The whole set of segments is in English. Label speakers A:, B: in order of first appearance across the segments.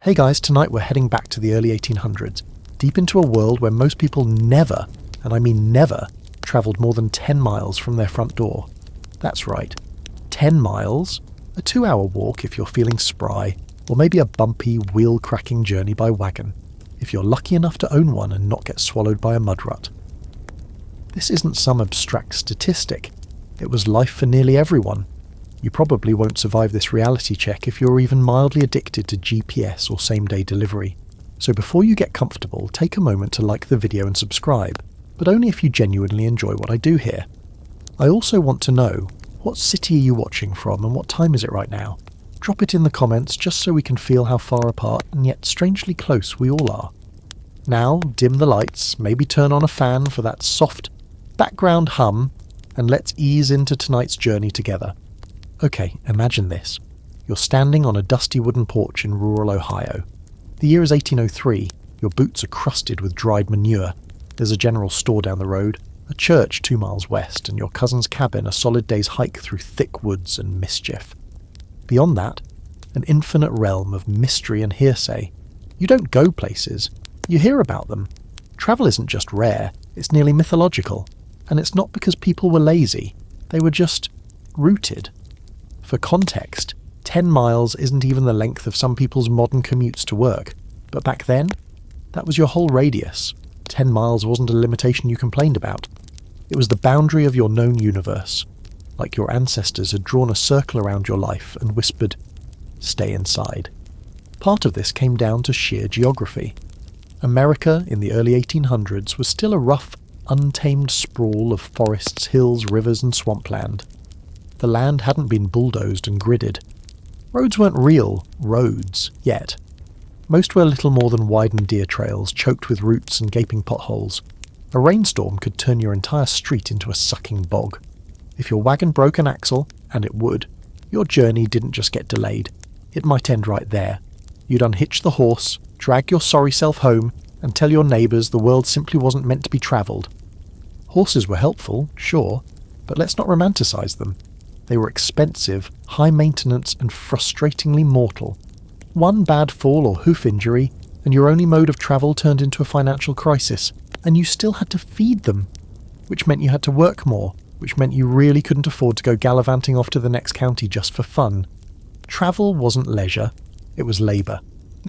A: Hey guys, tonight we're heading back to the early 1800s, deep into a world where most people never, and I mean never, travelled more than 10 miles from their front door. That's right, 10 miles, a 2-hour walk if you're feeling spry, or maybe a bumpy, wheel-cracking journey by wagon, if you're lucky enough to own one and not get swallowed by a mud rut. This isn't some abstract statistic. It was life for nearly everyone. You probably won't survive this reality check if you're even mildly addicted to GPS or same-day delivery. So before you get comfortable, take a moment to like the video and subscribe, but only if you genuinely enjoy what I do here. I also want to know, what city are you watching from and what time is it right now? Drop it in the comments just so we can feel how far apart and yet strangely close we all are. Now, dim the lights, maybe turn on a fan for that soft background hum, and let's ease into tonight's journey together. Okay, imagine this. You're standing on a dusty wooden porch in rural Ohio. The year is 1803, your boots are crusted with dried manure. There's a general store down the road, a church 2 miles west, and your cousin's cabin a solid day's hike through thick woods and mischief. Beyond that, an infinite realm of mystery and hearsay. You don't go places, you hear about them. Travel isn't just rare, it's nearly mythological. And it's not because people were lazy, they were just rooted. For context, 10 miles isn't even the length of some people's modern commutes to work. But back then, that was your whole radius. 10 miles wasn't a limitation you complained about. It was the boundary of your known universe. Like your ancestors had drawn a circle around your life and whispered, "Stay inside." Part of this came down to sheer geography. America in the early 1800s was still a rough, untamed sprawl of forests, hills, rivers and swampland. The land hadn't been bulldozed and gridded. Roads weren't real roads yet. Most were little more than widened deer trails, choked with roots and gaping potholes. A rainstorm could turn your entire street into a sucking bog. If your wagon broke an axle, and it would, your journey didn't just get delayed. It might end right there. You'd unhitch the horse, drag your sorry self home, and tell your neighbours the world simply wasn't meant to be travelled. Horses were helpful, sure, but let's not romanticise them. They were expensive, high maintenance and frustratingly mortal. One bad fall or hoof injury, and your only mode of travel turned into a financial crisis, and you still had to feed them, which meant you had to work more, which meant you really couldn't afford to go gallivanting off to the next county just for fun. Travel wasn't leisure, it was labour.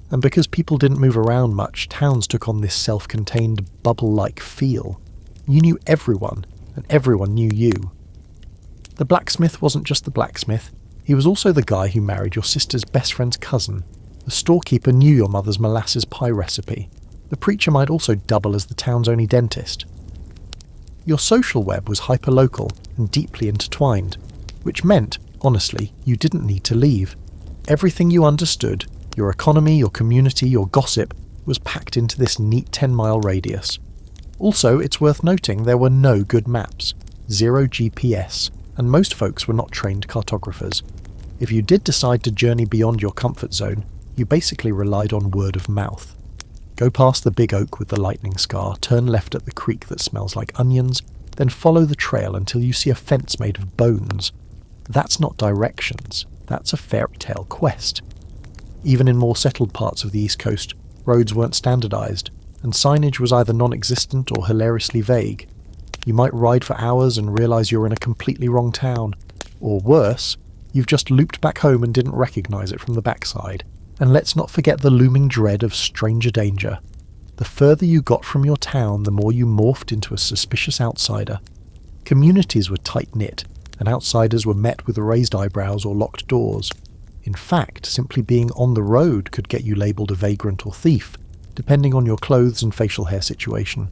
A: And because people didn't move around much, towns took on this self-contained, bubble-like feel. You knew everyone, and everyone knew you. The blacksmith wasn't just the blacksmith, he was also the guy who married your sister's best friend's cousin. The storekeeper knew your mother's molasses pie recipe. The preacher might also double as the town's only dentist. Your social web was hyperlocal and deeply intertwined, which meant, honestly, you didn't need to leave. Everything you understood, your economy, your community, your gossip, was packed into this neat 10-mile radius. Also, it's worth noting there were no good maps, zero GPS, and most folks were not trained cartographers. If you did decide to journey beyond your comfort zone, you basically relied on word of mouth. Go past the big oak with the lightning scar, turn left at the creek that smells like onions, then follow the trail until you see a fence made of bones. That's not directions, that's a fairy tale quest. Even in more settled parts of the East Coast, roads weren't standardised, and signage was either non-existent or hilariously vague. You might ride for hours and realise you're in a completely wrong town. Or worse, you've just looped back home and didn't recognise it from the backside. And let's not forget the looming dread of stranger danger. The further you got from your town, the more you morphed into a suspicious outsider. Communities were tight-knit, and outsiders were met with raised eyebrows or locked doors. In fact, simply being on the road could get you labelled a vagrant or thief, depending on your clothes and facial hair situation.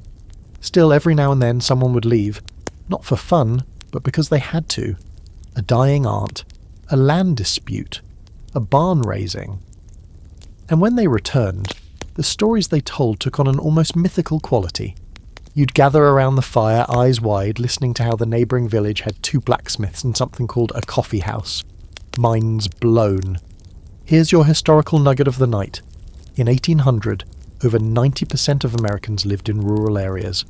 A: Still, every now and then someone would leave, not for fun, but because they had to. A dying aunt, a land dispute, a barn raising. And when they returned, the stories they told took on an almost mythical quality. You'd gather around the fire, eyes wide, listening to how the neighbouring village had 2 blacksmiths and something called a coffee house. Minds blown. Here's your historical nugget of the night. In 1800, over 90% of Americans lived in rural areas.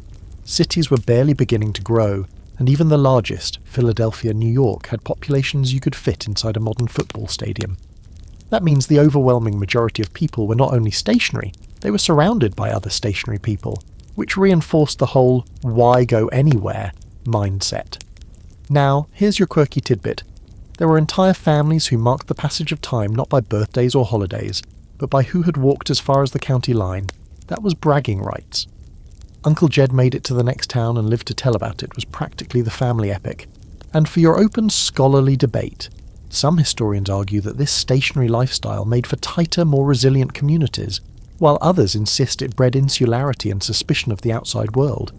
A: Cities were barely beginning to grow, and even the largest, Philadelphia, New York, had populations you could fit inside a modern football stadium. That means the overwhelming majority of people were not only stationary, they were surrounded by other stationary people, which reinforced the whole "why go anywhere" mindset. Now, here's your quirky tidbit. There were entire families who marked the passage of time not by birthdays or holidays, but by who had walked as far as the county line. That was bragging rights. Uncle Jed made it to the next town and lived to tell about it was practically the family epic. And for your open scholarly debate, some historians argue that this stationary lifestyle made for tighter, more resilient communities, while others insist it bred insularity and suspicion of the outside world.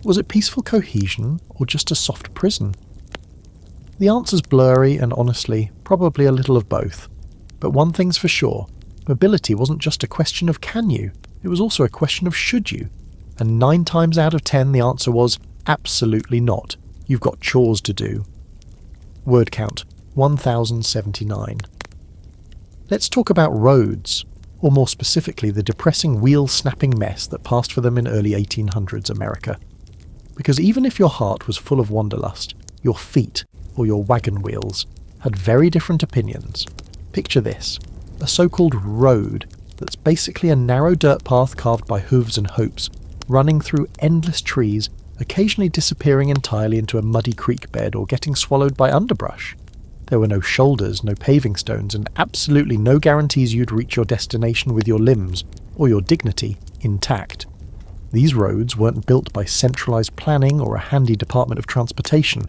A: Was it peaceful cohesion, or just a soft prison? The answer's blurry and honestly, probably a little of both. But one thing's for sure, mobility wasn't just a question of can you, it was also a question of should you. And 9 times out of 10 the answer was absolutely not. You've got chores to do. Word count, 1079. Let's talk about roads, or more specifically the depressing wheel-snapping mess that passed for them in early 1800s America. Because even if your heart was full of wanderlust, your feet, or your wagon wheels, had very different opinions. Picture this, a so-called road that's basically a narrow dirt path carved by hooves and hopes, running through endless trees, occasionally disappearing entirely into a muddy creek bed or getting swallowed by underbrush. There were no shoulders, no paving stones, and absolutely no guarantees you'd reach your destination with your limbs, or your dignity, intact. These roads weren't built by centralised planning or a handy Department of Transportation.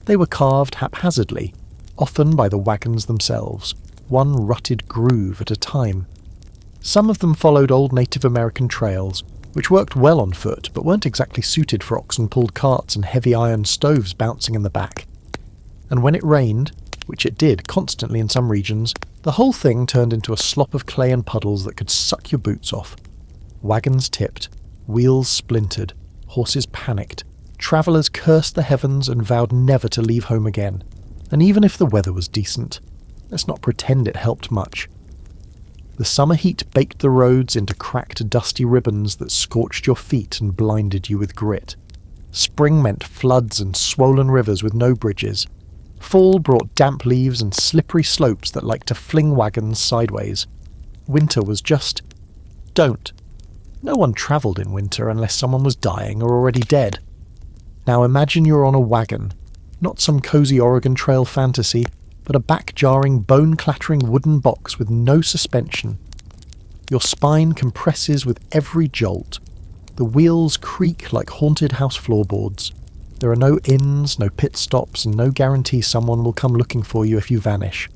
A: They were carved haphazardly, often by the wagons themselves, one rutted groove at a time. Some of them followed old Native American trails, which worked well on foot but weren't exactly suited for oxen-pulled carts and heavy iron stoves bouncing in the back. And when it rained, which it did constantly in some regions, the whole thing turned into a slop of clay and puddles that could suck your boots off. Wagons tipped, wheels splintered, horses panicked, travellers cursed the heavens and vowed never to leave home again. And even if the weather was decent, let's not pretend it helped much. The summer heat baked the roads into cracked, dusty ribbons that scorched your feet and blinded you with grit. Spring meant floods and swollen rivers with no bridges. Fall brought damp leaves and slippery slopes that liked to fling wagons sideways. Winter was just don't. No one travelled in winter unless someone was dying or already dead. Now imagine you're on a wagon, not some cosy Oregon Trail fantasy, but a back-jarring, bone-clattering wooden box with no suspension. Your spine compresses with every jolt. The wheels creak like haunted house floorboards. There are no inns, no pit stops, and no guarantee someone will come looking for you if you vanish.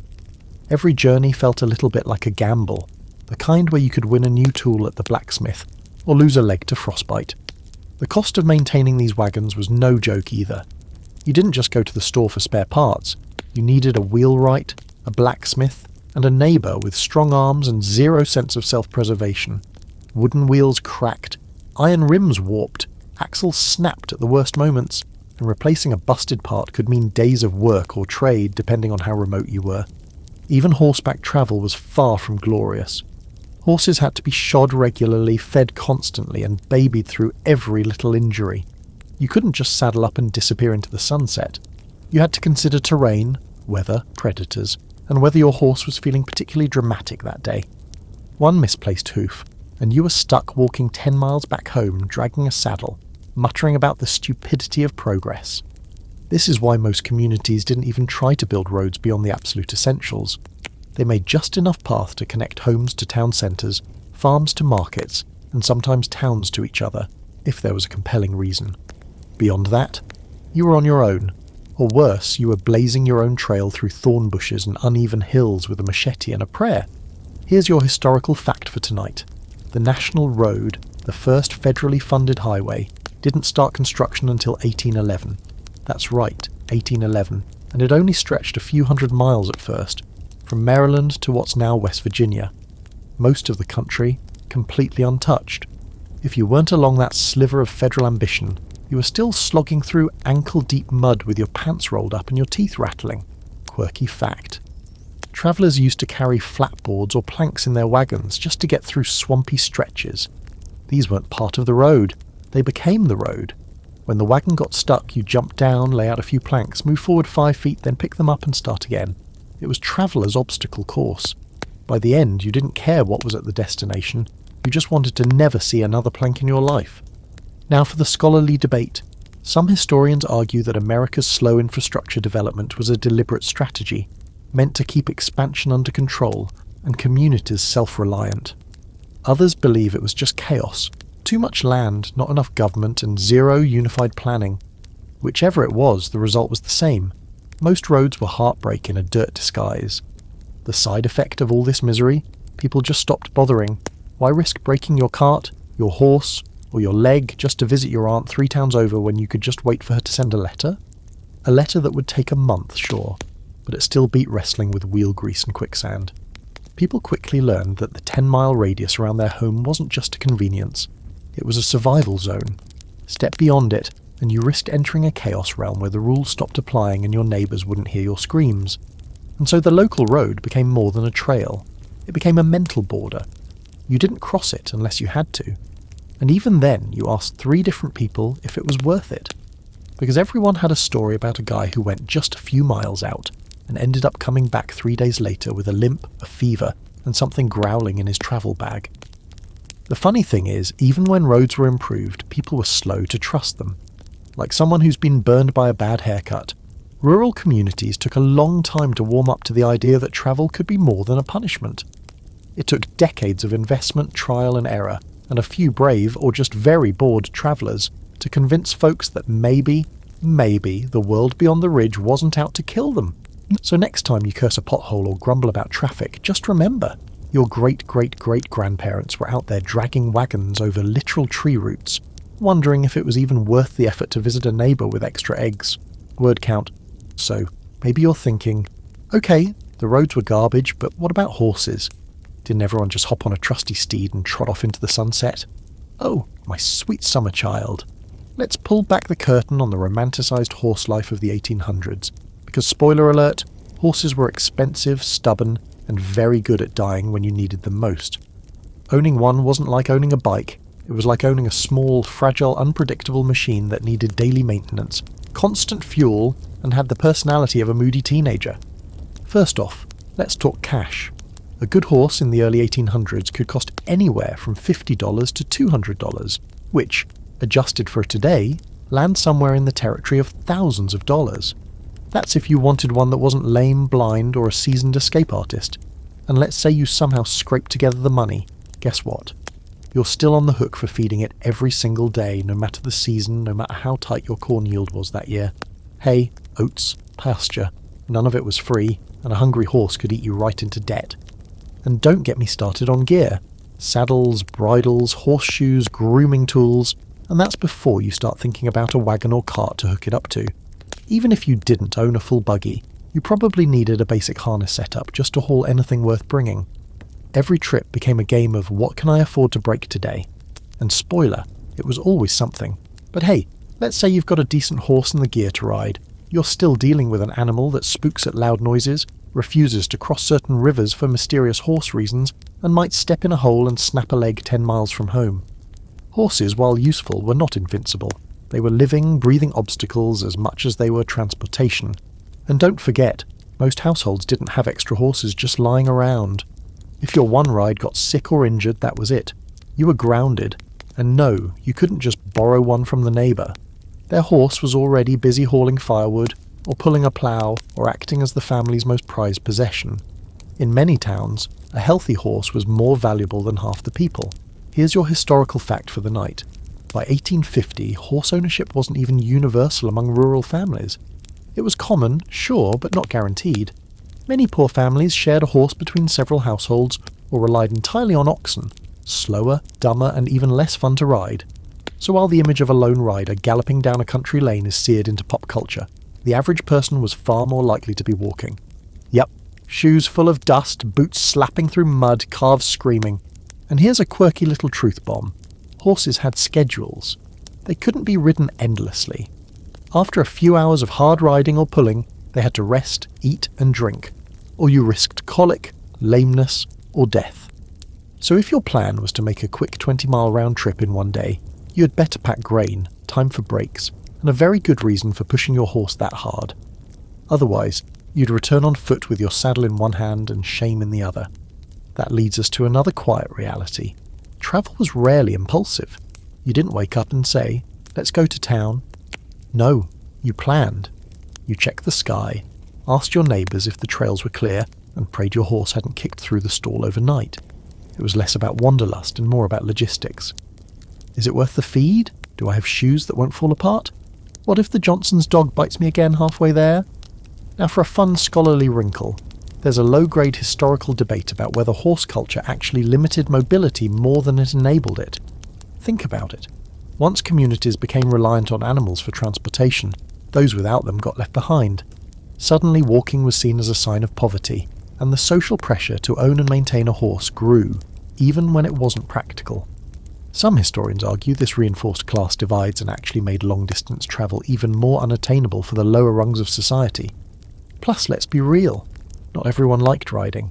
A: Every journey felt a little bit like a gamble, the kind where you could win a new tool at the blacksmith, or lose a leg to frostbite. The cost of maintaining these wagons was no joke either. You didn't just go to the store for spare parts. You needed a wheelwright, a blacksmith, and a neighbour with strong arms and zero sense of self-preservation. Wooden wheels cracked, iron rims warped, axles snapped at the worst moments, and replacing a busted part could mean days of work or trade depending on how remote you were. Even horseback travel was far from glorious. Horses had to be shod regularly, fed constantly, and babied through every little injury. You couldn't just saddle up and disappear into the sunset. You had to consider terrain, weather, predators, and whether your horse was feeling particularly dramatic that day. One misplaced hoof, and you were stuck walking 10 miles back home, dragging a saddle, muttering about the stupidity of progress. This is why most communities didn't even try to build roads beyond the absolute essentials. They made just enough path to connect homes to town centres, farms to markets, and sometimes towns to each other, if there was a compelling reason. Beyond that, you were on your own. Or worse, you were blazing your own trail through thorn bushes and uneven hills with a machete and a prayer. Here's your historical fact for tonight. The National Road, the first federally funded highway, didn't start construction until 1811. That's right, 1811, and it only stretched a few hundred miles at first, from Maryland to what's now West Virginia. Most of the country, completely untouched. If you weren't along that sliver of federal ambition, you were still slogging through ankle-deep mud with your pants rolled up and your teeth rattling. Quirky fact. Travellers used to carry flatboards or planks in their wagons just to get through swampy stretches. These weren't part of the road. They became the road. When the wagon got stuck, you jumped down, lay out a few planks, move forward 5 feet, then pick them up and start again. It was travellers' obstacle course. By the end, you didn't care what was at the destination, you just wanted to never see another plank in your life. Now for the scholarly debate. Some historians argue that America's slow infrastructure development was a deliberate strategy, meant to keep expansion under control and communities self-reliant. Others believe it was just chaos, too much land, not enough government, and zero unified planning. Whichever it was, the result was the same. Most roads were heartbreak in a dirt disguise. The side effect of all this misery? People just stopped bothering. Why risk breaking your cart, your horse, or your leg just to visit your aunt 3 towns over when you could just wait for her to send a letter? A letter that would take a month, sure, but it still beat wrestling with wheel grease and quicksand. People quickly learned that the 10-mile radius around their home wasn't just a convenience. It was a survival zone. Step beyond it, and you risked entering a chaos realm where the rules stopped applying and your neighbours wouldn't hear your screams. And so the local road became more than a trail. It became a mental border. You didn't cross it unless you had to. And even then, you asked 3 different people if it was worth it. Because everyone had a story about a guy who went just a few miles out and ended up coming back 3 days later with a limp, a fever, and something growling in his travel bag. The funny thing is, even when roads were improved, people were slow to trust them. Like someone who's been burned by a bad haircut, rural communities took a long time to warm up to the idea that travel could be more than a punishment. It took decades of investment, trial and error, and a few brave or just very bored travellers to convince folks that maybe the world beyond the ridge wasn't out to kill them. So next time you curse a pothole or grumble about traffic, just remember, your great-great-great-grandparents were out there dragging wagons over literal tree roots, wondering if it was even worth the effort to visit a neighbour with extra eggs. Word count. So, maybe you're thinking, okay, the roads were garbage, but what about horses? Didn't everyone just hop on a trusty steed and trot off into the sunset? Oh, my sweet summer child. Let's pull back the curtain on the romanticised horse life of the 1800s, because spoiler alert, horses were expensive, stubborn, and very good at dying when you needed them most. Owning one wasn't like owning a bike, it was like owning a small, fragile, unpredictable machine that needed daily maintenance, constant fuel, and had the personality of a moody teenager. First off, let's talk cash. A good horse in the early 1800s could cost anywhere from $50 to $200, which, adjusted for today, lands somewhere in the territory of thousands of dollars. That's if you wanted one that wasn't lame, blind, or a seasoned escape artist. And let's say you somehow scraped together the money. Guess what? You're still on the hook for feeding it every single day, no matter the season, no matter how tight your corn yield was that year. Hay, oats, pasture, none of it was free, and a hungry horse could eat you right into debt. And don't get me started on gear. Saddles, bridles, horseshoes, grooming tools, and that's before you start thinking about a wagon or cart to hook it up to. Even if you didn't own a full buggy, you probably needed a basic harness setup just to haul anything worth bringing. Every trip became a game of what can I afford to break today? And spoiler, it was always something. But hey, let's say you've got a decent horse and the gear to ride. You're still dealing with an animal that spooks at loud noises, refuses to cross certain rivers for mysterious horse reasons, and might step in a hole and snap a leg 10 miles from home. Horses, while useful, were not invincible. They were living, breathing obstacles as much as they were transportation. And don't forget, most households didn't have extra horses just lying around. If your one ride got sick or injured, that was it. You were grounded. And no, you couldn't just borrow one from the neighbour. Their horse was already busy hauling firewood, or pulling a plough, or acting as the family's most prized possession. In many towns, a healthy horse was more valuable than half the people. Here's your historical fact for the night. By 1850, horse ownership wasn't even universal among rural families. It was common, sure, but not guaranteed. Many poor families shared a horse between several households, or relied entirely on oxen, slower, dumber, and even less fun to ride. So while the image of a lone rider galloping down a country lane is seared into pop culture, the average person was far more likely to be walking. Yep, shoes full of dust, boots slapping through mud, calves screaming. And here's a quirky little truth bomb. Horses had schedules. They couldn't be ridden endlessly. After a few hours of hard riding or pulling, they had to rest, eat and drink, or you risked colic, lameness, or death. So if your plan was to make a quick 20-mile round trip in one day, you had better pack grain, time for breaks, and a very good reason for pushing your horse that hard. Otherwise, you'd return on foot with your saddle in one hand and shame in the other. That leads us to another quiet reality. Travel was rarely impulsive. You didn't wake up and say, "Let's go to town." No, you planned. You checked the sky, asked your neighbours if the trails were clear, and prayed your horse hadn't kicked through the stall overnight. It was less about wanderlust and more about logistics. Is it worth the feed? Do I have shoes that won't fall apart? What if the Johnson's dog bites me again halfway there? Now for a fun scholarly wrinkle, there's a low-grade historical debate about whether horse culture actually limited mobility more than it enabled it. Think about it. Once communities became reliant on animals for transportation, those without them got left behind. Suddenly walking was seen as a sign of poverty, and the social pressure to own and maintain a horse grew, even when it wasn't practical. Some historians argue this reinforced class divides and actually made long-distance travel even more unattainable for the lower rungs of society. Plus, let's be real, not everyone liked riding.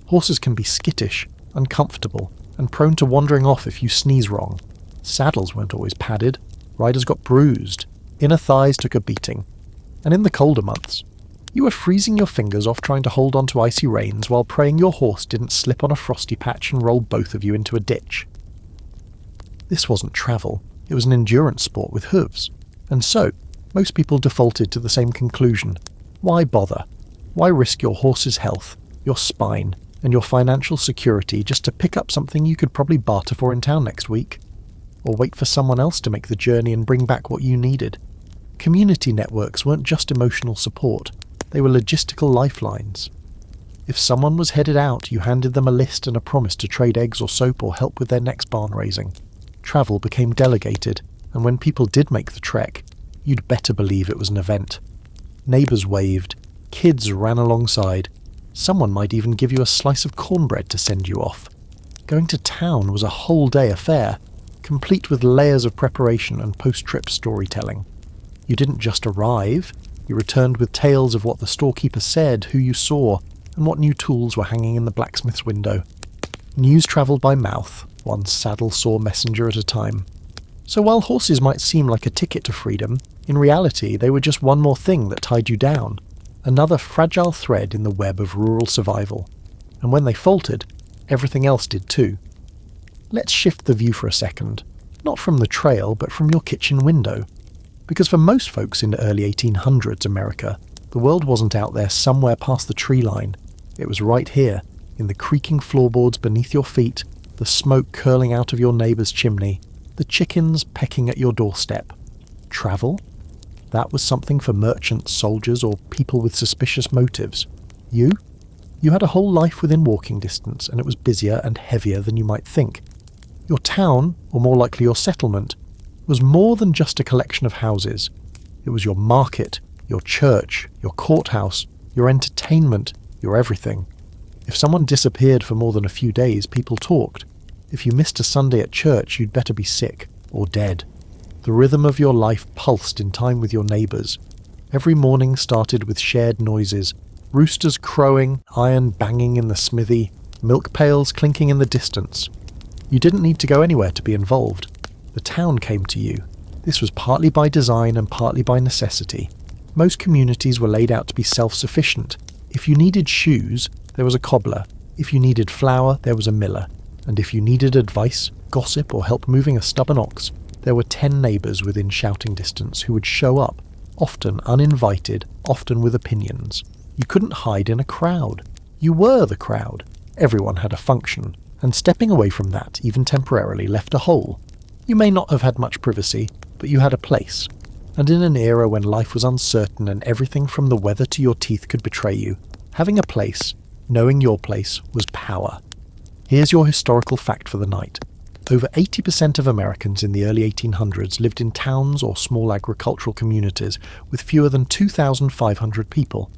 A: Horses can be skittish, uncomfortable, and prone to wandering off if you sneeze wrong. Saddles weren't always padded, riders got bruised, inner thighs took a beating. And in the colder months, you were freezing your fingers off trying to hold onto icy reins while praying your horse didn't slip on a frosty patch and roll both of you into a ditch. This wasn't travel, it was an endurance sport with hooves. And so, most people defaulted to the same conclusion. Why bother? Why risk your horse's health, your spine, and your financial security just to pick up something you could probably barter for in town next week? Or wait for someone else to make the journey and bring back what you needed? Community networks weren't just emotional support, they were logistical lifelines. If someone was headed out, you handed them a list and a promise to trade eggs or soap or help with their next barn raising. Travel became delegated, and when people did make the trek, you'd better believe it was an event. Neighbours waved, kids ran alongside, someone might even give you a slice of cornbread to send you off. Going to town was a whole day affair, complete with layers of preparation and post-trip storytelling. You didn't just arrive, you returned with tales of what the storekeeper said, who you saw, and what new tools were hanging in the blacksmith's window. News travelled by mouth, one saddle-sore messenger at a time. So while horses might seem like a ticket to freedom, in reality they were just one more thing that tied you down, another fragile thread in the web of rural survival. And when they faltered, everything else did too. Let's shift the view for a second, not from the trail but from your kitchen window. Because for most folks in the early 1800s America, the world wasn't out there somewhere past the tree line. It was right here, in the creaking floorboards beneath your feet, the smoke curling out of your neighbour's chimney, the chickens pecking at your doorstep. Travel? That was something for merchants, soldiers, or people with suspicious motives. You? You had a whole life within walking distance, and it was busier and heavier than you might think. Your town, or more likely your settlement, was more than just a collection of houses. It was your market, your church, your courthouse, your entertainment, your everything. If someone disappeared for more than a few days, people talked. If you missed a Sunday at church, you'd better be sick or dead. The rhythm of your life pulsed in time with your neighbours. Every morning started with shared noises, roosters crowing, iron banging in the smithy, milk pails clinking in the distance. You didn't need to go anywhere to be involved. The town came to you. This was partly by design and partly by necessity. Most communities were laid out to be self-sufficient. If you needed shoes, there was a cobbler. If you needed flour, there was a miller. And if you needed advice, gossip, or help moving a stubborn ox, there were 10 neighbours within shouting distance who would show up, often uninvited, often with opinions. You couldn't hide in a crowd. You were the crowd. Everyone had a function, and stepping away from that, even temporarily, left a hole. You may not have had much privacy, but you had a place. And in an era when life was uncertain and everything from the weather to your teeth could betray you, having a place, knowing your place, was power. Here's your historical fact for the night. Over 80% of Americans in the early 1800s lived in towns or small agricultural communities with fewer than 2,500 people.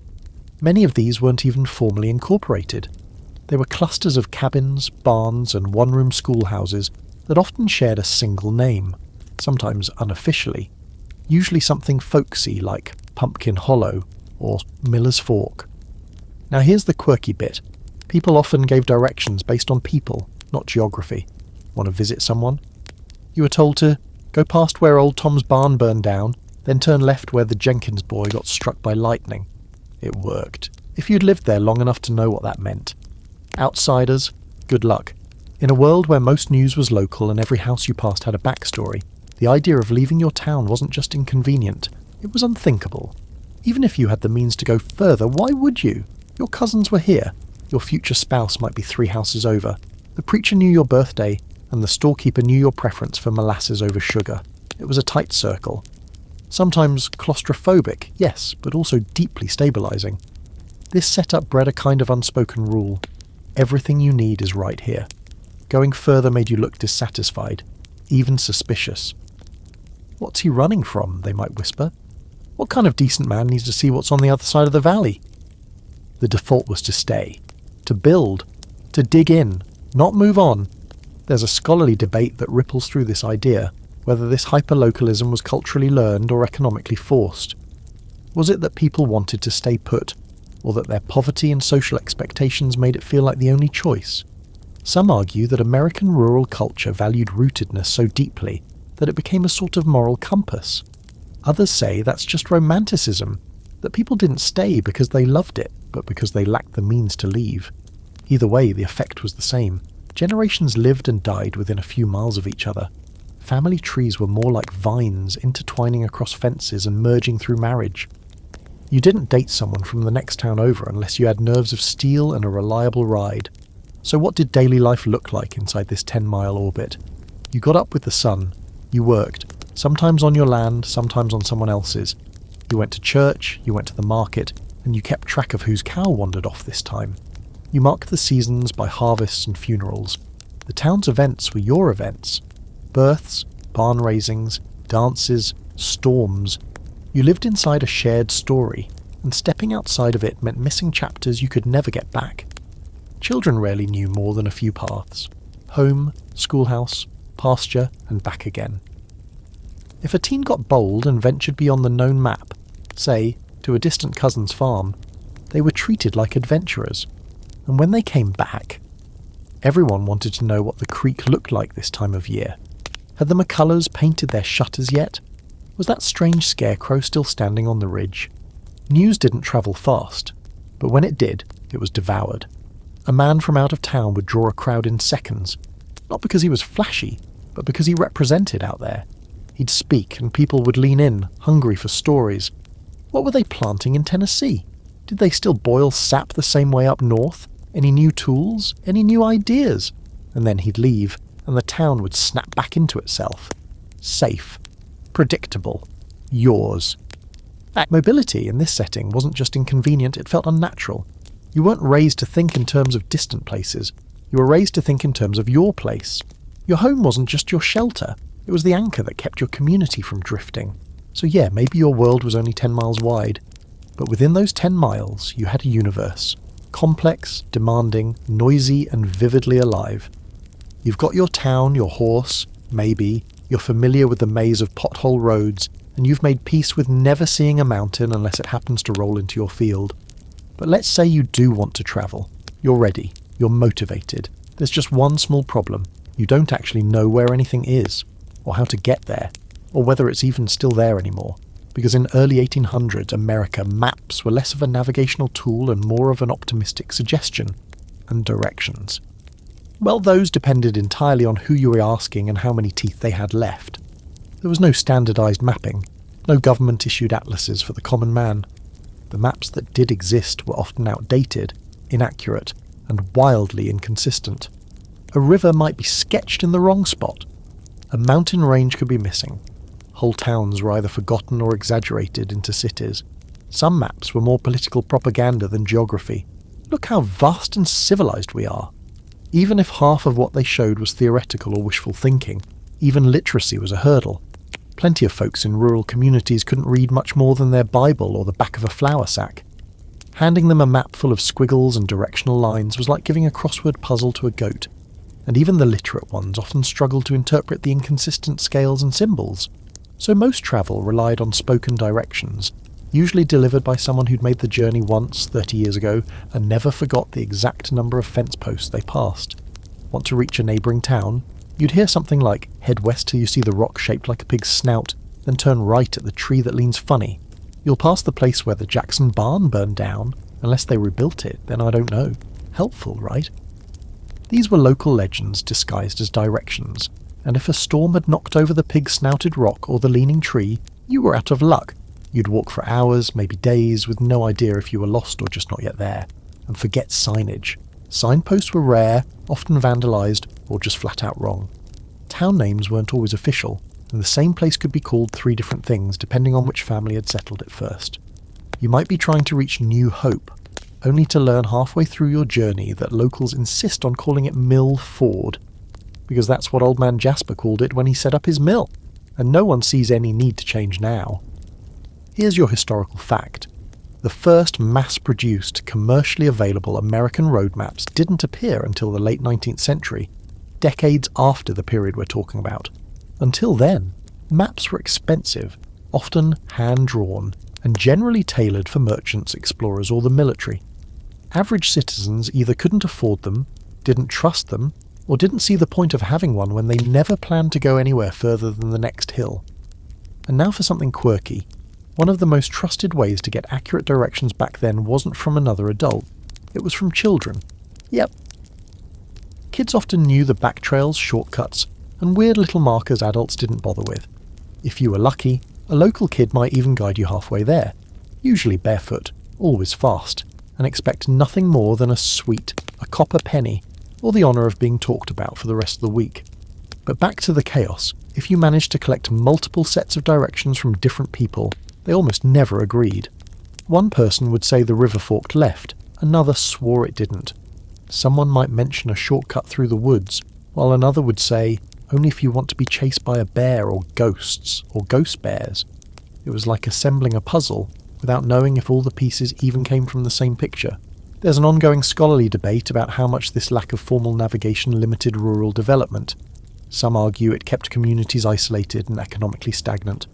A: Many of these weren't even formally incorporated. They were clusters of cabins, barns, and one-room schoolhouses that often shared a single name, sometimes unofficially, usually something folksy like Pumpkin Hollow or Miller's Fork. Now here's the quirky bit. People often gave directions based on people, not geography. Want to visit someone? You were told to go past where old Tom's barn burned down, then turn left where the Jenkins boy got struck by lightning. It worked, if you'd lived there long enough to know what that meant. Outsiders, Good luck. In a world where most news was local and every house you passed had a backstory, the idea of leaving your town wasn't just inconvenient, it was unthinkable. Even if you had the means to go further, why would you? Your cousins were here. Your future spouse might be 3 houses over. The preacher knew your birthday, and the storekeeper knew your preference for molasses over sugar. It was a tight circle. Sometimes claustrophobic, yes, but also deeply stabilising. This setup bred a kind of unspoken rule. Everything you need is right here. Going further made you look dissatisfied, even suspicious. What's he running from, they might whisper. What kind of decent man needs to see what's on the other side of the valley? The default was to stay, to build, to dig in, not move on. There's a scholarly debate that ripples through this idea, whether this hyperlocalism was culturally learned or economically forced. Was it that people wanted to stay put, or that their poverty and social expectations made it feel like the only choice? Some argue that American rural culture valued rootedness so deeply that it became a sort of moral compass. Others say that's just romanticism, that people didn't stay because they loved it, but because they lacked the means to leave. Either way, the effect was the same. Generations lived and died within a few miles of each other. Family trees were more like vines intertwining across fences and merging through marriage. You didn't date someone from the next town over unless you had nerves of steel and a reliable ride. So what did daily life look like inside this 10-mile orbit? You got up with the sun. You worked, sometimes on your land, sometimes on someone else's. You went to church, you went to the market, and you kept track of whose cow wandered off this time. You marked the seasons by harvests and funerals. The town's events were your events. Births, barn raisings, dances, storms. You lived inside a shared story, and stepping outside of it meant missing chapters you could never get back. Children rarely knew more than a few paths. Home, schoolhouse, pasture, and back again. If a teen got bold and ventured beyond the known map, say, to a distant cousin's farm, they were treated like adventurers. And when they came back, everyone wanted to know what the creek looked like this time of year. Had the McCullers painted their shutters yet? Was that strange scarecrow still standing on the ridge? News didn't travel fast, but when it did, it was devoured. A man from out of town would draw a crowd in seconds, not because he was flashy, but because he represented out there. He'd speak and people would lean in, hungry for stories. What were they planting in Tennessee? Did they still boil sap the same way up north? Any new tools? Any new ideas? And then he'd leave, and the town would snap back into itself. Safe. Predictable. Yours. Mobility in this setting wasn't just inconvenient, it felt unnatural. You weren't raised to think in terms of distant places. You were raised to think in terms of your place. Your home wasn't just your shelter. It was the anchor that kept your community from drifting. So yeah, maybe your world was only 10 miles wide. But within those 10 miles, you had a universe. Complex, demanding, noisy, and vividly alive. You've got your town, your horse, maybe. You're familiar with the maze of pothole roads, and you've made peace with never seeing a mountain unless it happens to roll into your field. But let's say you do want to travel. You're ready. You're motivated. There's just one small problem. You don't actually know where anything is, or how to get there, or whether it's even still there anymore. Because in early 1800s America, maps were less of a navigational tool and more of an optimistic suggestion and directions. Well, those depended entirely on who you were asking and how many teeth they had left. There was no standardised mapping, no government-issued atlases for the common man. The maps that did exist were often outdated, inaccurate, and wildly inconsistent. A river might be sketched in the wrong spot. A mountain range could be missing. Whole towns were either forgotten or exaggerated into cities. Some maps were more political propaganda than geography. Look how vast and civilized we are. Even if half of what they showed was theoretical or wishful thinking, even literacy was a hurdle. Plenty of folks in rural communities couldn't read much more than their Bible or the back of a flour sack. Handing them a map full of squiggles and directional lines was like giving a crossword puzzle to a goat, and even the literate ones often struggled to interpret the inconsistent scales and symbols. So most travel relied on spoken directions, usually delivered by someone who'd made the journey once 30 years ago and never forgot the exact number of fence posts they passed. Want to reach a neighbouring town? You'd hear something like, head west till you see the rock shaped like a pig's snout, then turn right at the tree that leans funny. You'll pass the place where the Jackson barn burned down. Unless they rebuilt it, then I don't know. Helpful, right? These were local legends disguised as directions, and if a storm had knocked over the pig-snouted rock or the leaning tree, you were out of luck. You'd walk for hours, maybe days, with no idea if you were lost or just not yet there. And forget signage. Signposts were rare, often vandalised, or just flat out wrong. Town names weren't always official, and the same place could be called 3 different things depending on which family had settled it first. You might be trying to reach New Hope, only to learn halfway through your journey that locals insist on calling it Mill Ford, because that's what Old Man Jasper called it when he set up his mill, and no one sees any need to change now. Here's your historical fact. The first mass-produced, commercially available American road maps didn't appear until the late 19th century, decades after the period we're talking about. Until then, maps were expensive, often hand-drawn, and generally tailored for merchants, explorers, or the military. Average citizens either couldn't afford them, didn't trust them, or didn't see the point of having one when they never planned to go anywhere further than the next hill. And now for something quirky. One of the most trusted ways to get accurate directions back then wasn't from another adult. It was from children. Yep. Kids often knew the back trails, shortcuts, and weird little markers adults didn't bother with. If you were lucky, a local kid might even guide you halfway there, usually barefoot, always fast, and expect nothing more than a sweet, a copper penny, or the honour of being talked about for the rest of the week. But back to the chaos. If you managed to collect multiple sets of directions from different people, they almost never agreed. One person would say the river forked left, another swore it didn't. Someone might mention a shortcut through the woods, while another would say, only if you want to be chased by a bear or ghosts, or ghost bears. It was like assembling a puzzle, without knowing if all the pieces even came from the same picture. There's an ongoing scholarly debate about how much this lack of formal navigation limited rural development. Some argue it kept communities isolated and economically stagnant.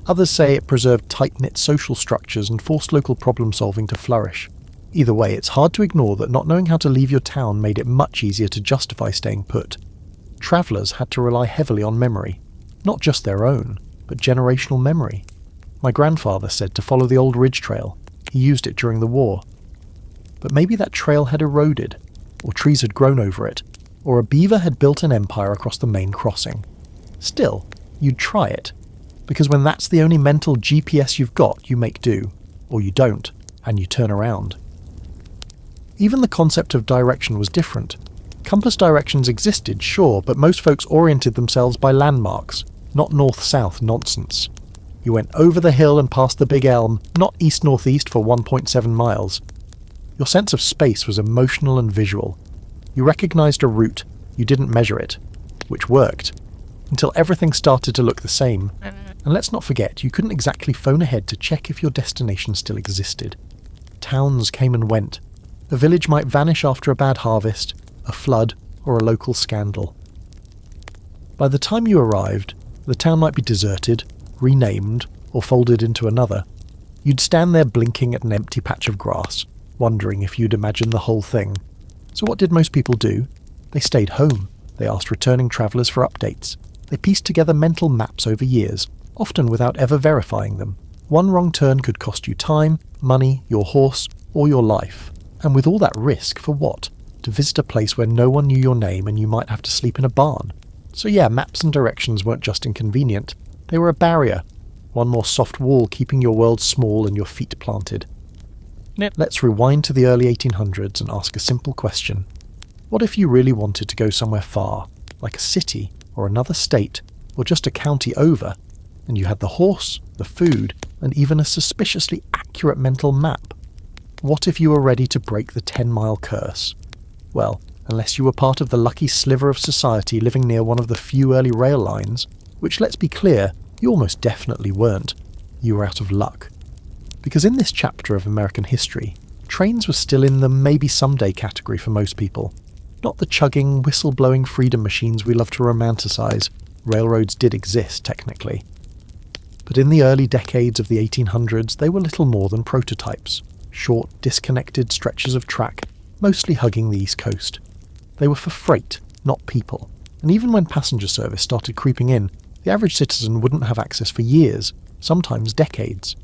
A: Others say it preserved tight-knit social structures and forced local problem-solving to flourish. Either way, it's hard to ignore that not knowing how to leave your town made it much easier to justify staying put. Travellers had to rely heavily on memory. Not just their own, but generational memory. My grandfather said to follow the old ridge trail. He used it during the war. But maybe that trail had eroded, or trees had grown over it, or a beaver had built an empire across the main crossing. Still, you'd try it. Because when that's the only mental GPS you've got, you make do. Or you don't, and you turn around. Even the concept of direction was different. Compass directions existed, sure, but most folks oriented themselves by landmarks, not north-south nonsense. You went over the hill and past the big elm, not east-northeast for 1.7 miles. Your sense of space was emotional and visual. You recognised a route, you didn't measure it, which worked, until everything started to look the same. And let's not forget, you couldn't exactly phone ahead to check if your destination still existed. Towns came and went. A village might vanish after a bad harvest, a flood, or a local scandal. By the time you arrived, the town might be deserted, renamed, or folded into another. You'd stand there blinking at an empty patch of grass, wondering if you'd imagined the whole thing. So what did most people do? They stayed home. They asked returning travellers for updates. They pieced together mental maps over years, often without ever verifying them. One wrong turn could cost you time, money, your horse, or your life. And with all that risk, for what? To visit a place where no one knew your name and you might have to sleep in a barn. So yeah, maps and directions weren't just inconvenient. They were a barrier. One more soft wall keeping your world small and your feet planted. Let's rewind to the early 1800s and ask a simple question. What if you really wanted to go somewhere far, like a city, or another state, or just a county over, and you had the horse, the food, and even a suspiciously accurate mental map? What if you were ready to break the 10-mile curse? Well, unless you were part of the lucky sliver of society living near one of the few early rail lines, which, let's be clear, you almost definitely weren't, you were out of luck. Because in this chapter of American history, trains were still in the maybe someday category for most people. Not the chugging, whistle-blowing freedom machines we love to romanticize. Railroads did exist, technically. But in the early decades of the 1800s, they were little more than prototypes. Short, disconnected stretches of track, mostly hugging the East Coast. They were for freight, not people. And even when passenger service started creeping in, the average citizen wouldn't have access for years, sometimes decades.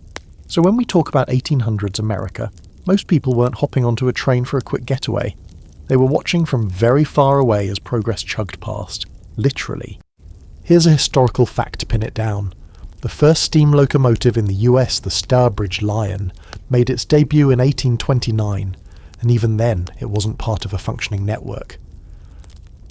A: So when we talk about 1800s America, most people weren't hopping onto a train for a quick getaway. They were watching from very far away as progress chugged past, literally. Here's a historical fact to pin it down. The first steam locomotive in the US, the Stourbridge Lion, made its debut in 1829, and even then it wasn't part of a functioning network.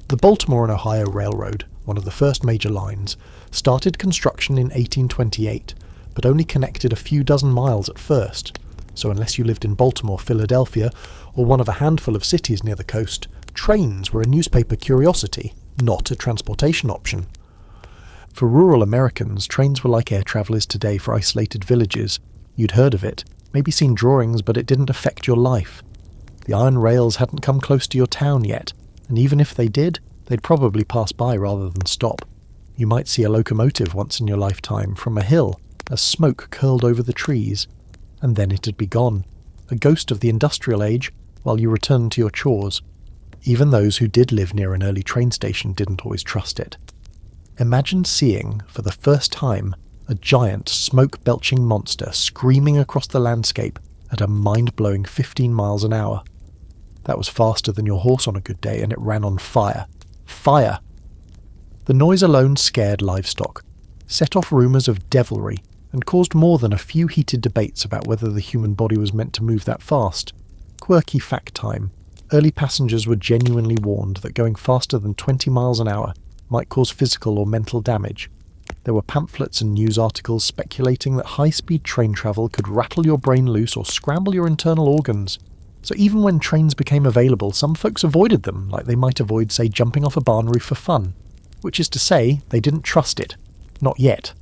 A: The Baltimore and Ohio Railroad, one of the first major lines, started construction in 1828, but only connected a few dozen miles at first. So unless you lived in Baltimore, Philadelphia, or one of a handful of cities near the coast, trains were a newspaper curiosity, not a transportation option. For rural Americans, trains were like air travel is today for isolated villages. You'd heard of it, maybe seen drawings, but it didn't affect your life. The iron rails hadn't come close to your town yet, and even if they did, they'd probably pass by rather than stop. You might see a locomotive once in your lifetime from a hill as smoke curled over the trees, and then it'd be gone, a ghost of the industrial age, while you returned to your chores. Even those who did live near an early train station didn't always trust it. Imagine seeing, for the first time, a giant, smoke-belching monster screaming across the landscape at a mind-blowing 15 miles an hour. That was faster than your horse on a good day, and it ran on fire. Fire! The noise alone scared livestock, set off rumours of devilry, and caused more than a few heated debates about whether the human body was meant to move that fast. Quirky fact time. Early passengers were genuinely warned that going faster than 20 miles an hour might cause physical or mental damage. There were pamphlets and news articles speculating that high-speed train travel could rattle your brain loose or scramble your internal organs. So even when trains became available, some folks avoided them, like they might avoid, say, jumping off a barn roof for fun. Which is to say, they didn't trust it. Not yet.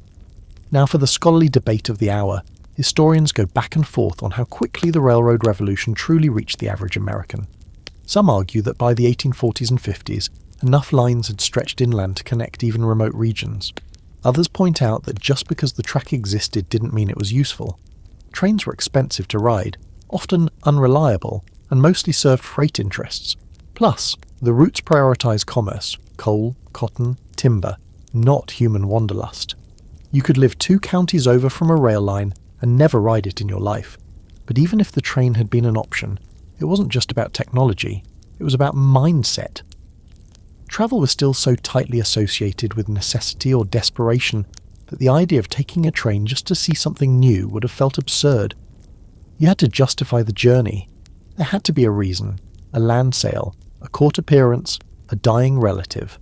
A: Now for the scholarly debate of the hour. Historians go back and forth on how quickly the railroad revolution truly reached the average American. Some argue that by the 1840s and 50s, enough lines had stretched inland to connect even remote regions. Others point out that just because the track existed didn't mean it was useful. Trains were expensive to ride, often unreliable, and mostly served freight interests. Plus, the routes prioritised commerce, coal, cotton, timber, not human wanderlust. You could live 2 counties over from a rail line and never ride it in your life. But even if the train had been an option, it wasn't just about technology, it was about mindset. Travel was still so tightly associated with necessity or desperation that the idea of taking a train just to see something new would have felt absurd. You had to justify the journey. There had to be a reason, a land sale, a court appearance, a dying relative.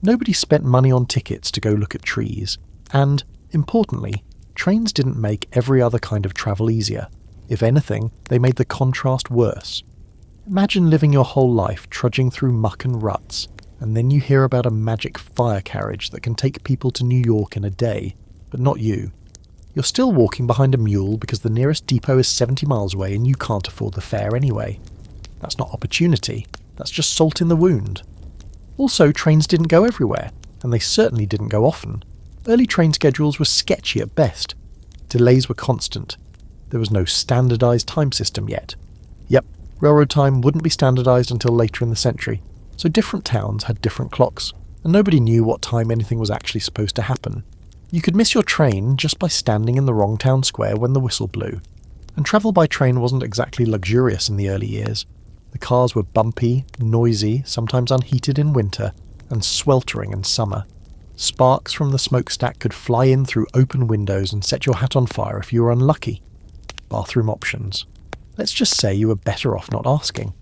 A: Nobody spent money on tickets to go look at trees, and, importantly, trains didn't make every other kind of travel easier. If anything, they made the contrast worse. Imagine living your whole life trudging through muck and ruts, and then you hear about a magic fire carriage that can take people to New York in a day, but not you. You're still walking behind a mule because the nearest depot is 70 miles away and you can't afford the fare anyway. That's not opportunity, that's just salt in the wound. Also, trains didn't go everywhere, and they certainly didn't go often. Early train schedules were sketchy at best. Delays were constant. There was no standardised time system yet. Yep, railroad time wouldn't be standardised until later in the century, so different towns had different clocks, and nobody knew what time anything was actually supposed to happen. You could miss your train just by standing in the wrong town square when the whistle blew. And travel by train wasn't exactly luxurious in the early years. The cars were bumpy, noisy, sometimes unheated in winter, and sweltering in summer. Sparks from the smokestack could fly in through open windows and set your hat on fire if you were unlucky. Bathroom options. Let's just say you were better off not asking.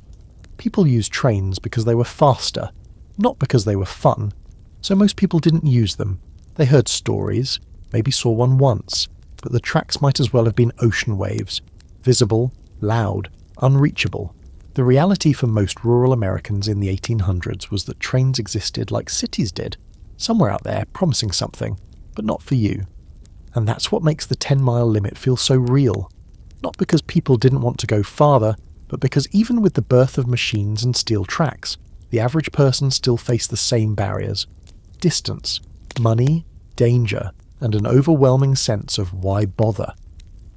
A: People used trains because they were faster, not because they were fun, so most people didn't use them. They heard stories, maybe saw one once, but the tracks might as well have been ocean waves, visible, loud, unreachable. The reality for most rural Americans in the 1800s was that trains existed like cities did, somewhere out there promising something, but not for you. And that's what makes the 10-mile limit feel so real. Not because people didn't want to go farther, but because even with the birth of machines and steel tracks, the average person still faced the same barriers. Distance, money, danger, and an overwhelming sense of why bother.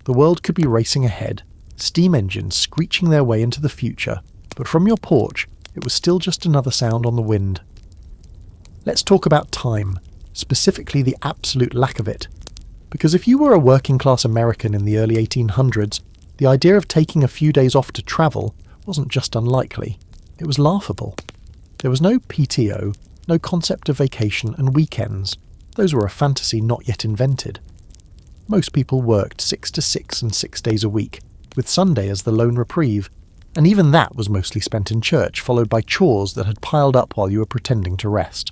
A: The world could be racing ahead, steam engines screeching their way into the future, but from your porch, it was still just another sound on the wind. Let's talk about time, specifically the absolute lack of it. Because if you were a working-class American in the early 1800s, the idea of taking a few days off to travel wasn't just unlikely. It was laughable. There was no PTO, no concept of vacation and weekends. Those were a fantasy not yet invented. Most people worked 6 to 6 and 6 days a week, with Sunday as the lone reprieve, and even that was mostly spent in church, followed by chores that had piled up while you were pretending to rest.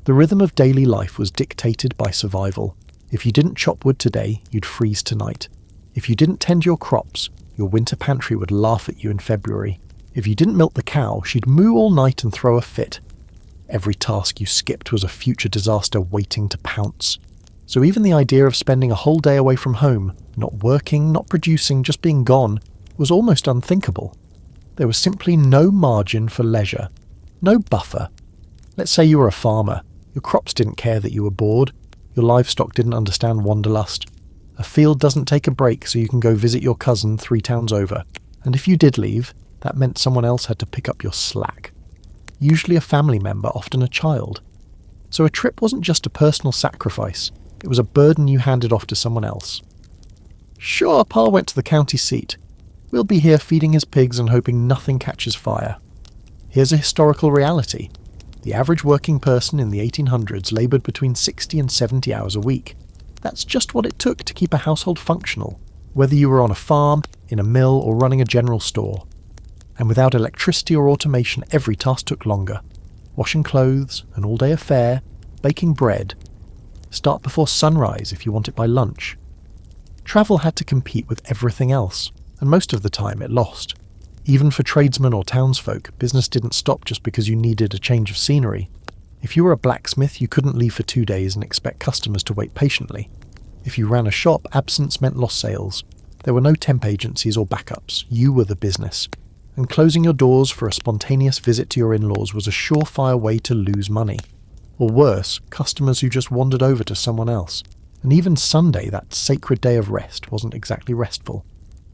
A: The rhythm of daily life was dictated by survival. If you didn't chop wood today, you'd freeze tonight. If you didn't tend your crops, your winter pantry would laugh at you in February. If you didn't milk the cow, she'd moo all night and throw a fit. Every task you skipped was a future disaster waiting to pounce. So even the idea of spending a whole day away from home, not working, not producing, just being gone, was almost unthinkable. There was simply no margin for leisure, no buffer. Let's say you were a farmer. Your crops didn't care that you were bored. Your livestock didn't understand wanderlust. A field doesn't take a break so you can go visit your cousin 3 towns over. And if you did leave, that meant someone else had to pick up your slack. Usually a family member, often a child. So a trip wasn't just a personal sacrifice. It was a burden you handed off to someone else. Sure, Pa went to the county seat. We'll be here feeding his pigs and hoping nothing catches fire. Here's a historical reality. The average working person in the 1800s laboured between 60 and 70 hours a week. That's just what it took to keep a household functional, whether you were on a farm, in a mill, or running a general store. And without electricity or automation, every task took longer. Washing clothes, an all-day affair, baking bread. Start before sunrise if you want it by lunch. Travel had to compete with everything else, and most of the time it lost. Even for tradesmen or townsfolk, business didn't stop just because you needed a change of scenery. If you were a blacksmith, you couldn't leave for 2 days and expect customers to wait patiently. If you ran a shop, absence meant lost sales. There were no temp agencies or backups. You were the business. And closing your doors for a spontaneous visit to your in-laws was a surefire way to lose money. Or worse, customers who just wandered over to someone else. And even Sunday, that sacred day of rest, wasn't exactly restful.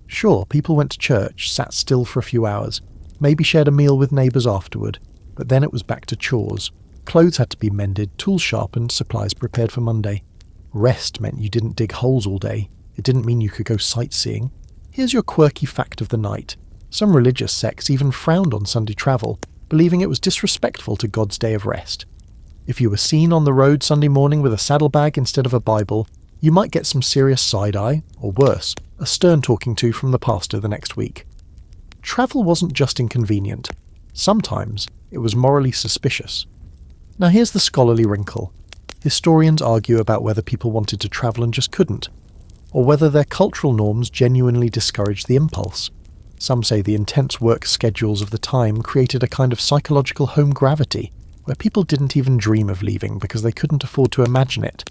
A: Sure, people went to church, sat still for a few hours, maybe shared a meal with neighbours afterward, but then it was back to chores. Clothes had to be mended, tools sharpened, supplies prepared for Monday. Rest meant you didn't dig holes all day. It didn't mean you could go sightseeing. Here's your quirky fact of the night. Some religious sects even frowned on Sunday travel, believing it was disrespectful to God's day of rest. If you were seen on the road Sunday morning with a saddlebag instead of a Bible, you might get some serious side-eye, or worse, a stern talking to from the pastor the next week. Travel wasn't just inconvenient. Sometimes it was morally suspicious. Now here's the scholarly wrinkle. Historians argue about whether people wanted to travel and just couldn't, or whether their cultural norms genuinely discouraged the impulse. Some say the intense work schedules of the time created a kind of psychological home gravity, where people didn't even dream of leaving because they couldn't afford to imagine it.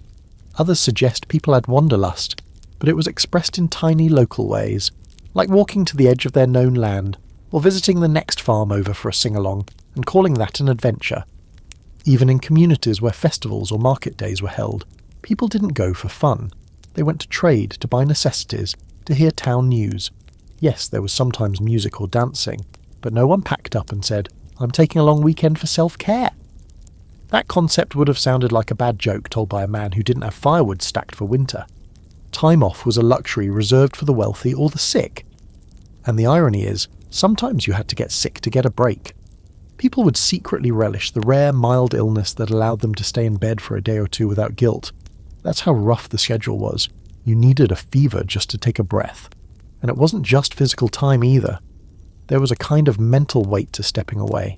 A: Others suggest people had wanderlust, but it was expressed in tiny local ways, like walking to the edge of their known land, or visiting the next farm over for a sing-along, and calling that an adventure. Even in communities where festivals or market days were held, people didn't go for fun. They went to trade, to buy necessities, to hear town news. Yes, there was sometimes music or dancing, but no one packed up and said, "I'm taking a long weekend for self-care." That concept would have sounded like a bad joke told by a man who didn't have firewood stacked for winter. Time off was a luxury reserved for the wealthy or the sick. And the irony is, sometimes you had to get sick to get a break. People would secretly relish the rare, mild illness that allowed them to stay in bed for a day or two without guilt. That's how rough the schedule was. You needed a fever just to take a breath. And it wasn't just physical time either. There was a kind of mental weight to stepping away.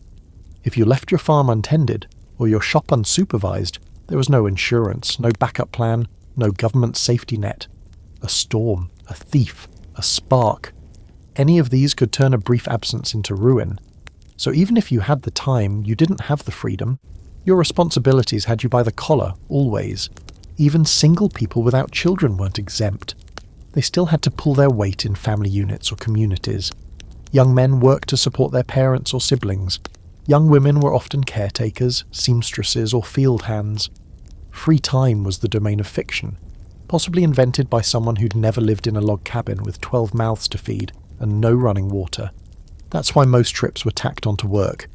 A: If you left your farm untended, or your shop unsupervised, there was no insurance, no backup plan, no government safety net. A storm, a thief, a spark. Any of these could turn a brief absence into ruin. So even if you had the time, you didn't have the freedom. Your responsibilities had you by the collar, always. Even single people without children weren't exempt. They still had to pull their weight in family units or communities. Young men worked to support their parents or siblings. Young women were often caretakers, seamstresses, or field hands. Free time was the domain of fiction, possibly invented by someone who'd never lived in a log cabin with 12 mouths to feed and no running water. That's why most trips were tacked onto work.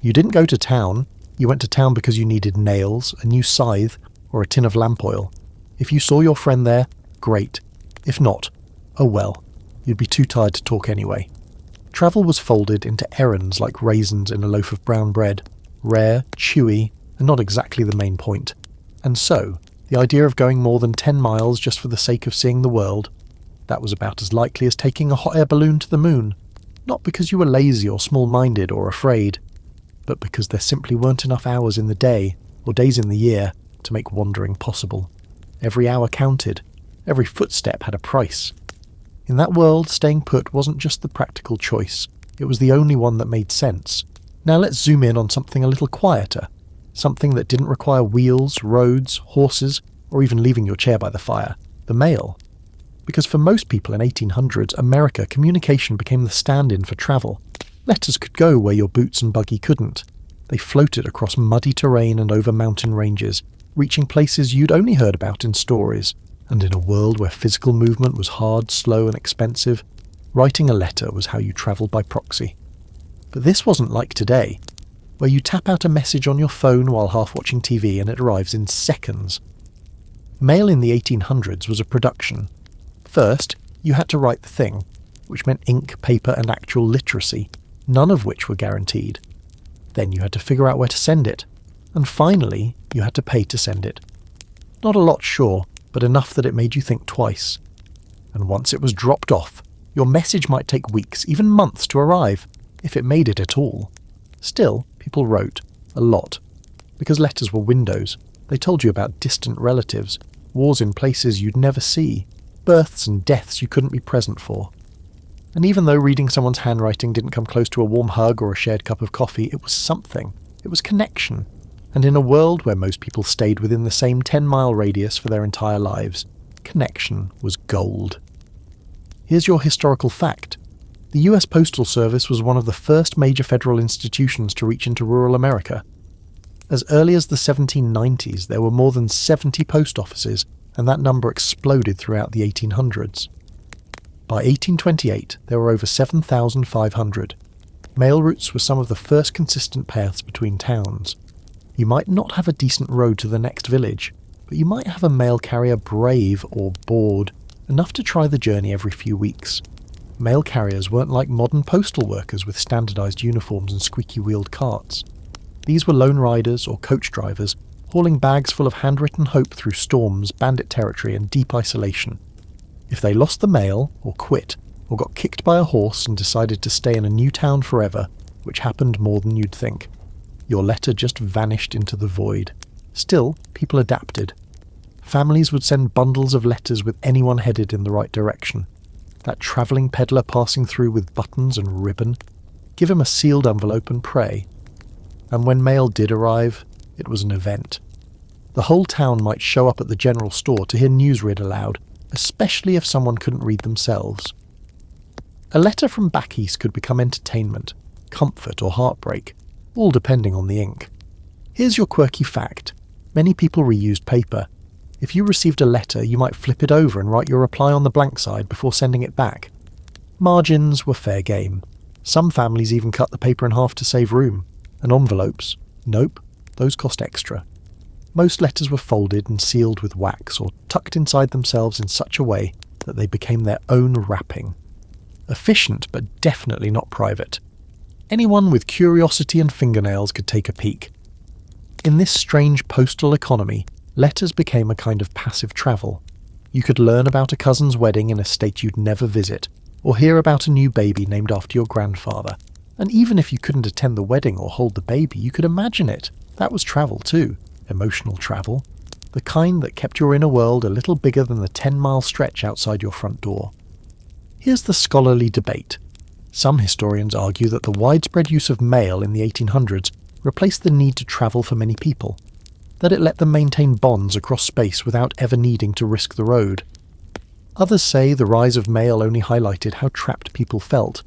A: You didn't go to town, you went to town because you needed nails, a new scythe, or a tin of lamp oil. If you saw your friend there, great. If not, oh well, you'd be too tired to talk anyway. Travel was folded into errands like raisins in a loaf of brown bread, rare, chewy, and not exactly the main point. And so, the idea of going more than 10 miles just for the sake of seeing the world, that was about as likely as taking a hot air balloon to the moon. Not because you were lazy or small-minded or afraid, but because there simply weren't enough hours in the day, or days in the year, to make wandering possible. Every hour counted. Every footstep had a price. In that world, staying put wasn't just the practical choice. It was the only one that made sense. Now let's zoom in on something a little quieter. Something that didn't require wheels, roads, horses, or even leaving your chair by the fire. The mail. Because for most people in 1800s America, communication became the stand-in for travel. Letters could go where your boots and buggy couldn't. They floated across muddy terrain and over mountain ranges, reaching places you'd only heard about in stories. And in a world where physical movement was hard, slow and expensive, writing a letter was how you travelled by proxy. But this wasn't like today, where you tap out a message on your phone while half watching TV and it arrives in seconds. Mail in the 1800s was a production. First, you had to write the thing, which meant ink, paper and actual literacy, none of which were guaranteed. Then you had to figure out where to send it. And finally, you had to pay to send it. Not a lot, sure, but enough that it made you think twice. And once it was dropped off, your message might take weeks, even months to arrive, if it made it at all. Still, people wrote. A lot. Because letters were windows. They told you about distant relatives, wars in places you'd never see, births and deaths you couldn't be present for. And even though reading someone's handwriting didn't come close to a warm hug or a shared cup of coffee, it was something. It was connection. And in a world where most people stayed within the same 10-mile radius for their entire lives, connection was gold. Here's your historical fact. The US Postal Service was one of the first major federal institutions to reach into rural America. As early as the 1790s, there were more than 70 post offices, and that number exploded throughout the 1800s. By 1828, there were over 7,500. Mail routes were some of the first consistent paths between towns. You might not have a decent road to the next village, but you might have a mail carrier brave or bored, enough to try the journey every few weeks. Mail carriers weren't like modern postal workers with standardised uniforms and squeaky-wheeled carts. These were lone riders or coach drivers, hauling bags full of handwritten hope through storms, bandit territory and deep isolation. If they lost the mail, or quit, or got kicked by a horse and decided to stay in a new town forever, which happened more than you'd think, your letter just vanished into the void. Still, people adapted. Families would send bundles of letters with anyone headed in the right direction. That travelling peddler passing through with buttons and ribbon. Give him a sealed envelope and pray. And when mail did arrive, it was an event. The whole town might show up at the general store to hear news read aloud, especially if someone couldn't read themselves. A letter from back east could become entertainment, comfort or heartbreak, all depending on the ink. Here's your quirky fact. Many people reused paper. If you received a letter, you might flip it over and write your reply on the blank side before sending it back. Margins were fair game. Some families even cut the paper in half to save room. And envelopes? Nope, those cost extra. Most letters were folded and sealed with wax or tucked inside themselves in such a way that they became their own wrapping. Efficient, but definitely not private. Anyone with curiosity and fingernails could take a peek. In this strange postal economy, letters became a kind of passive travel. You could learn about a cousin's wedding in a state you'd never visit, or hear about a new baby named after your grandfather. And even if you couldn't attend the wedding or hold the baby, you could imagine it. That was travel too. Emotional travel. The kind that kept your inner world a little bigger than the 10-mile stretch outside your front door. Here's the scholarly debate. Some historians argue that the widespread use of mail in the 1800s replaced the need to travel for many people, that it let them maintain bonds across space without ever needing to risk the road. Others say the rise of mail only highlighted how trapped people felt,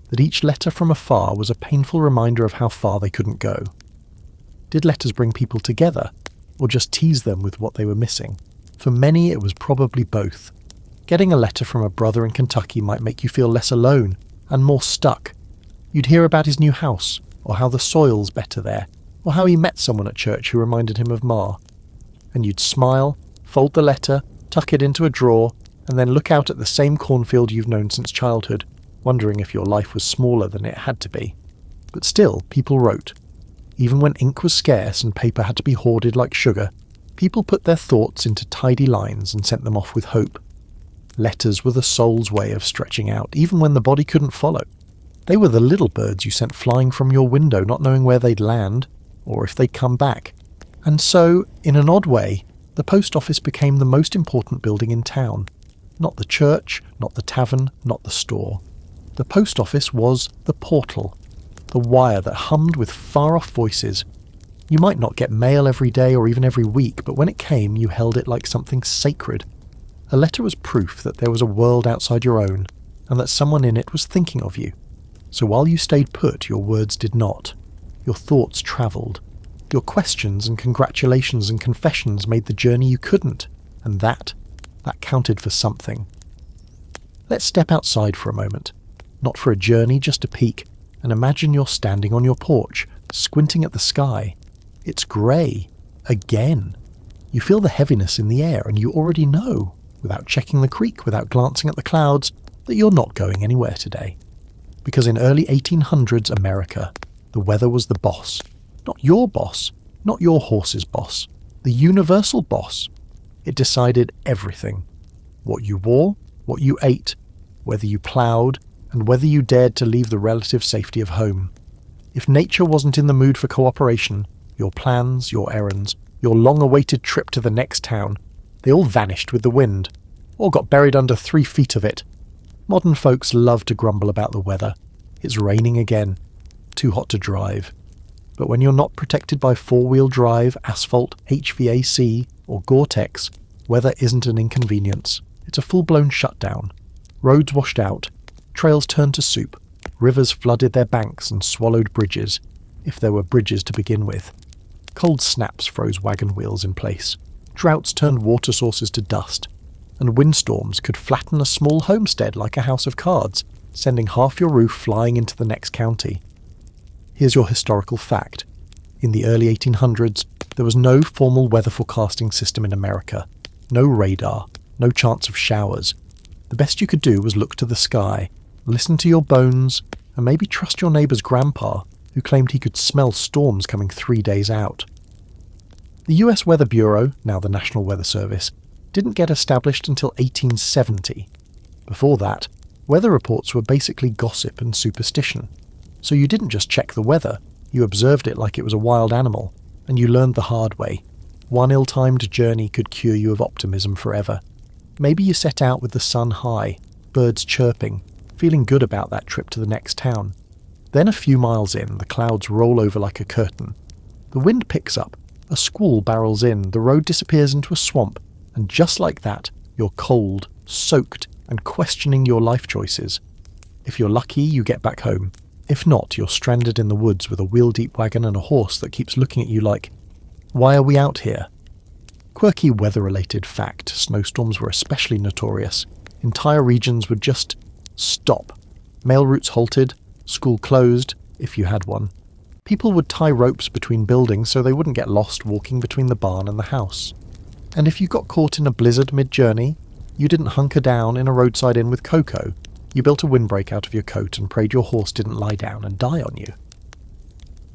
A: that each letter from afar was a painful reminder of how far they couldn't go. Did letters bring people together, or just tease them with what they were missing? For many, it was probably both. Getting a letter from a brother in Kentucky might make you feel less alone and more stuck. You'd hear about his new house, or how the soil's better there, or how he met someone at church who reminded him of Ma. And you'd smile, fold the letter, tuck it into a drawer, and then look out at the same cornfield you've known since childhood, wondering if your life was smaller than it had to be. But still, people wrote. Even when ink was scarce and paper had to be hoarded like sugar, people put their thoughts into tidy lines and sent them off with hope. Letters were the soul's way of stretching out, even when the body couldn't follow. They were the little birds you sent flying from your window, not knowing where they'd land, or if they'd come back. And so, in an odd way, the post office became the most important building in town. Not the church, not the tavern, not the store. The post office was the portal, the wire that hummed with far-off voices. You might not get mail every day or even every week, but when it came, you held it like something sacred. A letter was proof that there was a world outside your own, and that someone in it was thinking of you. So while you stayed put, your words did not. Your thoughts travelled. Your questions and congratulations and confessions made the journey you couldn't, and that counted for something. Let's step outside for a moment. Not for a journey, just a peek, and imagine you're standing on your porch, squinting at the sky. It's grey. Again. You feel the heaviness in the air, and you already know, without checking the creek, without glancing at the clouds, that you're not going anywhere today. Because in early 1800s America, the weather was the boss. Not your boss, not your horse's boss, the universal boss. It decided everything. What you wore, what you ate, whether you ploughed, and whether you dared to leave the relative safety of home. If nature wasn't in the mood for cooperation, your plans, your errands, your long-awaited trip to the next town, they all vanished with the wind, or got buried under 3 feet of it. Modern folks love to grumble about the weather. It's raining again. Too hot to drive. But when you're not protected by 4-wheel drive, asphalt, HVAC, or Gore-Tex, weather isn't an inconvenience. It's a full-blown shutdown. Roads washed out. Trails turned to soup. Rivers flooded their banks and swallowed bridges, if there were bridges to begin with. Cold snaps froze wagon wheels in place. Droughts turned water sources to dust. And windstorms could flatten a small homestead like a house of cards, sending half your roof flying into the next county. Here's your historical fact. In the early 1800s, there was no formal weather forecasting system in America. No radar, no chance of showers. The best you could do was look to the sky, listen to your bones, and maybe trust your neighbour's grandpa, who claimed he could smell storms coming 3 days out. The US Weather Bureau, now the National Weather Service, didn't get established until 1870. Before that, weather reports were basically gossip and superstition. So you didn't just check the weather, you observed it like it was a wild animal, and you learned the hard way. One ill-timed journey could cure you of optimism forever. Maybe you set out with the sun high, birds chirping, feeling good about that trip to the next town. Then a few miles in, the clouds roll over like a curtain. The wind picks up, a squall barrels in, the road disappears into a swamp, and just like that, you're cold, soaked, and questioning your life choices. If you're lucky, you get back home. If not, you're stranded in the woods with a wheel-deep wagon and a horse that keeps looking at you like, why are we out here? Quirky weather-related fact, snowstorms were especially notorious. Entire regions would just stop. Mail routes halted, school closed, if you had one. People would tie ropes between buildings so they wouldn't get lost walking between the barn and the house. And if you got caught in a blizzard mid-journey, you didn't hunker down in a roadside inn with cocoa. You built a windbreak out of your coat and prayed your horse didn't lie down and die on you.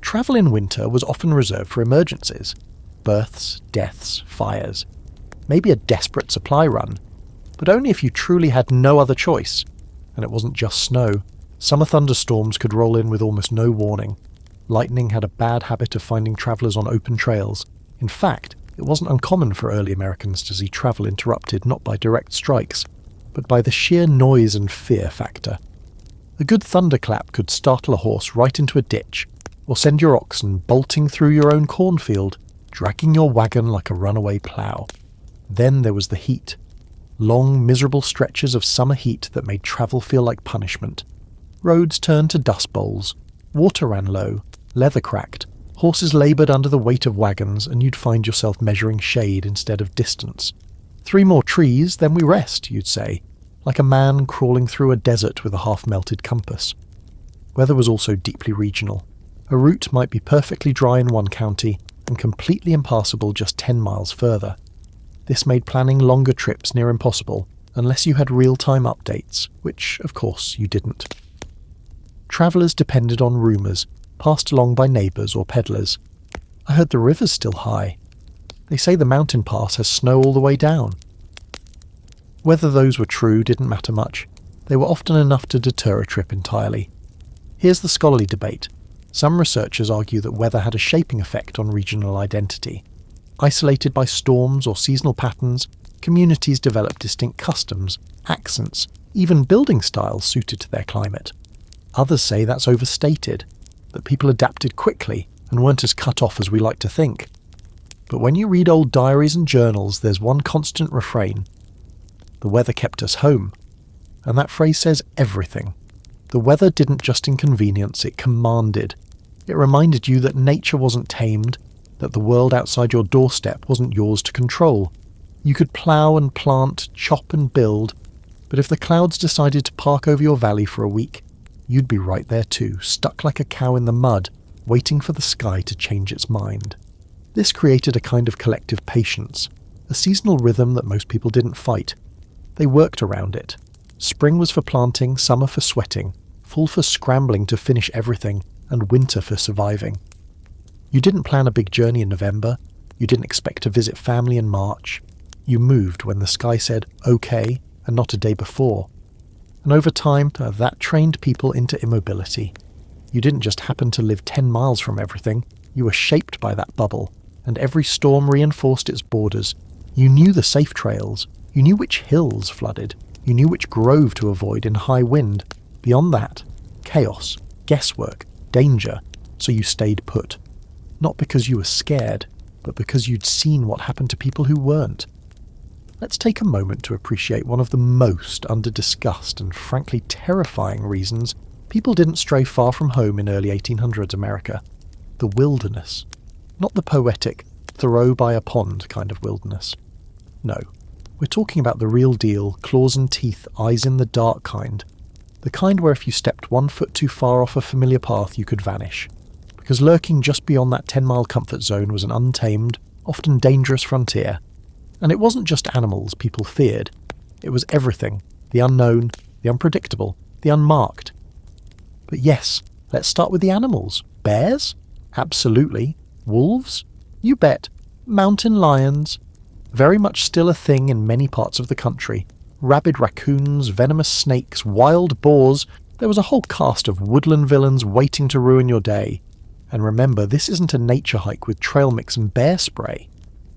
A: Travel in winter was often reserved for emergencies. Births, deaths, fires. Maybe a desperate supply run. But only if you truly had no other choice. And it wasn't just snow. Summer thunderstorms could roll in with almost no warning. Lightning had a bad habit of finding travellers on open trails. In fact, it wasn't uncommon for early Americans to see travel interrupted not by direct strikes, but by the sheer noise and fear factor. A good thunderclap could startle a horse right into a ditch, or send your oxen bolting through your own cornfield, dragging your wagon like a runaway plough. Then there was the heat. Long, miserable stretches of summer heat that made travel feel like punishment. Roads turned to dust bowls, water ran low, leather cracked, horses laboured under the weight of wagons, and you'd find yourself measuring shade instead of distance. 3 more trees, then we rest, you'd say, like a man crawling through a desert with a half-melted compass. Weather was also deeply regional. A route might be perfectly dry in one county and completely impassable just 10 miles further. This made planning longer trips near impossible, unless you had real-time updates, which, of course, you didn't. Travellers depended on rumours, passed along by neighbours or peddlers. I heard the river's still high. They say the mountain pass has snow all the way down. Whether those were true didn't matter much. They were often enough to deter a trip entirely. Here's the scholarly debate. Some researchers argue that weather had a shaping effect on regional identity. Isolated by storms or seasonal patterns, communities developed distinct customs, accents, even building styles suited to their climate. Others say that's overstated, that people adapted quickly and weren't as cut off as we like to think. But when you read old diaries and journals, there's one constant refrain. The weather kept us home. And that phrase says everything. The weather didn't just inconvenience, it commanded. It reminded you that nature wasn't tamed, that the world outside your doorstep wasn't yours to control. You could plough and plant, chop and build, but if the clouds decided to park over your valley for a week, you'd be right there too, stuck like a cow in the mud, waiting for the sky to change its mind. This created a kind of collective patience, a seasonal rhythm that most people didn't fight. They worked around it. Spring was for planting, summer for sweating, fall for scrambling to finish everything, and winter for surviving. You didn't plan a big journey in November. You didn't expect to visit family in March. You moved when the sky said okay and not a day before. And over time, that trained people into immobility. You didn't just happen to live 10 miles from everything. You were shaped by that bubble, and every storm reinforced its borders. You knew the safe trails. You knew which hills flooded. You knew which grove to avoid in high wind. Beyond that, chaos, guesswork, danger, so you stayed put. Not because you were scared, but because you'd seen what happened to people who weren't. Let's take a moment to appreciate one of the most under-discussed and frankly terrifying reasons people didn't stray far from home in early 1800s America. The wilderness. Not the poetic, Thoreau by a pond kind of wilderness. No, we're talking about the real deal, claws and teeth, eyes in the dark kind. The kind where if you stepped 1 foot too far off a familiar path you could vanish. Because lurking just beyond that 10-mile comfort zone was an untamed, often dangerous frontier. And it wasn't just animals people feared. It was everything. The unknown, the unpredictable, the unmarked. But yes, let's start with the animals. Bears? Absolutely. Wolves? You bet. Mountain lions? Very much still a thing in many parts of the country. Rabid raccoons, venomous snakes, wild boars. There was a whole cast of woodland villains waiting to ruin your day. And remember, this isn't a nature hike with trail mix and bear spray.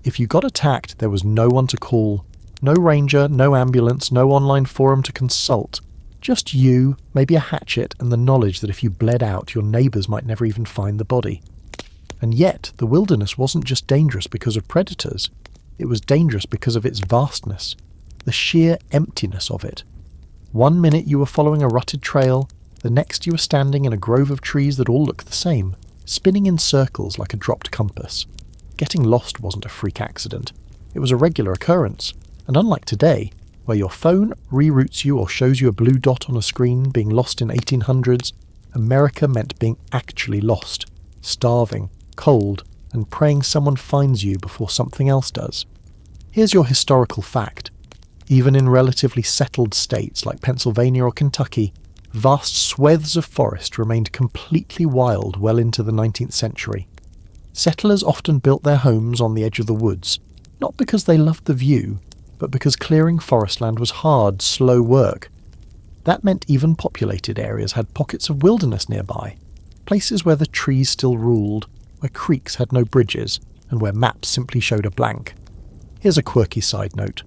A: If you got attacked, there was no one to call. No ranger, no ambulance, no online forum to consult. Just you, maybe a hatchet, and the knowledge that if you bled out, your neighbours might never even find the body. And yet, the wilderness wasn't just dangerous because of predators. It was dangerous because of its vastness. The sheer emptiness of it. 1 minute you were following a rutted trail, the next you were standing in a grove of trees that all looked the same, spinning in circles like a dropped compass. Getting lost wasn't a freak accident. It was a regular occurrence. And unlike today, where your phone reroutes you or shows you a blue dot on a screen being lost in 1800s, America meant being actually lost, starving, cold, and praying someone finds you before something else does. Here's your historical fact. Even in relatively settled states like Pennsylvania or Kentucky, vast swathes of forest remained completely wild well into the 19th century. Settlers often built their homes on the edge of the woods, not because they loved the view, but because clearing forest land was hard, slow work. That meant even populated areas had pockets of wilderness nearby, places where the trees still ruled, where creeks had no bridges, and where maps simply showed a blank. Here's a quirky side note.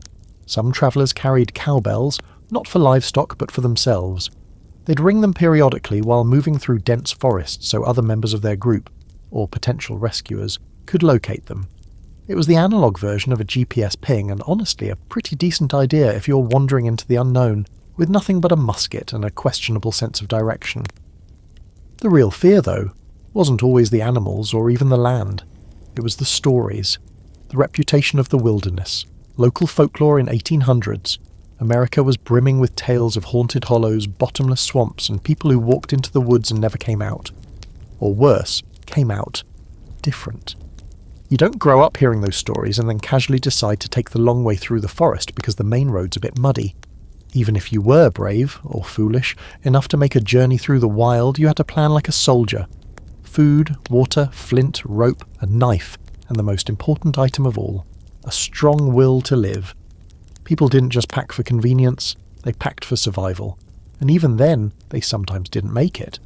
A: Some travellers carried cowbells, not for livestock but for themselves. They'd ring them periodically while moving through dense forests so other members of their group, or potential rescuers, could locate them. It was the analogue version of a GPS ping, and honestly a pretty decent idea if you're wandering into the unknown with nothing but a musket and a questionable sense of direction. The real fear, though, wasn't always the animals or even the land. It was the stories, the reputation of the wilderness, local folklore in 1800s. America was brimming with tales of haunted hollows, bottomless swamps, and people who walked into the woods and never came out. Or worse, came out different. You don't grow up hearing those stories and then casually decide to take the long way through the forest because the main road's a bit muddy. Even if you were brave, or foolish, enough to make a journey through the wild, you had to plan like a soldier. Food, water, flint, rope, a knife, and the most important item of all, a strong will to live. People didn't just pack for convenience, they packed for survival. And even then, they sometimes didn't make it.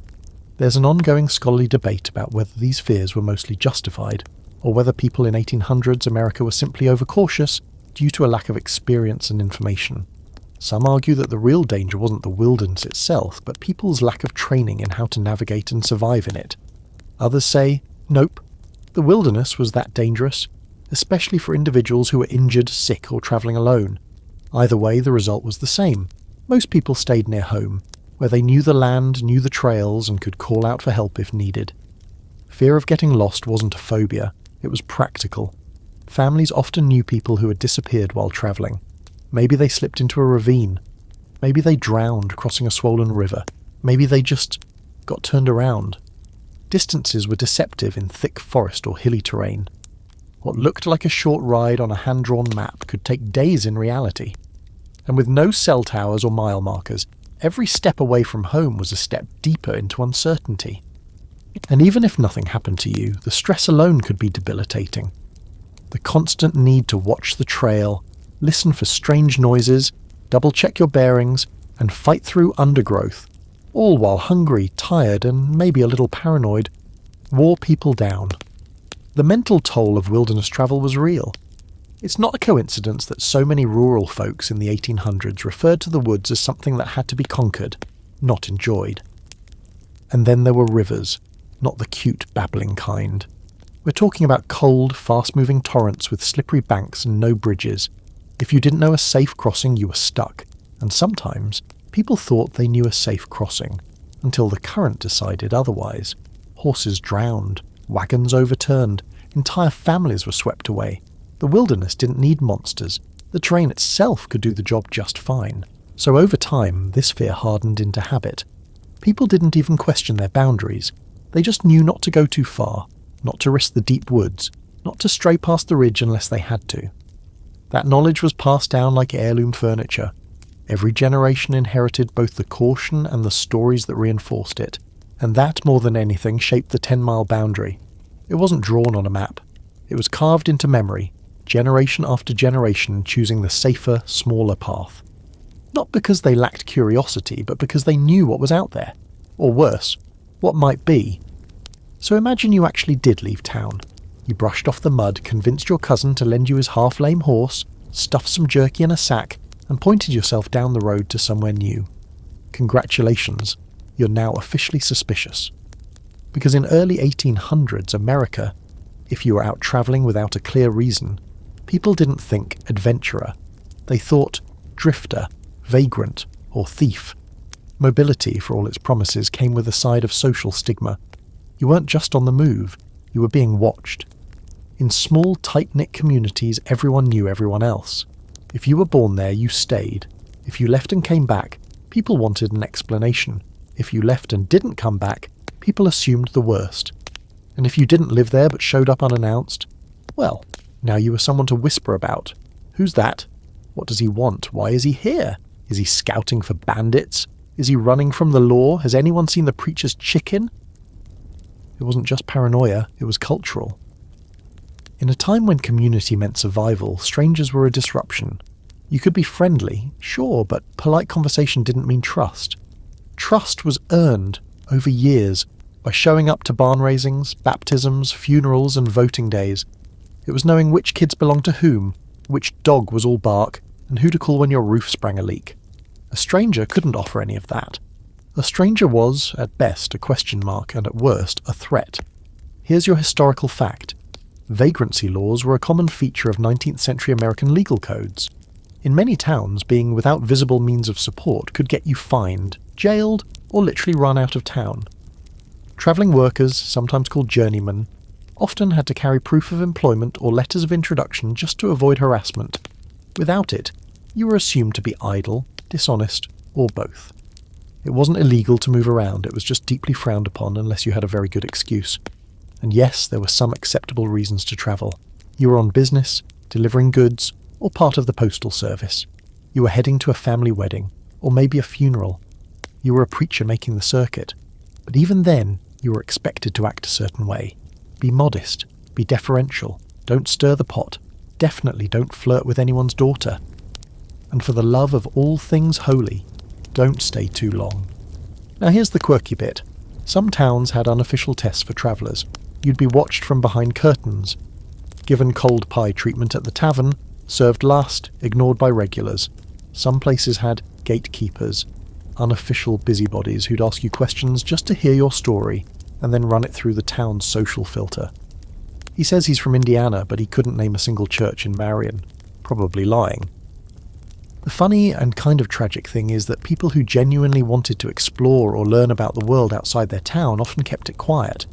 A: There's an ongoing scholarly debate about whether these fears were mostly justified, or whether people in 1800s America were simply overcautious due to a lack of experience and information. Some argue that the real danger wasn't the wilderness itself, but people's lack of training in how to navigate and survive in it. Others say, nope, the wilderness was that dangerous, especially for individuals who were injured, sick, or travelling alone. Either way, the result was the same. Most people stayed near home, where they knew the land, knew the trails, and could call out for help if needed. Fear of getting lost wasn't a phobia, it was practical. Families often knew people who had disappeared while travelling. Maybe they slipped into a ravine. Maybe they drowned crossing a swollen river. Maybe they just got turned around. Distances were deceptive in thick forest or hilly terrain. What looked like a short ride on a hand-drawn map could take days in reality. And with no cell towers or mile markers, every step away from home was a step deeper into uncertainty. And even if nothing happened to you, the stress alone could be debilitating. The constant need to watch the trail, listen for strange noises, double-check your bearings, and fight through undergrowth, all while hungry, tired, and maybe a little paranoid, wore people down. The mental toll of wilderness travel was real. It's not a coincidence that so many rural folks in the 1800s referred to the woods as something that had to be conquered, not enjoyed. And then there were rivers, not the cute, babbling kind. We're talking about cold, fast-moving torrents with slippery banks and no bridges. If you didn't know a safe crossing, you were stuck. And sometimes, people thought they knew a safe crossing, until the current decided otherwise. Horses drowned, wagons overturned, entire families were swept away. The wilderness didn't need monsters. The terrain itself could do the job just fine. So over time, this fear hardened into habit. People didn't even question their boundaries. They just knew not to go too far, not to risk the deep woods, not to stray past the ridge unless they had to. That knowledge was passed down like heirloom furniture. Every generation inherited both the caution and the stories that reinforced it, and that, more than anything, shaped the 10-mile boundary. It wasn't drawn on a map. It was carved into memory, generation after generation choosing the safer, smaller path. Not because they lacked curiosity, but because they knew what was out there. Or worse, what might be. So imagine you actually did leave town. You brushed off the mud, convinced your cousin to lend you his half-lame horse, stuffed some jerky in a sack, and pointed yourself down the road to somewhere new. Congratulations, you're now officially suspicious. Because in early 1800s America, if you were out travelling without a clear reason, people didn't think adventurer. They thought drifter, vagrant, or thief. Mobility, for all its promises, came with a side of social stigma. You weren't just on the move, you were being watched. In small, tight-knit communities, everyone knew everyone else. If you were born there, you stayed. If you left and came back, people wanted an explanation. If you left and didn't come back, people assumed the worst. And if you didn't live there but showed up unannounced, well, now you were someone to whisper about. Who's that? What does he want? Why is he here? Is he scouting for bandits? Is he running from the law? Has anyone seen the preacher's chicken? It wasn't just paranoia, it was cultural. In a time when community meant survival, strangers were a disruption. You could be friendly, sure, but polite conversation didn't mean trust. Trust was earned over years by showing up to barn raisings, baptisms, funerals, and voting days. It was knowing which kids belonged to whom, which dog was all bark, and who to call when your roof sprang a leak. A stranger couldn't offer any of that. A stranger was, at best, a question mark, and at worst, a threat. Here's your historical fact. Vagrancy laws were a common feature of 19th century American legal codes. In many towns, being without visible means of support could get you fined, jailed, or literally run out of town. Travelling workers, sometimes called journeymen, often had to carry proof of employment or letters of introduction just to avoid harassment. Without it, you were assumed to be idle, dishonest, or both. It wasn't illegal to move around, it was just deeply frowned upon unless you had a very good excuse. And yes, there were some acceptable reasons to travel. You were on business, delivering goods, or part of the postal service. You were heading to a family wedding, or maybe a funeral. You were a preacher making the circuit. But even then, you were expected to act a certain way. Be modest, be deferential, don't stir the pot, definitely don't flirt with anyone's daughter. And for the love of all things holy, don't stay too long. Now here's the quirky bit. Some towns had unofficial tests for travellers. You'd be watched from behind curtains, given cold pie treatment at the tavern, served last, ignored by regulars. Some places had gatekeepers, unofficial busybodies who'd ask you questions just to hear your story and then run it through the town's social filter. He says he's from Indiana, but he couldn't name a single church in Marion. Probably lying. The funny and kind of tragic thing is that people who genuinely wanted to explore or learn about the world outside their town often kept it quiet.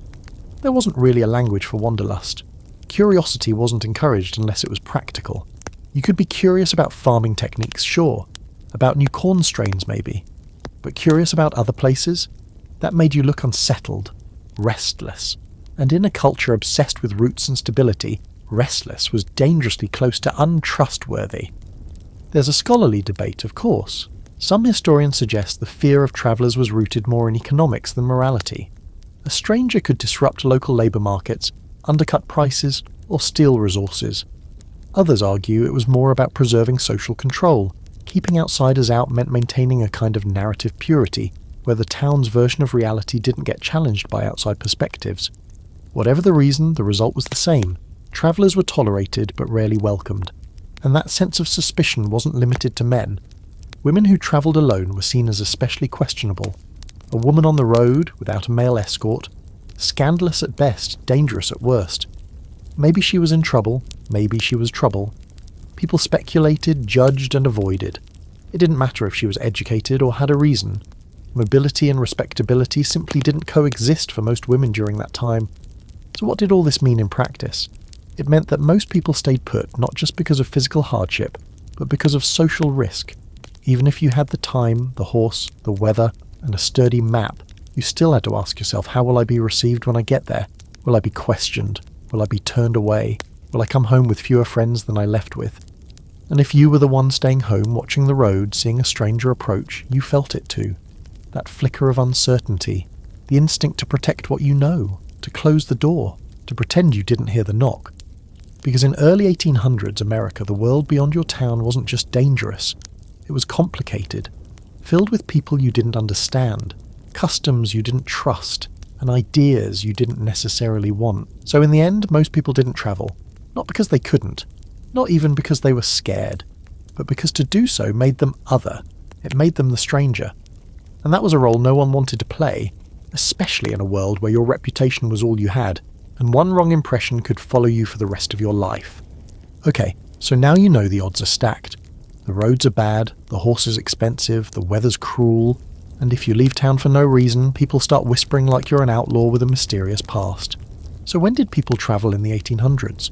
A: There wasn't really a language for wanderlust. Curiosity wasn't encouraged unless it was practical. You could be curious about farming techniques, sure. About new corn strains, maybe. But curious about other places? That made you look unsettled, restless. And in a culture obsessed with roots and stability, restless was dangerously close to untrustworthy. There's a scholarly debate, of course. Some historians suggest the fear of travellers was rooted more in economics than morality. A stranger could disrupt local labour markets, undercut prices, or steal resources. Others argue it was more about preserving social control. Keeping outsiders out meant maintaining a kind of narrative purity, where the town's version of reality didn't get challenged by outside perspectives. Whatever the reason, the result was the same. Travellers were tolerated but rarely welcomed. And that sense of suspicion wasn't limited to men. Women who travelled alone were seen as especially questionable. A woman on the road, without a male escort, scandalous at best, dangerous at worst. Maybe she was in trouble, maybe she was trouble. People speculated, judged and avoided. It didn't matter if she was educated or had a reason. Mobility and respectability simply didn't coexist for most women during that time. So what did all this mean in practice? It meant that most people stayed put not just because of physical hardship, but because of social risk. Even if you had the time, the horse, the weather, and a sturdy map, you still had to ask yourself, how will I be received when I get there? Will I be questioned? Will I be turned away? Will I come home with fewer friends than I left with? And if you were the one staying home, watching the road, seeing a stranger approach, you felt it too. That flicker of uncertainty, the instinct to protect what you know, to close the door, to pretend you didn't hear the knock. Because in early 1800s America, the world beyond your town wasn't just dangerous. It was complicated, filled with people you didn't understand, customs you didn't trust, and ideas you didn't necessarily want. So in the end, most people didn't travel. Not because they couldn't, not even because they were scared, but because to do so made them other. It made them the stranger. And that was a role no one wanted to play, especially in a world where your reputation was all you had, and one wrong impression could follow you for the rest of your life. Okay, so now you know the odds are stacked. The roads are bad, the horse is expensive, the weather's cruel, and if you leave town for no reason, people start whispering like you're an outlaw with a mysterious past. So when did people travel in the 1800s?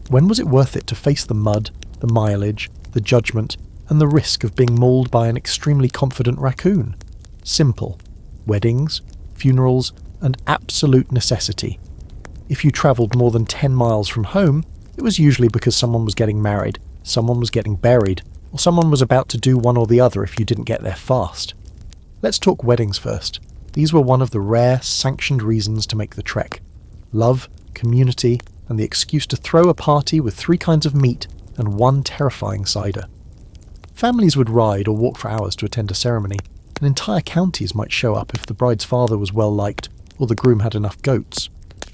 A: When was it worth it to face the mud, the mileage, the judgment, and the risk of being mauled by an extremely confident raccoon? Simple. Weddings, funerals, and absolute necessity. If you travelled more than 10 miles from home, it was usually because someone was getting married, someone was getting buried, or someone was about to do one or the other if you didn't get there fast. Let's talk weddings first. These were one of the rare, sanctioned reasons to make the trek. Love, community, and the excuse to throw a party with 3 kinds of meat and 1 terrifying cider. Families would ride or walk for hours to attend a ceremony, and entire counties might show up if the bride's father was well liked or the groom had enough goats.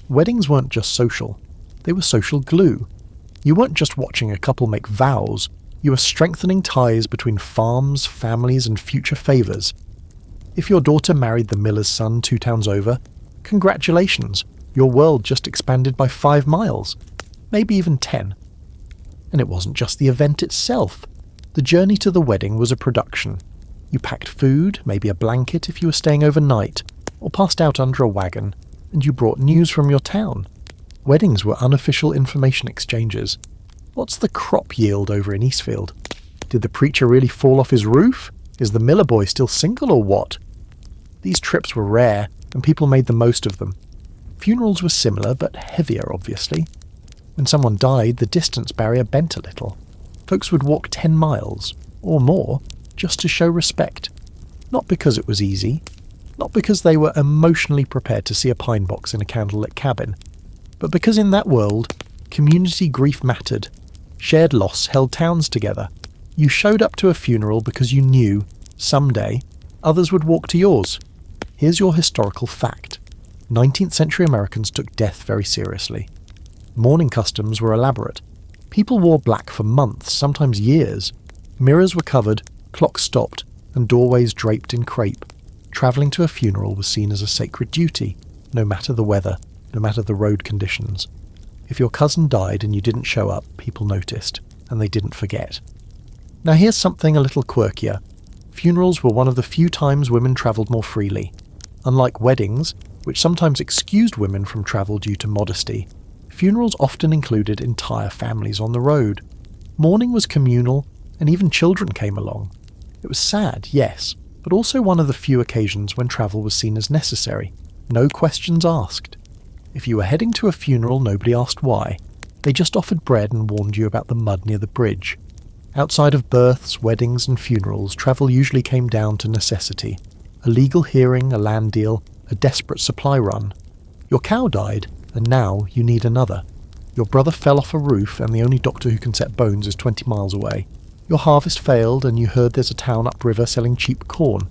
A: Weddings weren't just social, they were social glue. You weren't just watching a couple make vows, you were strengthening ties between farms, families, and future favours. If your daughter married the miller's son 2 towns over, congratulations, your world just expanded by 5 miles, maybe even 10. And it wasn't just the event itself. The journey to the wedding was a production. You packed food, maybe a blanket if you were staying overnight, or passed out under a wagon, and you brought news from your town. Weddings were unofficial information exchanges. What's the crop yield over in Eastfield? Did the preacher really fall off his roof? Is the miller boy still single or what? These trips were rare, and people made the most of them. Funerals were similar, but heavier, obviously. When someone died, the distance barrier bent a little. Folks would walk 10 miles, or more, just to show respect. Not because it was easy, not because they were emotionally prepared to see a pine box in a candlelit cabin, but because in that world, community grief mattered. Shared loss held towns together. You showed up to a funeral because you knew, someday, others would walk to yours. Here's your historical fact. 19th century Americans took death very seriously. Mourning customs were elaborate. People wore black for months, sometimes years. Mirrors were covered, clocks stopped, and doorways draped in crepe. Travelling to a funeral was seen as a sacred duty, no matter the weather, no matter the road conditions. If your cousin died and you didn't show up, people noticed, and they didn't forget. Now here's something a little quirkier. Funerals were one of the few times women travelled more freely. Unlike weddings, which sometimes excused women from travel due to modesty, funerals often included entire families on the road. Mourning was communal, and even children came along. It was sad, yes, but also one of the few occasions when travel was seen as necessary. No questions asked. If you were heading to a funeral, nobody asked why. They just offered bread and warned you about the mud near the bridge. Outside of births, weddings and funerals, travel usually came down to necessity. A legal hearing, a land deal, a desperate supply run. Your cow died, and now you need another. Your brother fell off a roof and the only doctor who can set bones is 20 miles away. Your harvest failed and you heard there's a town upriver selling cheap corn.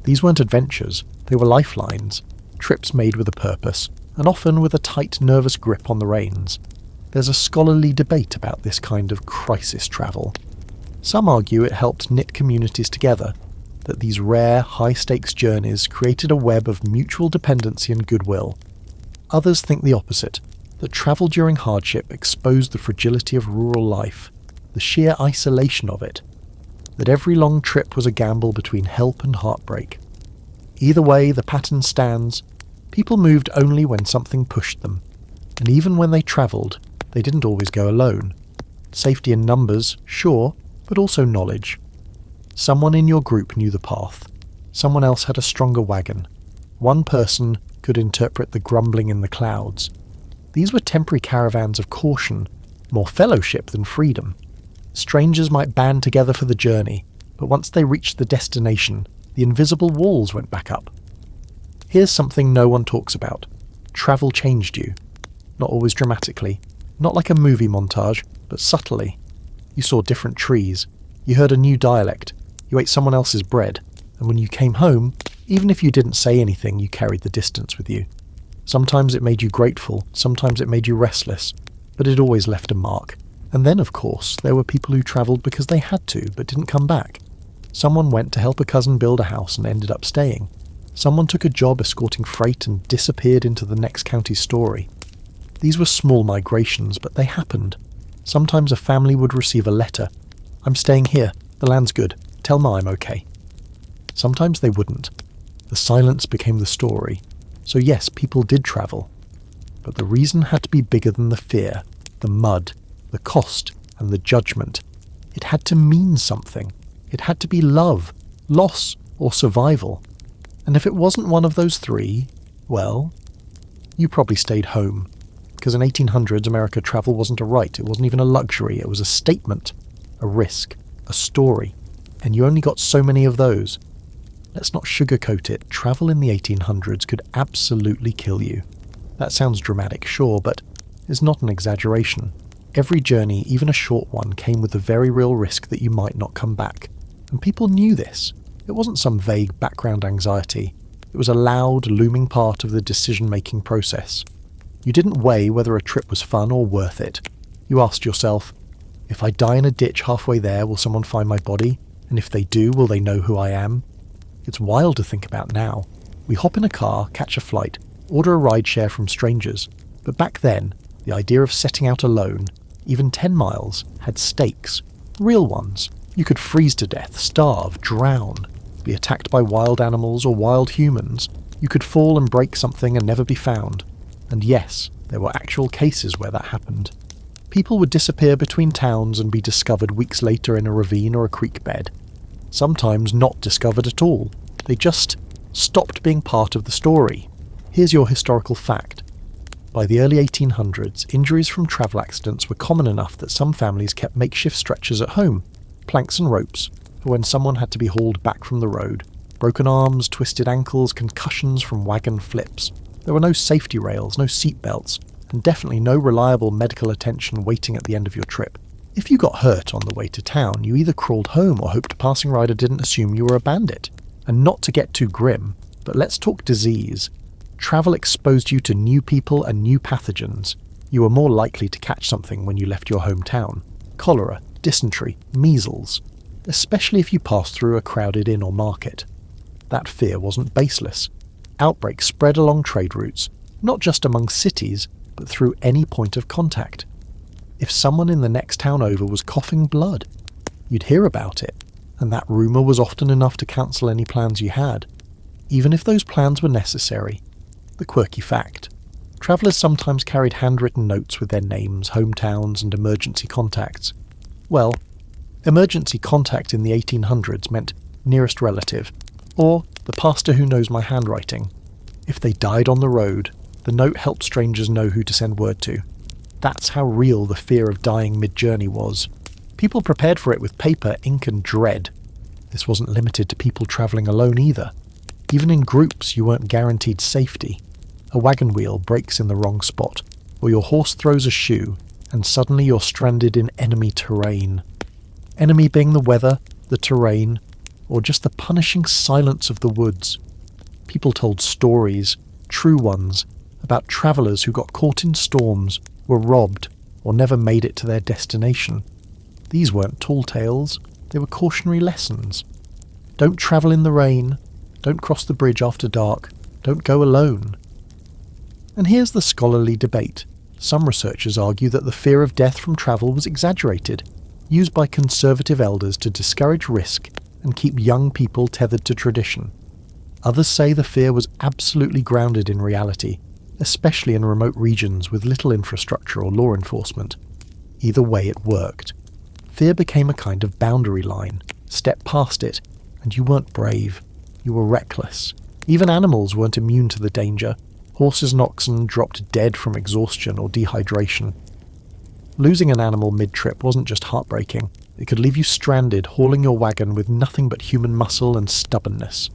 A: These weren't adventures, they were lifelines. Trips made with a purpose, and often with a tight, nervous grip on the reins. There's a scholarly debate about this kind of crisis travel. Some argue it helped knit communities together, that these rare, high-stakes journeys created a web of mutual dependency and goodwill. Others think the opposite, that travel during hardship exposed the fragility of rural life, the sheer isolation of it, that every long trip was a gamble between help and heartbreak. Either way, the pattern stands. People moved only when something pushed them, and even when they travelled, they didn't always go alone. Safety in numbers, sure, but also knowledge. Someone in your group knew the path. Someone else had a stronger wagon. One person could interpret the grumbling in the clouds. These were temporary caravans of caution, more fellowship than freedom. Strangers might band together for the journey, but once they reached the destination, the invisible walls went back up. Here's something no one talks about. Travel changed you. Not always dramatically, not like a movie montage, but subtly. You saw different trees. You heard a new dialect. You ate someone else's bread, and when you came home, even if you didn't say anything, you carried the distance with you. Sometimes it made you grateful, sometimes it made you restless, but it always left a mark. And then, of course, there were people who travelled because they had to, but didn't come back. Someone went to help a cousin build a house and ended up staying. Someone took a job escorting freight and disappeared into the next county's story. These were small migrations, but they happened. Sometimes a family would receive a letter. "I'm staying here. The land's good. Tell Ma I'm okay." Sometimes they wouldn't. The silence became the story. So yes, people did travel. But the reason had to be bigger than the fear, the mud, the cost, and the judgment. It had to mean something. It had to be love, loss, or survival. And if it wasn't one of those three, well, you probably stayed home. Because in 1800s, America, travel wasn't a right. It wasn't even a luxury. It was a statement, a risk, a story. And you only got so many of those. Let's not sugarcoat it. Travel in the 1800s could absolutely kill you. That sounds dramatic, sure, but it's not an exaggeration. Every journey, even a short one, came with the very real risk that you might not come back. And people knew this. It wasn't some vague background anxiety. It was a loud, looming part of the decision-making process. You didn't weigh whether a trip was fun or worth it. You asked yourself, if I die in a ditch halfway there, will someone find my body? And if they do, will they know who I am? It's wild to think about now. We hop in a car, catch a flight, order a rideshare from strangers. But back then, the idea of setting out alone, even 10 miles, had stakes. Real ones. You could freeze to death, starve, drown, be attacked by wild animals or wild humans. You could fall and break something and never be found. And yes, there were actual cases where that happened. People would disappear between towns and be discovered weeks later in a ravine or a creek bed. Sometimes not discovered at all. They just stopped being part of the story. Here's your historical fact. By the early 1800s, injuries from travel accidents were common enough that some families kept makeshift stretchers at home, planks and ropes, for when someone had to be hauled back from the road. Broken arms, twisted ankles, concussions from wagon flips. There were no safety rails, no seat belts, and definitely no reliable medical attention waiting at the end of your trip. If you got hurt on the way to town, you either crawled home or hoped a passing rider didn't assume you were a bandit. And not to get too grim, but let's talk disease. Travel exposed you to new people and new pathogens. You were more likely to catch something when you left your hometown. Cholera, dysentery, measles. Especially if you passed through a crowded inn or market. That fear wasn't baseless. Outbreaks spread along trade routes, not just among cities, but through any point of contact. If someone in the next town over was coughing blood, you'd hear about it, and that rumour was often enough to cancel any plans you had, even if those plans were necessary. The quirky fact. Travellers sometimes carried handwritten notes with their names, hometowns, and emergency contacts. Well, emergency contact in the 1800s meant nearest relative, or the pastor who knows my handwriting. If they died on the road, the note helped strangers know who to send word to. That's how real the fear of dying mid-journey was. People prepared for it with paper, ink and dread. This wasn't limited to people travelling alone either. Even in groups, you weren't guaranteed safety. A wagon wheel breaks in the wrong spot, or your horse throws a shoe, and suddenly you're stranded in enemy terrain. Enemy being the weather, the terrain, or just the punishing silence of the woods. People told stories, true ones, about travellers who got caught in storms, were robbed, or never made it to their destination. These weren't tall tales, they were cautionary lessons. Don't travel in the rain, don't cross the bridge after dark, don't go alone. And here's the scholarly debate. Some researchers argue that the fear of death from travel was exaggerated, used by conservative elders to discourage risk and keep young people tethered to tradition. Others say the fear was absolutely grounded in reality, especially in remote regions with little infrastructure or law enforcement. Either way, it worked. Fear became a kind of boundary line. Step past it, and you weren't brave. You were reckless. Even animals weren't immune to the danger. Horses and oxen dropped dead from exhaustion or dehydration. Losing an animal mid-trip wasn't just heartbreaking. It could leave you stranded, hauling your wagon with nothing but human muscle and stubbornness.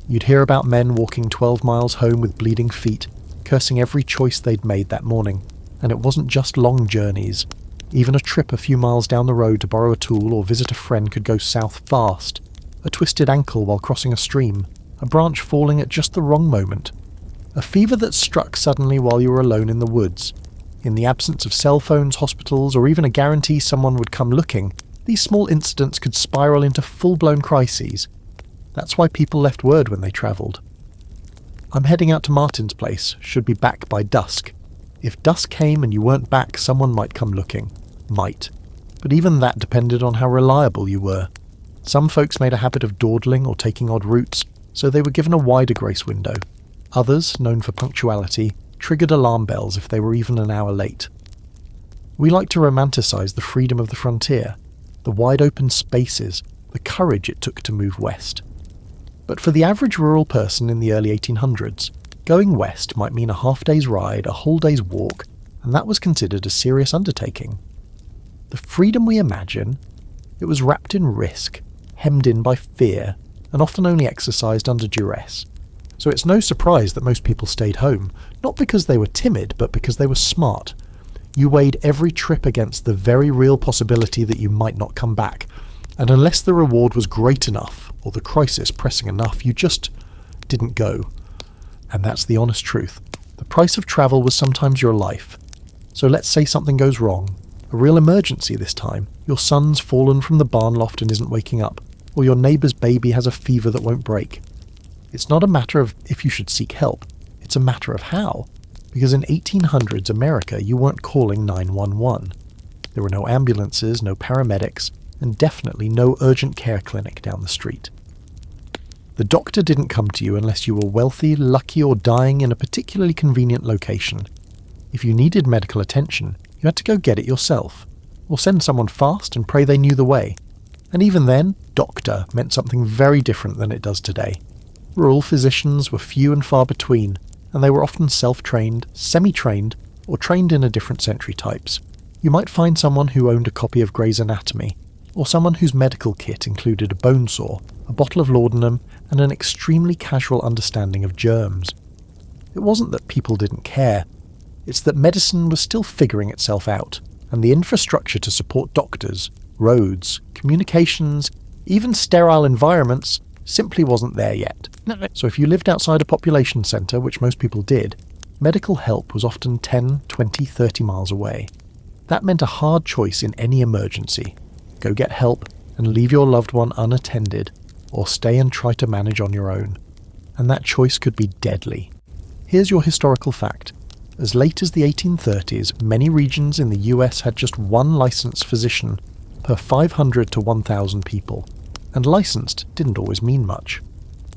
A: You'd hear about men walking 12 miles home with bleeding feet, cursing every choice they'd made that morning. And it wasn't just long journeys. Even a trip a few miles down the road to borrow a tool or visit a friend could go south fast. A twisted ankle while crossing a stream. A branch falling at just the wrong moment. A fever that struck suddenly while you were alone in the woods. In the absence of cell phones, hospitals, or even a guarantee someone would come looking, these small incidents could spiral into full-blown crises. That's why people left word when they travelled. I'm heading out to Martin's place, should be back by dusk. If dusk came and you weren't back, someone might come looking. Might. But even that depended on how reliable you were. Some folks made a habit of dawdling or taking odd routes, so they were given a wider grace window. Others, known for punctuality, triggered alarm bells if they were even an hour late. We like to romanticize the freedom of the frontier, the wide open spaces, the courage it took to move west. But for the average rural person in the early 1800s, going west might mean a half-day's ride, a whole day's walk, and that was considered a serious undertaking. The freedom we imagine, it was wrapped in risk, hemmed in by fear, and often only exercised under duress. So it's no surprise that most people stayed home, not because they were timid, but because they were smart. You weighed every trip against the very real possibility that you might not come back, and unless the reward was great enough, or the crisis pressing enough, you just didn't go. And that's the honest truth. The price of travel was sometimes your life. So let's say something goes wrong. A real emergency this time. Your son's fallen from the barn loft and isn't waking up, or your neighbour's baby has a fever that won't break. It's not a matter of if you should seek help, it's a matter of how. Because in 1800s America, you weren't calling 911. There were no ambulances, no paramedics, and definitely no urgent care clinic down the street. The doctor didn't come to you unless you were wealthy, lucky, or dying in a particularly convenient location. If you needed medical attention, you had to go get it yourself, or send someone fast and pray they knew the way. And even then, doctor meant something very different than it does today. Rural physicians were few and far between, and they were often self-trained, semi-trained, or trained in a different century types. You might find someone who owned a copy of Gray's Anatomy, or someone whose medical kit included a bone saw, a bottle of laudanum, and an extremely casual understanding of germs. It wasn't that people didn't care, it's that medicine was still figuring itself out, and the infrastructure to support doctors, roads, communications, even sterile environments simply wasn't there yet. So if you lived outside a population centre, which most people did, medical help was often 10, 20, 30 miles away. That meant a hard choice in any emergency. Go get help and leave your loved one unattended, or stay and try to manage on your own. And that choice could be deadly. Here's your historical fact. As late as the 1830s, many regions in the US had just one licensed physician per 500 to 1,000 people. And licensed didn't always mean much.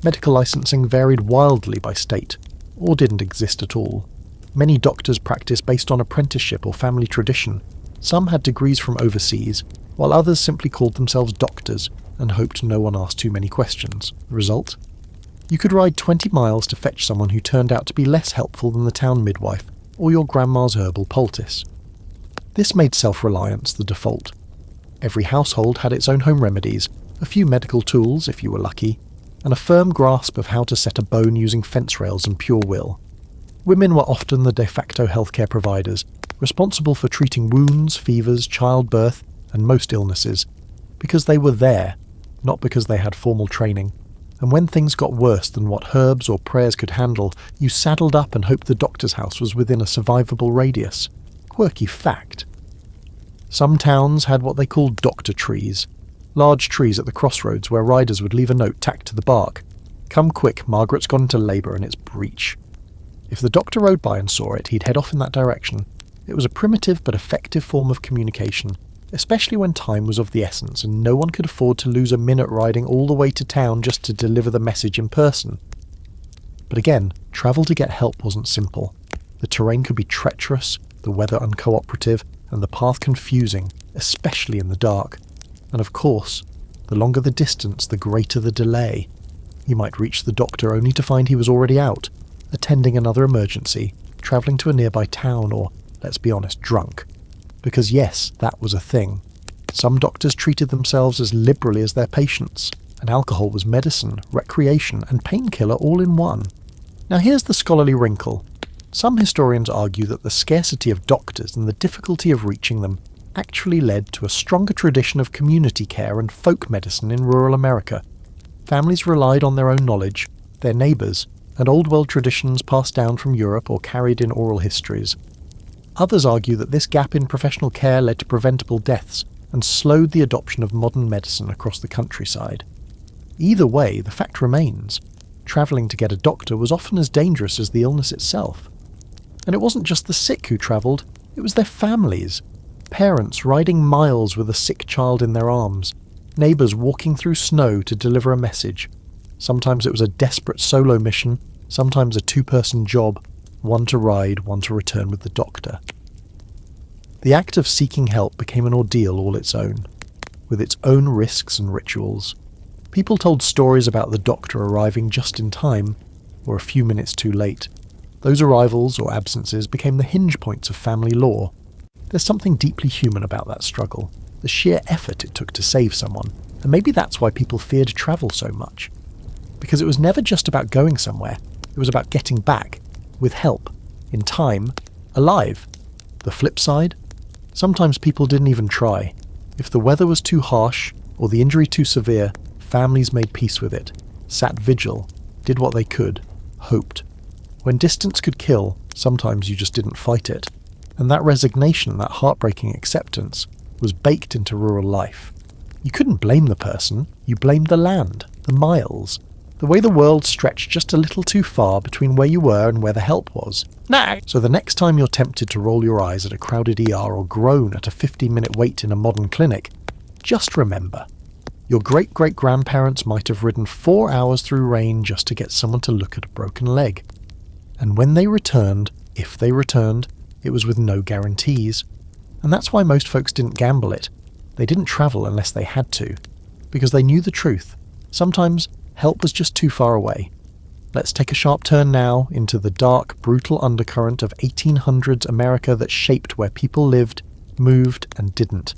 A: Medical licensing varied wildly by state, or didn't exist at all. Many doctors practiced based on apprenticeship or family tradition. Some had degrees from overseas, while others simply called themselves doctors and hoped no one asked too many questions. The result? You could ride 20 miles to fetch someone who turned out to be less helpful than the town midwife or your grandma's herbal poultice. This made self-reliance the default. Every household had its own home remedies, a few medical tools if you were lucky, and a firm grasp of how to set a bone using fence rails and pure will. Women were often the de facto healthcare providers, responsible for treating wounds, fevers, childbirth, and most illnesses, because they were there, not because they had formal training. And when things got worse than what herbs or prayers could handle, you saddled up and hoped the doctor's house was within a survivable radius. Quirky fact. Some towns had what they called doctor trees, large trees at the crossroads where riders would leave a note tacked to the bark. Come quick, Margaret's gone into labour and it's breech. If the doctor rode by and saw it, he'd head off in that direction. It was a primitive but effective form of communication, especially when time was of the essence and no one could afford to lose a minute riding all the way to town just to deliver the message in person. But again, travel to get help wasn't simple. The terrain could be treacherous, the weather uncooperative, and the path confusing, especially in the dark. And of course, the longer the distance, the greater the delay. You might reach the doctor only to find he was already out, attending another emergency, travelling to a nearby town, or, let's be honest, drunk. Because yes, that was a thing. Some doctors treated themselves as liberally as their patients, and alcohol was medicine, recreation, and painkiller all in one. Now here's the scholarly wrinkle. Some historians argue that the scarcity of doctors and the difficulty of reaching them actually led to a stronger tradition of community care and folk medicine in rural America. Families relied on their own knowledge, their neighbours, and old world traditions passed down from Europe or carried in oral histories. Others argue that this gap in professional care led to preventable deaths and slowed the adoption of modern medicine across the countryside. Either way, the fact remains, travelling to get a doctor was often as dangerous as the illness itself. And it wasn't just the sick who travelled, it was their families. Parents riding miles with a sick child in their arms, neighbours walking through snow to deliver a message. Sometimes it was a desperate solo mission, sometimes a two-person job, one to ride, one to return with the doctor. The act of seeking help became an ordeal all its own, with its own risks and rituals. People told stories about the doctor arriving just in time, or a few minutes too late. Those arrivals or absences became the hinge points of family lore. There's something deeply human about that struggle, the sheer effort it took to save someone, and maybe that's why people feared travel so much. Because it was never just about going somewhere, it was about getting back, with help, in time, alive. The flip side? Sometimes people didn't even try. If the weather was too harsh, or the injury too severe, families made peace with it, sat vigil, did what they could, hoped. When distance could kill, sometimes you just didn't fight it. And that resignation, that heartbreaking acceptance, was baked into rural life. You couldn't blame the person, you blamed the land, the miles, the way the world stretched just a little too far between where you were and where the help was. No! So the next time you're tempted to roll your eyes at a crowded ER or groan at a 15-minute wait in a modern clinic, just remember, your great-great-grandparents might have ridden 4 hours through rain just to get someone to look at a broken leg. And when they returned, if they returned, it was with no guarantees. And that's why most folks didn't gamble it. They didn't travel unless they had to, because they knew the truth. Sometimes help was just too far away. Let's take a sharp turn now into the dark, brutal undercurrent of 1800s America that shaped where people lived, moved, and didn't.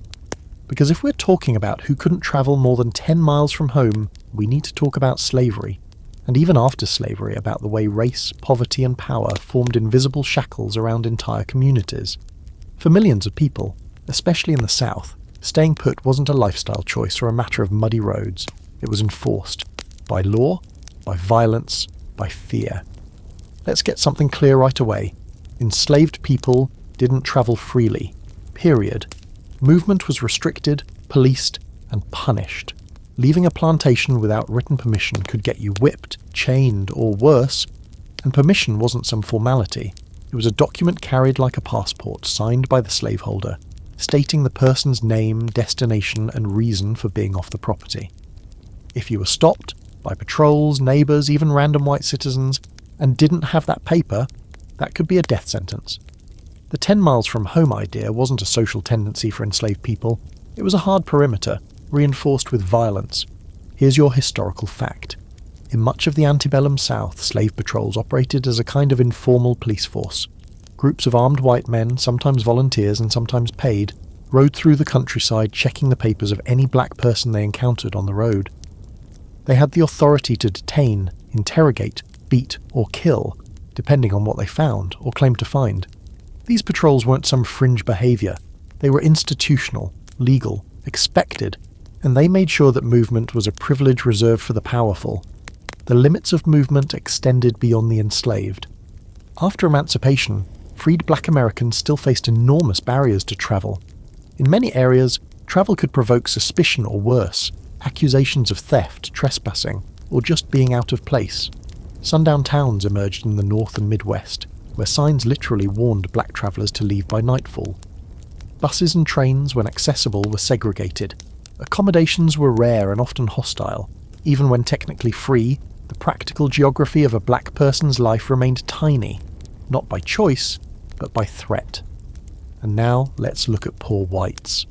A: Because if we're talking about who couldn't travel more than 10 miles from home, we need to talk about slavery. And even after slavery, about the way race, poverty and power formed invisible shackles around entire communities. For millions of people, especially in the South, staying put wasn't a lifestyle choice or a matter of muddy roads. It was enforced. By law, by violence, by fear. Let's get something clear right away. Enslaved people didn't travel freely. Period. Movement was restricted, policed, and punished. Leaving a plantation without written permission could get you whipped, chained, or worse, and permission wasn't some formality. It was a document carried like a passport, signed by the slaveholder, stating the person's name, destination, and reason for being off the property. If you were stopped by patrols, neighbours, even random white citizens, and didn't have that paper, that could be a death sentence. The 10 miles from home idea wasn't a social tendency for enslaved people. It was a hard perimeter, reinforced with violence. Here's your historical fact. In much of the antebellum South, slave patrols operated as a kind of informal police force. Groups of armed white men, sometimes volunteers and sometimes paid, rode through the countryside checking the papers of any black person they encountered on the road. They had the authority to detain, interrogate, beat or kill, depending on what they found or claimed to find. These patrols weren't some fringe behaviour. They were institutional, legal, expected, and they made sure that movement was a privilege reserved for the powerful. The limits of movement extended beyond the enslaved. After emancipation, freed black Americans still faced enormous barriers to travel. In many areas, travel could provoke suspicion or worse, accusations of theft, trespassing, or just being out of place. Sundown towns emerged in the North and Midwest, where signs literally warned black travellers to leave by nightfall. Buses and trains, when accessible, were segregated. Accommodations were rare and often hostile. Even when technically free, the practical geography of a black person's life remained tiny, not by choice, but by threat. And now let's look at poor whites.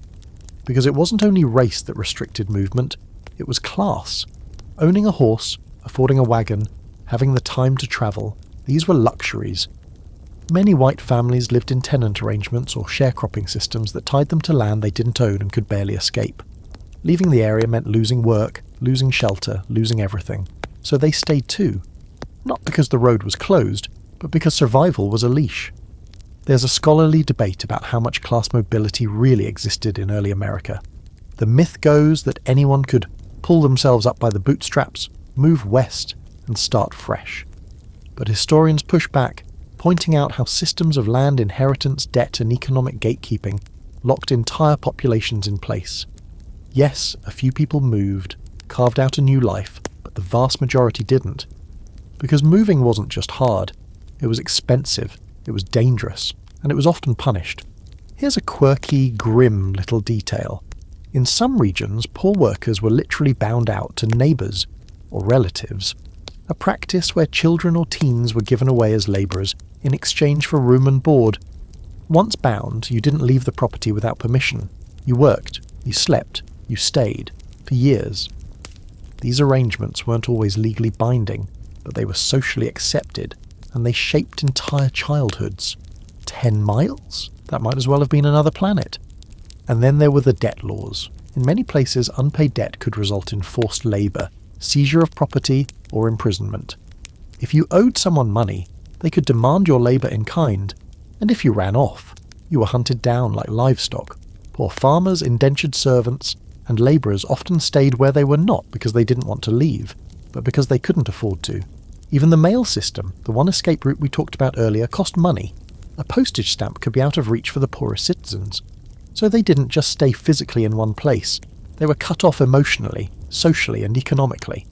A: Because it wasn't only race that restricted movement, it was class. Owning a horse, affording a wagon, having the time to travel, these were luxuries. Many white families lived in tenant arrangements or sharecropping systems that tied them to land they didn't own and could barely escape. Leaving the area meant losing work, losing shelter, losing everything. So they stayed too. Not because the road was closed, but because survival was a leash. There's a scholarly debate about how much class mobility really existed in early America. The myth goes that anyone could pull themselves up by the bootstraps, move west, and start fresh. But historians push back, pointing out how systems of land inheritance, debt, and economic gatekeeping locked entire populations in place. Yes, a few people moved, carved out a new life, but the vast majority didn't. Because moving wasn't just hard, it was expensive, it was dangerous, and it was often punished. Here's a quirky, grim little detail. In some regions, poor workers were literally bound out to neighbours, or relatives, a practice where children or teens were given away as labourers in exchange for room and board. Once bound, you didn't leave the property without permission. You worked, you slept, you stayed, for years. These arrangements weren't always legally binding, but they were socially accepted, and they shaped entire childhoods. 10 miles? That might as well have been another planet. And then there were the debt laws. In many places, unpaid debt could result in forced labour, seizure of property, or imprisonment. If you owed someone money, they could demand your labour in kind, and if you ran off, you were hunted down like livestock. Poor farmers, indentured servants, and labourers often stayed where they were not because they didn't want to leave, but because they couldn't afford to. Even the mail system, the one escape route we talked about earlier, cost money. A postage stamp could be out of reach for the poorest citizens. So they didn't just stay physically in one place. They were cut off emotionally, socially, and economically.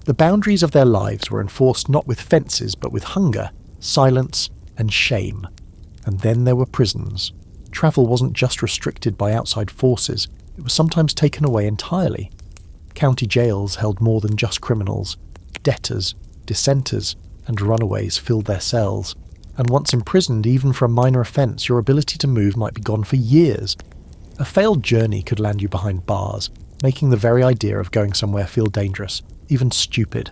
A: The boundaries of their lives were enforced not with fences, but with hunger, silence, and shame. And then there were prisons. Travel wasn't just restricted by outside forces, it was sometimes taken away entirely. County jails held more than just criminals. Debtors, dissenters, and runaways filled their cells. And once imprisoned, even for a minor offence, your ability to move might be gone for years. A failed journey could land you behind bars, making the very idea of going somewhere feel dangerous, even stupid.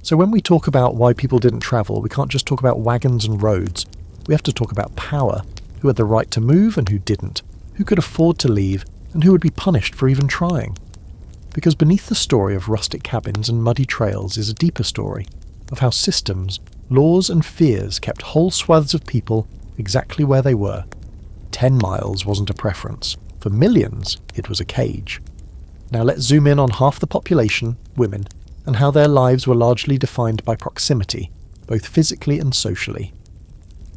A: So when we talk about why people didn't travel, we can't just talk about wagons and roads. We have to talk about power, who had the right to move and who didn't, who could afford to leave, and who would be punished for even trying. Because beneath the story of rustic cabins and muddy trails is a deeper story of how systems, laws and fears kept whole swathes of people exactly where they were. 10 miles wasn't a preference. For millions, it was a cage. Now let's zoom in on half the population, women, and how their lives were largely defined by proximity, both physically and socially.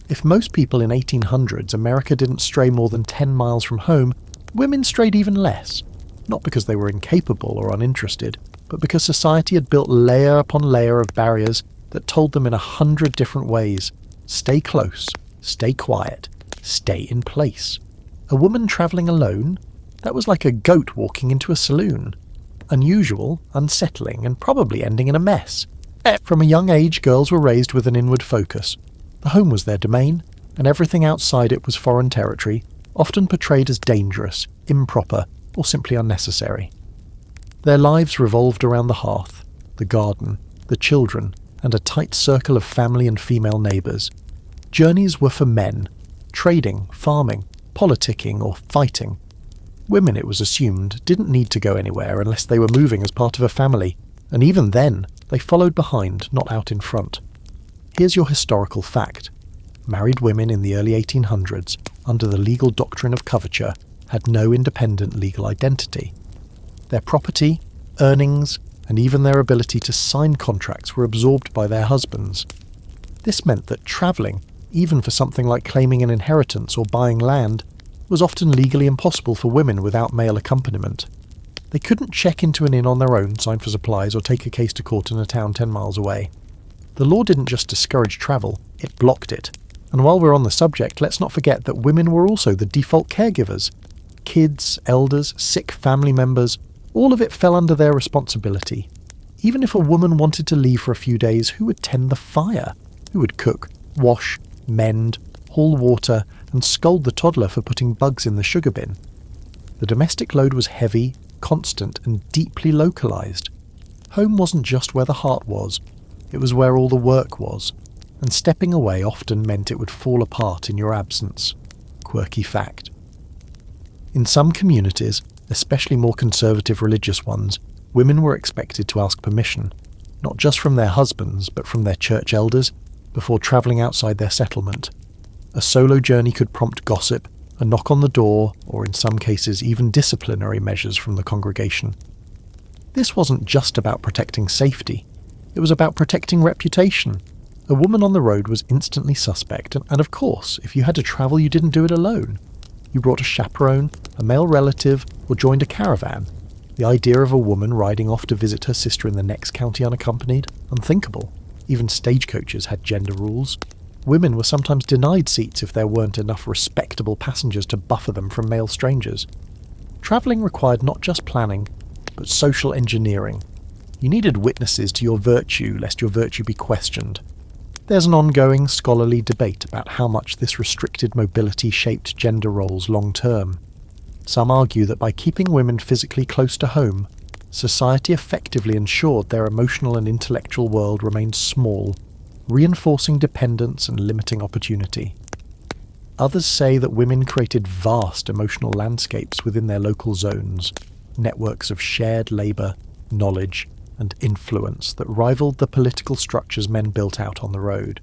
A: If most people in 1800s America didn't stray more than 10 miles from home, women strayed even less. Not because they were incapable or uninterested, but because society had built layer upon layer of barriers that told them in 100 different ways, stay close, stay quiet, stay in place. A woman travelling alone? That was like a goat walking into a saloon. Unusual, unsettling, and probably ending in a mess. From a young age, girls were raised with an inward focus. The home was their domain, and everything outside it was foreign territory, often portrayed as dangerous, improper, or simply unnecessary. Their lives revolved around the hearth, the garden, the children, and a tight circle of family and female neighbours. Journeys were for men, trading, farming, politicking, or fighting. Women, it was assumed, didn't need to go anywhere unless they were moving as part of a family, and even then, they followed behind, not out in front. Here's your historical fact. Married women in the early 1800s, under the legal doctrine of coverture, had no independent legal identity. Their property, earnings, and even their ability to sign contracts were absorbed by their husbands. This meant that travelling, even for something like claiming an inheritance or buying land, was often legally impossible for women without male accompaniment. They couldn't check into an inn on their own, sign for supplies, or take a case to court in a town 10 miles away. The law didn't just discourage travel, it blocked it. And while we're on the subject, let's not forget that women were also the default caregivers. Kids, elders, sick family members, all of it fell under their responsibility. Even if a woman wanted to leave for a few days, who would tend the fire? Who would cook, wash, mend, haul water, and scold the toddler for putting bugs in the sugar bin? The domestic load was heavy, constant, and deeply localised. Home wasn't just where the heart was, it was where all the work was, and stepping away often meant it would fall apart in your absence. Quirky fact. In some communities, especially more conservative religious ones, women were expected to ask permission, not just from their husbands, but from their church elders, before travelling outside their settlement. A solo journey could prompt gossip, a knock on the door, or in some cases even disciplinary measures from the congregation. This wasn't just about protecting safety, it was about protecting reputation. A woman on the road was instantly suspect, and of course, if you had to travel, you didn't do it alone. You brought a chaperone, a male relative, or joined a caravan. The idea of a woman riding off to visit her sister in the next county unaccompanied? Unthinkable. Even stagecoaches had gender rules. Women were sometimes denied seats if there weren't enough respectable passengers to buffer them from male strangers. Travelling required not just planning, but social engineering. You needed witnesses to your virtue, lest your virtue be questioned. There's an ongoing scholarly debate about how much this restricted mobility shaped gender roles long term. Some argue that by keeping women physically close to home, society effectively ensured their emotional and intellectual world remained small, reinforcing dependence and limiting opportunity. Others say that women created vast emotional landscapes within their local zones, networks of shared labour, knowledge, and influence that rivaled the political structures men built out on the road.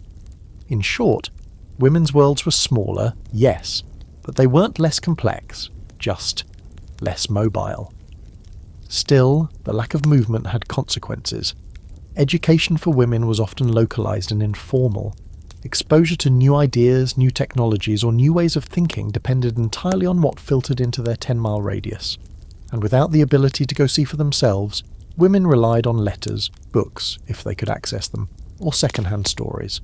A: In short, women's worlds were smaller, yes, but they weren't less complex, just less mobile. Still, the lack of movement had consequences. Education for women was often localised and informal. Exposure to new ideas, new technologies, or new ways of thinking depended entirely on what filtered into their 10-mile radius. And without the ability to go see for themselves, women relied on letters, books, if they could access them, or second-hand stories.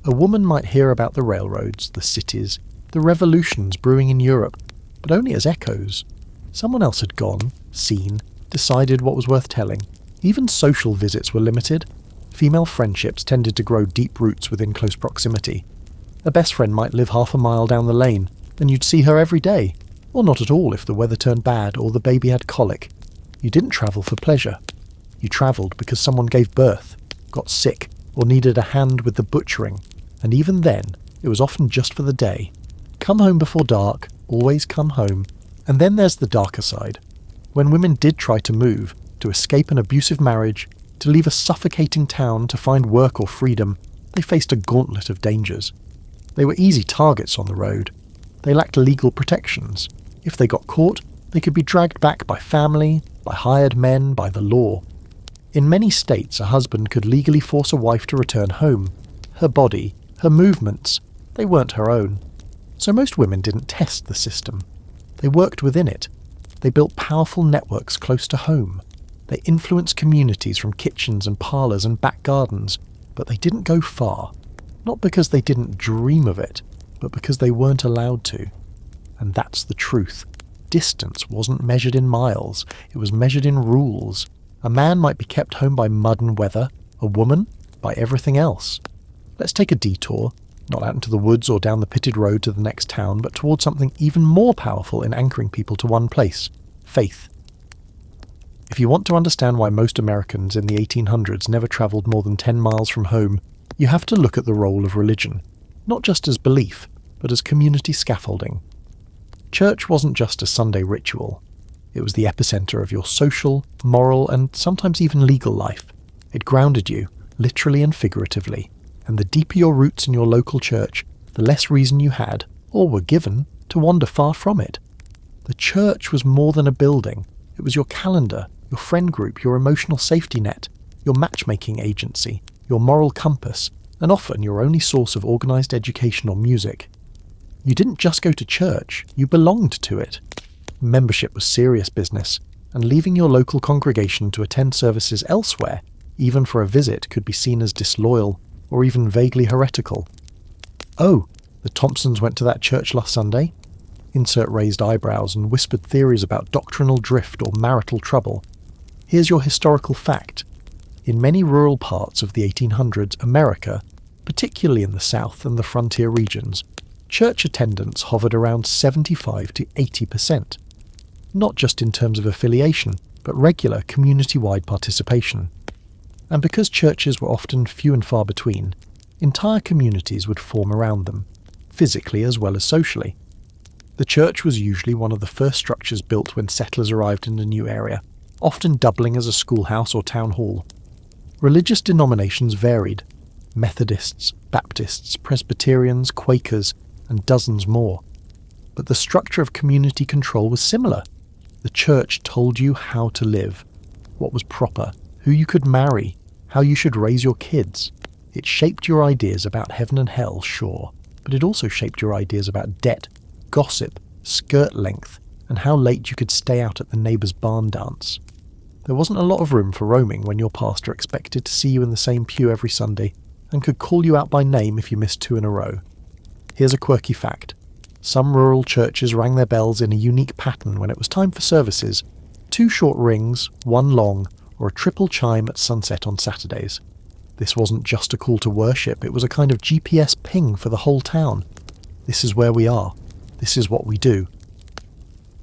A: A woman might hear about the railroads, the cities, the revolutions brewing in Europe, but only as echoes. Someone else had gone, seen, decided what was worth telling. Even social visits were limited. Female friendships tended to grow deep roots within close proximity. A best friend might live half a mile down the lane, and you'd see her every day, or not at all if the weather turned bad or the baby had colic. You didn't travel for pleasure. You travelled because someone gave birth, got sick, or needed a hand with the butchering, and even then, it was often just for the day. Come home before dark, always come home, And then there's the darker side. When women did try to move, to escape an abusive marriage, to leave a suffocating town to find work or freedom, they faced a gauntlet of dangers. They were easy targets on the road. They lacked legal protections. If they got caught, they could be dragged back by family, by hired men, by the law. In many states, a husband could legally force a wife to return home. Her body, her movements, they weren't her own. So most women didn't test the system. They worked within it. They built powerful networks close to home. They influenced communities from kitchens and parlours and back gardens, but they didn't go far. Not because they didn't dream of it, but because they weren't allowed to. And that's the truth. Distance wasn't measured in miles, it was measured in rules. A man might be kept home by mud and weather, a woman by everything else. Let's take a detour, not out into the woods or down the pitted road to the next town, but towards something even more powerful in anchoring people to one place: faith. If you want to understand why most Americans in the 1800s never travelled more than 10 miles from home, you have to look at the role of religion, not just as belief, but as community scaffolding. Church wasn't just a Sunday ritual. It was the epicenter of your social, moral, and sometimes even legal life. It grounded you, literally and figuratively, and the deeper your roots in your local church, the less reason you had, or were given, to wander far from it. The church was more than a building. It was your calendar, your friend group, your emotional safety net, your matchmaking agency, your moral compass, and often your only source of organised education or music. You didn't just go to church, you belonged to it. Membership was serious business, and leaving your local congregation to attend services elsewhere, even for a visit, could be seen as disloyal or even vaguely heretical. Oh, the Thompsons went to that church last Sunday? Insert raised eyebrows and whispered theories about doctrinal drift or marital trouble. Here's your historical fact. In many rural parts of the 1800s America, particularly in the South and the frontier regions, church attendance hovered around 75 to 80%. Not just in terms of affiliation, but regular community-wide participation. And because churches were often few and far between, entire communities would form around them, physically as well as socially. The church was usually one of the first structures built when settlers arrived in a new area, often doubling as a schoolhouse or town hall. Religious denominations varied: Methodists, Baptists, Presbyterians, Quakers, and dozens more. But the structure of community control was similar. The church told you how to live, what was proper, who you could marry, how you should raise your kids. It shaped your ideas about heaven and hell, sure, but it also shaped your ideas about debt, gossip, skirt length, and how late you could stay out at the neighbour's barn dance. There wasn't a lot of room for roaming when your pastor expected to see you in the same pew every Sunday and could call you out by name if you missed 2 in a row. Here's a quirky fact. Some rural churches rang their bells in a unique pattern when it was time for services: 2 short rings, 1 long, or a triple chime at sunset on Saturdays. This wasn't just a call to worship, it was a kind of GPS ping for the whole town. This is where we are. This is what we do.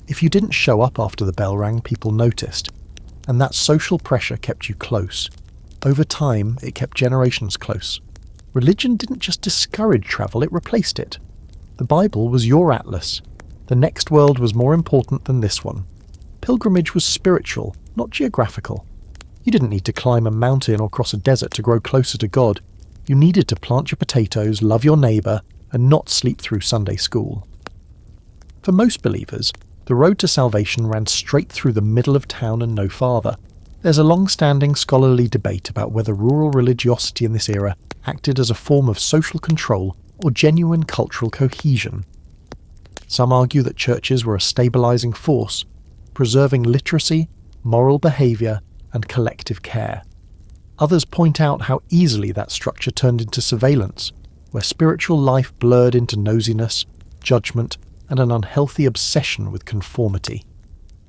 A: If you didn't show up after the bell rang, people noticed. And that social pressure kept you close. Over time, it kept generations close. Religion didn't just discourage travel, it replaced it. The Bible was your atlas. The next world was more important than this one. Pilgrimage was spiritual, not geographical. You didn't need to climb a mountain or cross a desert to grow closer to God. You needed to plant your potatoes, love your neighbour, and not sleep through Sunday school. For most believers, the road to salvation ran straight through the middle of town and no farther. There's a long-standing scholarly debate about whether rural religiosity in this era acted as a form of social control or genuine cultural cohesion. Some argue that churches were a stabilising force, preserving literacy, moral behaviour, and collective care. Others point out how easily that structure turned into surveillance, where spiritual life blurred into nosiness, judgment, and an unhealthy obsession with conformity.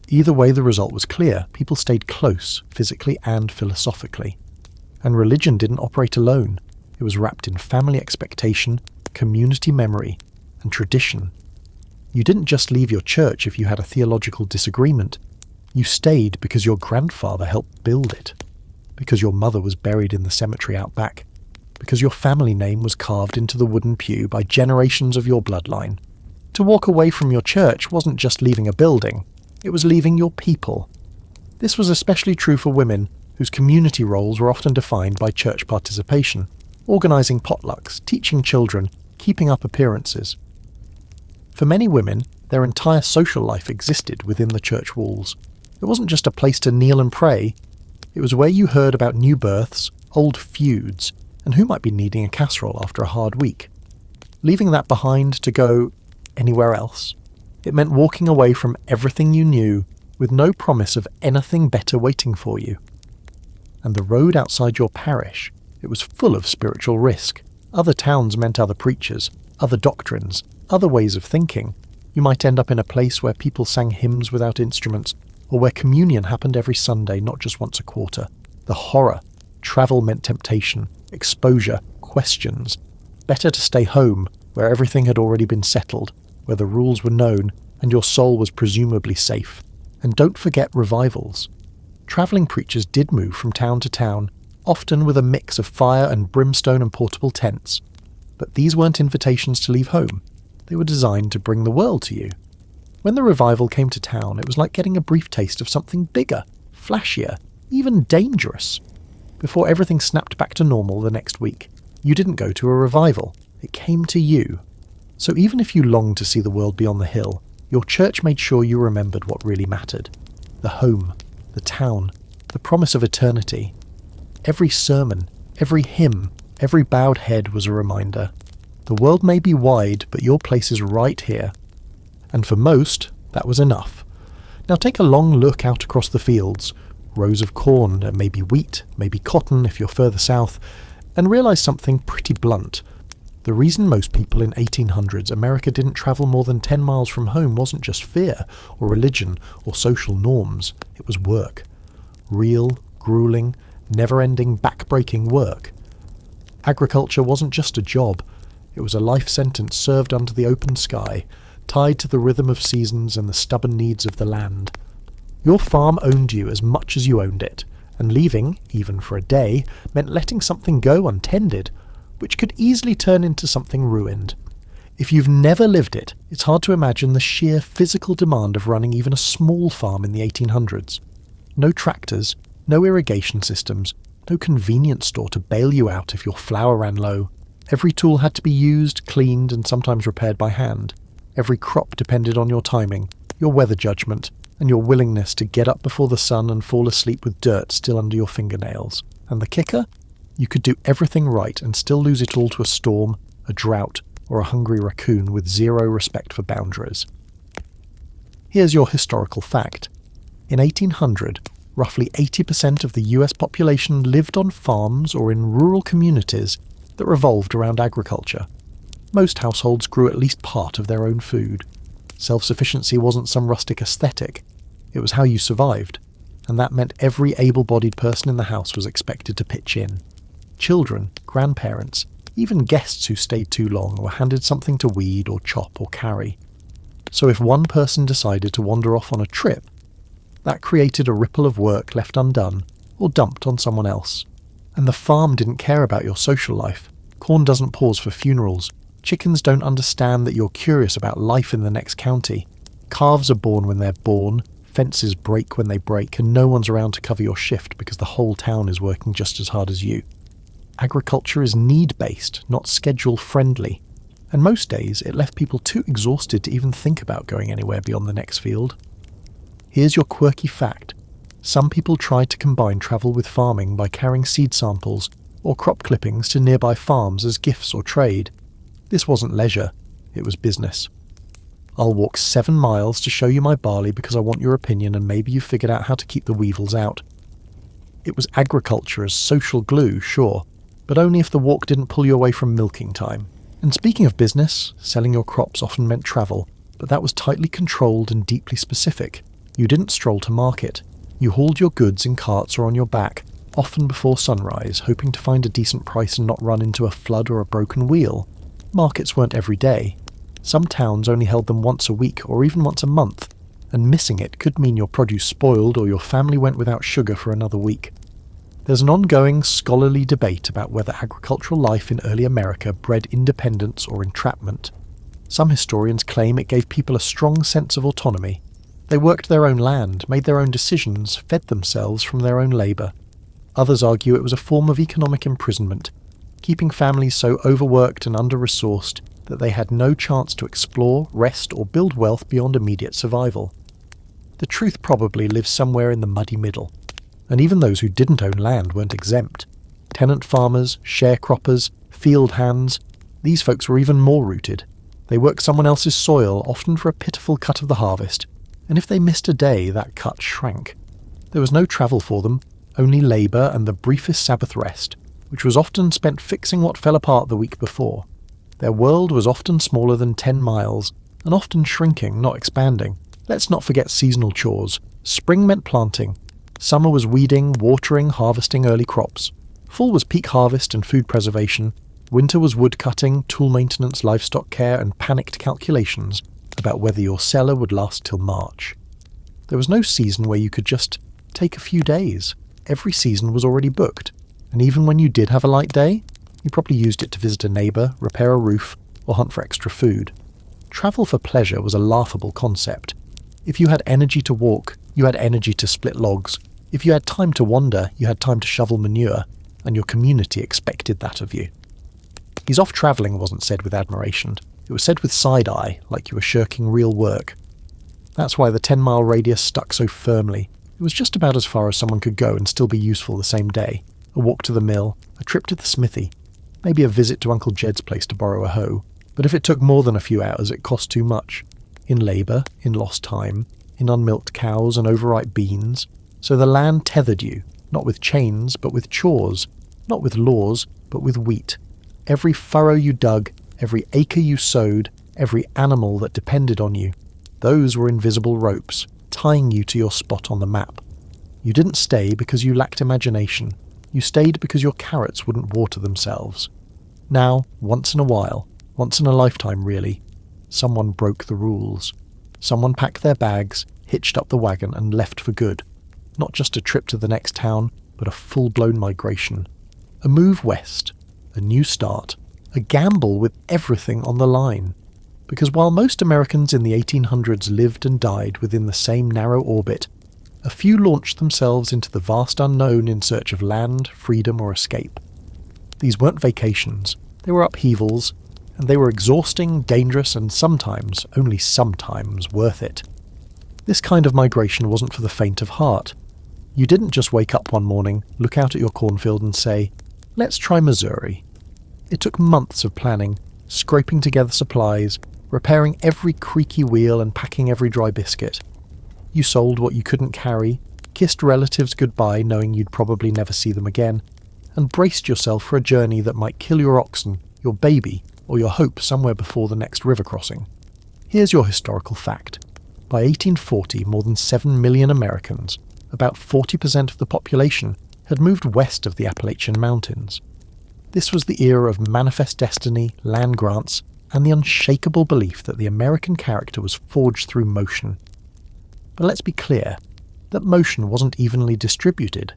A: Either way, the result was clear: people stayed close, physically and philosophically. And religion didn't operate alone. It was wrapped in family expectation, community memory, and tradition. You didn't just leave your church if you had a theological disagreement. You stayed because your grandfather helped build it, because your mother was buried in the cemetery out back, because your family name was carved into the wooden pew by generations of your bloodline. To walk away from your church wasn't just leaving a building, it was leaving your people. This was especially true for women, whose community roles were often defined by church participation, organising potlucks, teaching children, keeping up appearances. For many women, their entire social life existed within the church walls. It wasn't just a place to kneel and pray, it was where you heard about new births, old feuds, and who might be needing a casserole after a hard week. Leaving that behind to go anywhere else, it meant walking away from everything you knew with no promise of anything better waiting for you. And the road outside your parish, it was full of spiritual risk. Other towns meant other preachers, other doctrines, other ways of thinking. You might end up in a place where people sang hymns without instruments, or where communion happened every Sunday, not just once a quarter. The horror. Travel meant temptation, exposure, questions. Better to stay home, where everything had already been settled, where the rules were known, and your soul was presumably safe. And don't forget revivals. Travelling preachers did move from town to town, often with a mix of fire and brimstone and portable tents. But these weren't invitations to leave home. They were designed to bring the world to you. When the revival came to town, it was like getting a brief taste of something bigger, flashier, even dangerous. Before everything snapped back to normal the next week, you didn't go to a revival. It came to you. So even if you longed to see the world beyond the hill, your church made sure you remembered what really mattered. The home, the town, the promise of eternity. Every sermon, every hymn, every bowed head was a reminder. The world may be wide, but your place is right here. And for most, that was enough. Now take a long look out across the fields, rows of corn, and maybe wheat, maybe cotton if you're further south, and realise something pretty blunt. The reason most people in 1800s America didn't travel more than 10 miles from home wasn't just fear, or religion, or social norms. It was work. Real, grueling, never-ending, back-breaking work. Agriculture wasn't just a job. It was a life sentence served under the open sky, tied to the rhythm of seasons and the stubborn needs of the land. Your farm owned you as much as you owned it, and leaving, even for a day, meant letting something go untended, which could easily turn into something ruined. If you've never lived it, it's hard to imagine the sheer physical demand of running even a small farm in the 1800s. No tractors, no irrigation systems, no convenience store to bail you out if your flour ran low. Every tool had to be used, cleaned, and sometimes repaired by hand. Every crop depended on your timing, your weather judgment, and your willingness to get up before the sun and fall asleep with dirt still under your fingernails. And the kicker? You could do everything right and still lose it all to a storm, a drought, or a hungry raccoon with zero respect for boundaries. Here's your historical fact. In 1800, roughly 80% of the US population lived on farms or in rural communities that revolved around agriculture. Most households grew at least part of their own food. Self-sufficiency wasn't some rustic aesthetic. It was how you survived, and that meant every able-bodied person in the house was expected to pitch in. Children, grandparents, even guests who stayed too long were handed something to weed or chop or carry. So if one person decided to wander off on a trip, that created a ripple of work left undone or dumped on someone else. And the farm didn't care about your social life. Corn doesn't pause for funerals. Chickens don't understand that you're curious about life in the next county. Calves are born when they're born, fences break when they break, and no one's around to cover your shift because the whole town is working just as hard as you. Agriculture is need-based, not schedule-friendly, and most days it left people too exhausted to even think about going anywhere beyond the next field. Here's your quirky fact. Some people tried to combine travel with farming by carrying seed samples or crop clippings to nearby farms as gifts or trade. This wasn't leisure, it was business. I'll walk 7 miles to show you my barley because I want your opinion and maybe you figured out how to keep the weevils out. It was agriculture as social glue, sure, but only if the walk didn't pull you away from milking time. And speaking of business, selling your crops often meant travel, but that was tightly controlled and deeply specific. You didn't stroll to market. You hauled your goods in carts or on your back, often before sunrise, hoping to find a decent price and not run into a flood or a broken wheel. Markets weren't every day. Some towns only held them once a week or even once a month, and missing it could mean your produce spoiled or your family went without sugar for another week. There's an ongoing scholarly debate about whether agricultural life in early America bred independence or entrapment. Some historians claim it gave people a strong sense of autonomy. They worked their own land, made their own decisions, fed themselves from their own labour. Others argue it was a form of economic imprisonment, keeping families so overworked and under-resourced that they had no chance to explore, rest, or build wealth beyond immediate survival. The truth probably lives somewhere in the muddy middle, and even those who didn't own land weren't exempt. Tenant farmers, sharecroppers, field hands, these folks were even more rooted. They worked someone else's soil, often for a pitiful cut of the harvest, and if they missed a day, that cut shrank. There was no travel for them, only labour and the briefest Sabbath rest, which was often spent fixing what fell apart the week before. Their world was often smaller than 10 miles, and often shrinking, not expanding. Let's not forget seasonal chores. Spring meant planting. Summer was weeding, watering, harvesting early crops. Fall was peak harvest and food preservation. Winter was wood cutting, tool maintenance, livestock care, and panicked calculations about whether your cellar would last till March. There was no season where you could just take a few days. Every season was already booked, and even when you did have a light day, you probably used it to visit a neighbour, repair a roof, or hunt for extra food. Travel for pleasure was a laughable concept. If you had energy to walk, you had energy to split logs. If you had time to wander, you had time to shovel manure, and your community expected that of you. He's off travelling wasn't said with admiration. It was said with side-eye, like you were shirking real work. That's why the 10-mile radius stuck so firmly. It was just about as far as someone could go and still be useful the same day. A walk to the mill, a trip to the smithy, maybe a visit to Uncle Jed's place to borrow a hoe. But if it took more than a few hours, it cost too much. In labour, in lost time, in unmilked cows and overripe beans. So the land tethered you, not with chains, but with chores, not with laws, but with wheat. Every furrow you dug, every acre you sowed, every animal that depended on you, those were invisible ropes, tying you to your spot on the map. You didn't stay because you lacked imagination. You stayed because your carrots wouldn't water themselves. Now, once in a while, once in a lifetime really, someone broke the rules. Someone packed their bags, hitched up the wagon and left for good. Not just a trip to the next town, but a full-blown migration. A move west, a new start, a gamble with everything on the line. Because while most Americans in the 1800s lived and died within the same narrow orbit, a few launched themselves into the vast unknown in search of land, freedom or escape. These weren't vacations, they were upheavals, and they were exhausting, dangerous and sometimes, only sometimes, worth it. This kind of migration wasn't for the faint of heart. You didn't just wake up one morning, look out at your cornfield and say, "Let's try Missouri." It took months of planning, scraping together supplies, repairing every creaky wheel and packing every dry biscuit. You sold what you couldn't carry, kissed relatives goodbye knowing you'd probably never see them again, and braced yourself for a journey that might kill your oxen, your baby, or your hope somewhere before the next river crossing. Here's your historical fact. By 1840, more than 7 million Americans, about 40% of the population, had moved west of the Appalachian Mountains. This was the era of manifest destiny, land grants, and the unshakable belief that the American character was forged through motion. But let's be clear, that motion wasn't evenly distributed.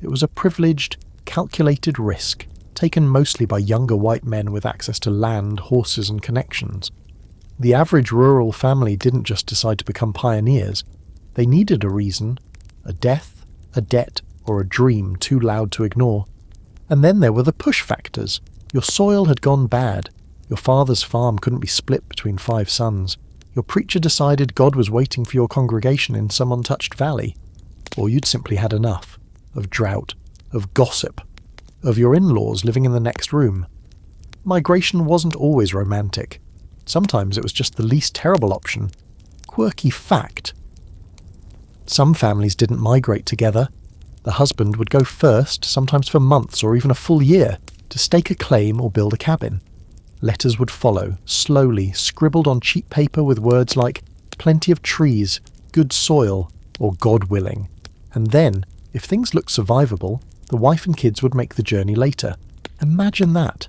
A: It was a privileged, calculated risk, taken mostly by younger white men with access to land, horses and connections. The average rural family didn't just decide to become pioneers. They needed a reason, a death, a debt, or a dream too loud to ignore. And then there were the push factors. Your soil had gone bad. Your father's farm couldn't be split between 5 sons. Your preacher decided God was waiting for your congregation in some untouched valley. Or you'd simply had enough. Of drought. Of gossip. Of your in-laws living in the next room. Migration wasn't always romantic. Sometimes it was just the least terrible option. Quirky fact. Some families didn't migrate together. The husband would go first, sometimes for months or even a full year, to stake a claim or build a cabin. Letters would follow, slowly, scribbled on cheap paper with words like plenty of trees, good soil, or God willing. And then, if things looked survivable, the wife and kids would make the journey later. Imagine that.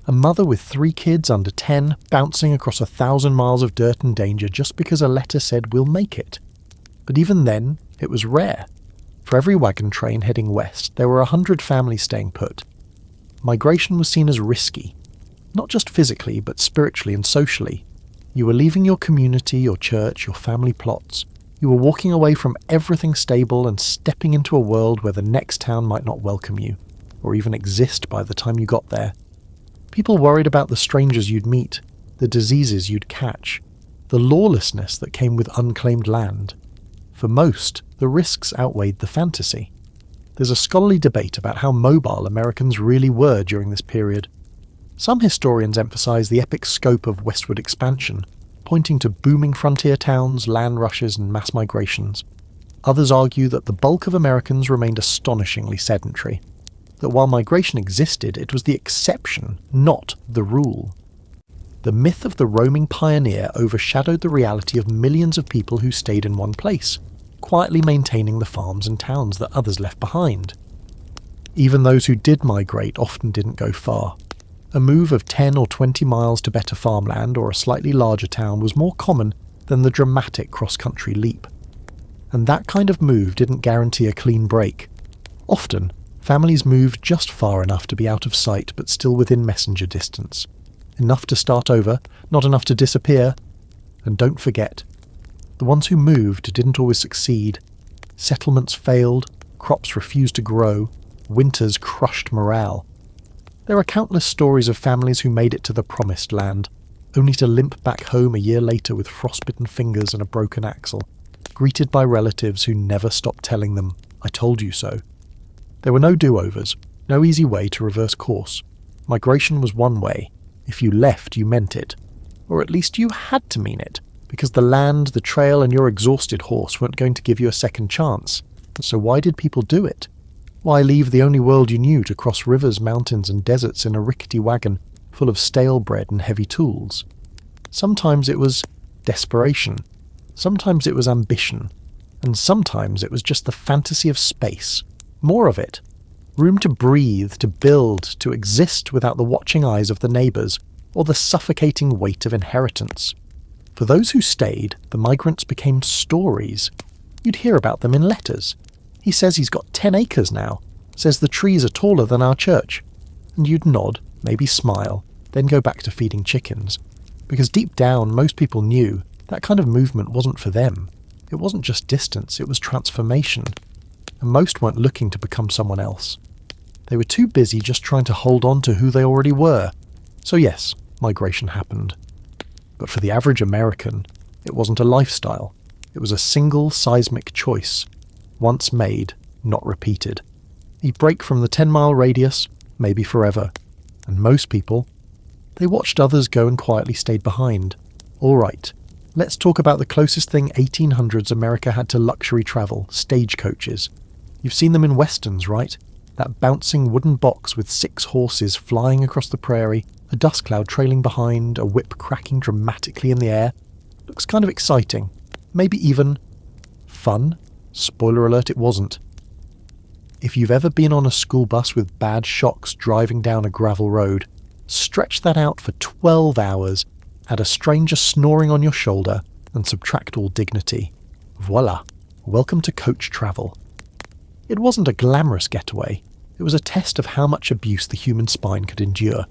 A: A mother with 3 kids under 10 bouncing across 1,000 miles of dirt and danger just because a letter said we'll make it. But even then, it was rare. For every wagon train heading west, there were 100 families staying put. Migration was seen as risky. Not just physically, but spiritually and socially. You were leaving your community, your church, your family plots. You were walking away from everything stable and stepping into a world where the next town might not welcome you, or even exist by the time you got there. People worried about the strangers you'd meet, the diseases you'd catch, the lawlessness that came with unclaimed land. For most, the risks outweighed the fantasy. There's a scholarly debate about how mobile Americans really were during this period. Some historians emphasize the epic scope of westward expansion, pointing to booming frontier towns, land rushes, and mass migrations. Others argue that the bulk of Americans remained astonishingly sedentary, that while migration existed, it was the exception, not the rule. The myth of the roaming pioneer overshadowed the reality of millions of people who stayed in one place, quietly maintaining the farms and towns that others left behind. Even those who did migrate often didn't go far. A move of 10 or 20 miles to better farmland or a slightly larger town was more common than the dramatic cross-country leap. And that kind of move didn't guarantee a clean break. Often, families moved just far enough to be out of sight but still within messenger distance. Enough to start over, not enough to disappear. And don't forget, the ones who moved didn't always succeed. Settlements failed, crops refused to grow, winters crushed morale. There are countless stories of families who made it to the promised land, only to limp back home a year later with frostbitten fingers and a broken axle, greeted by relatives who never stopped telling them, "I told you so." There were no do-overs, no easy way to reverse course. Migration was one way. If you left, you meant it. Or at least you had to mean it, because the land, the trail, and your exhausted horse weren't going to give you a second chance. So why did people do it? Why leave the only world you knew to cross rivers, mountains, and deserts in a rickety wagon full of stale bread and heavy tools? Sometimes it was desperation. Sometimes it was ambition. And sometimes it was just the fantasy of space. More of it. Room to breathe, to build, to exist without the watching eyes of the neighbours, or the suffocating weight of inheritance. For those who stayed, the migrants became stories. You'd hear about them in letters. He says he's got 10 acres now, says the trees are taller than our church. And you'd nod, maybe smile, then go back to feeding chickens. Because deep down, most people knew that kind of movement wasn't for them. It wasn't just distance, it was transformation. And most weren't looking to become someone else. They were too busy just trying to hold on to who they already were. So yes, migration happened. But for the average American, it wasn't a lifestyle. It was a single seismic choice. Once made, not repeated. He'd break from the 10-mile radius, maybe forever. And most people, they watched others go and quietly stayed behind. All right, let's talk about the closest thing 1800s America had to luxury travel, stagecoaches. You've seen them in westerns, right? That bouncing wooden box with 6 horses flying across the prairie, a dust cloud trailing behind, a whip cracking dramatically in the air. Looks kind of exciting. Maybe even fun. Spoiler alert, it wasn't. If you've ever been on a school bus with bad shocks driving down a gravel road, stretch that out for 12 hours, add a stranger snoring on your shoulder, and subtract all dignity. Voila, welcome to coach travel. It wasn't a glamorous getaway. It was a test of how much abuse the human spine could endure.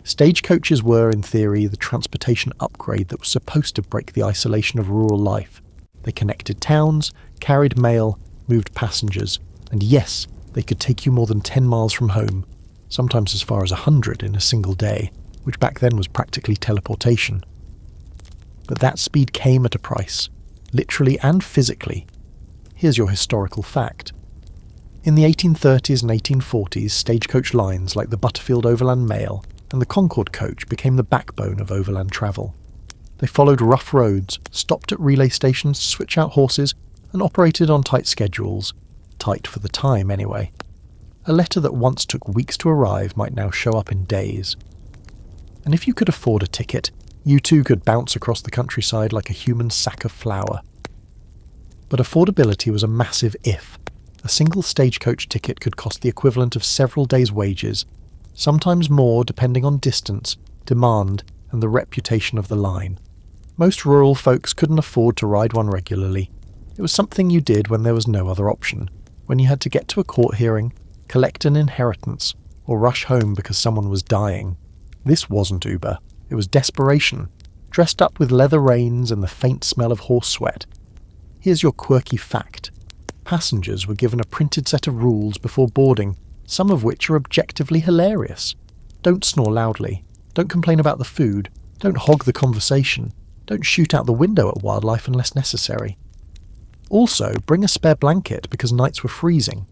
A: Stagecoaches were, in theory, the transportation upgrade that was supposed to break the isolation of rural life. They connected towns, carried mail, moved passengers, and yes, they could take you more than 10 miles from home, sometimes as far as 100 in a single day, which back then was practically teleportation. But that speed came at a price, literally and physically. Here's your historical fact. In the 1830s and 1840s, stagecoach lines like the Butterfield Overland Mail and the Concord coach became the backbone of overland travel. They followed rough roads, stopped at relay stations to switch out horses, and operated on tight schedules. Tight for the time, anyway. A letter that once took weeks to arrive might now show up in days. And if you could afford a ticket, you too could bounce across the countryside like a human sack of flour. But affordability was a massive if. A single stagecoach ticket could cost the equivalent of several days' wages, sometimes more depending on distance, demand, and the reputation of the line. Most rural folks couldn't afford to ride one regularly. It was something you did when there was no other option, when you had to get to a court hearing, collect an inheritance, or rush home because someone was dying. This wasn't Uber. It was desperation, dressed up with leather reins and the faint smell of horse sweat. Here's your quirky fact. Passengers were given a printed set of rules before boarding, some of which are objectively hilarious. Don't snore loudly. Don't complain about the food. Don't hog the conversation. Don't shoot out the window at wildlife unless necessary. Also, bring a spare blanket because nights were freezing.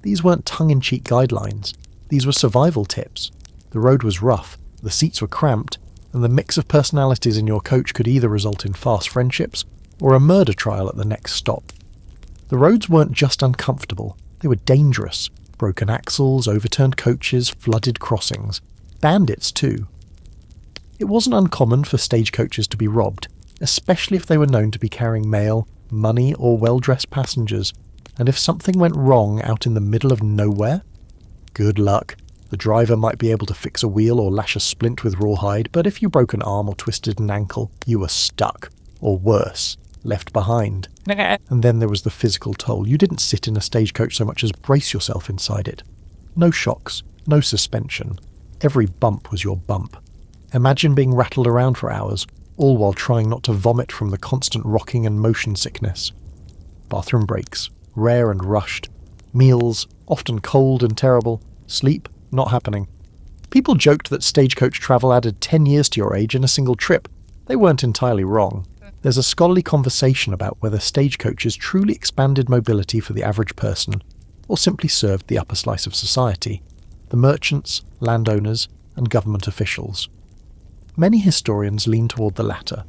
A: These weren't tongue-in-cheek guidelines. These were survival tips. The road was rough, the seats were cramped, and the mix of personalities in your coach could either result in fast friendships or a murder trial at the next stop. The roads weren't just uncomfortable, they were dangerous. Broken axles, overturned coaches, flooded crossings. Bandits too. It wasn't uncommon for stagecoaches to be robbed, especially if they were known to be carrying mail, money or well-dressed passengers, and if something went wrong out in the middle of nowhere? Good luck. The driver might be able to fix a wheel or lash a splint with rawhide, but if you broke an arm or twisted an ankle, you were stuck. Or worse, left behind. And then there was the physical toll. You didn't sit in a stagecoach so much as brace yourself inside it. No shocks, no suspension. Every bump was your bump. Imagine being rattled around for hours, all while trying not to vomit from the constant rocking and motion sickness. Bathroom breaks, rare and rushed. Meals, often cold and terrible. Sleep, not happening. People joked that stagecoach travel added 10 years to your age in a single trip. They weren't entirely wrong. There's a scholarly conversation about whether stagecoaches truly expanded mobility for the average person, or simply served the upper slice of society, the merchants, landowners, and government officials. Many historians lean toward the latter.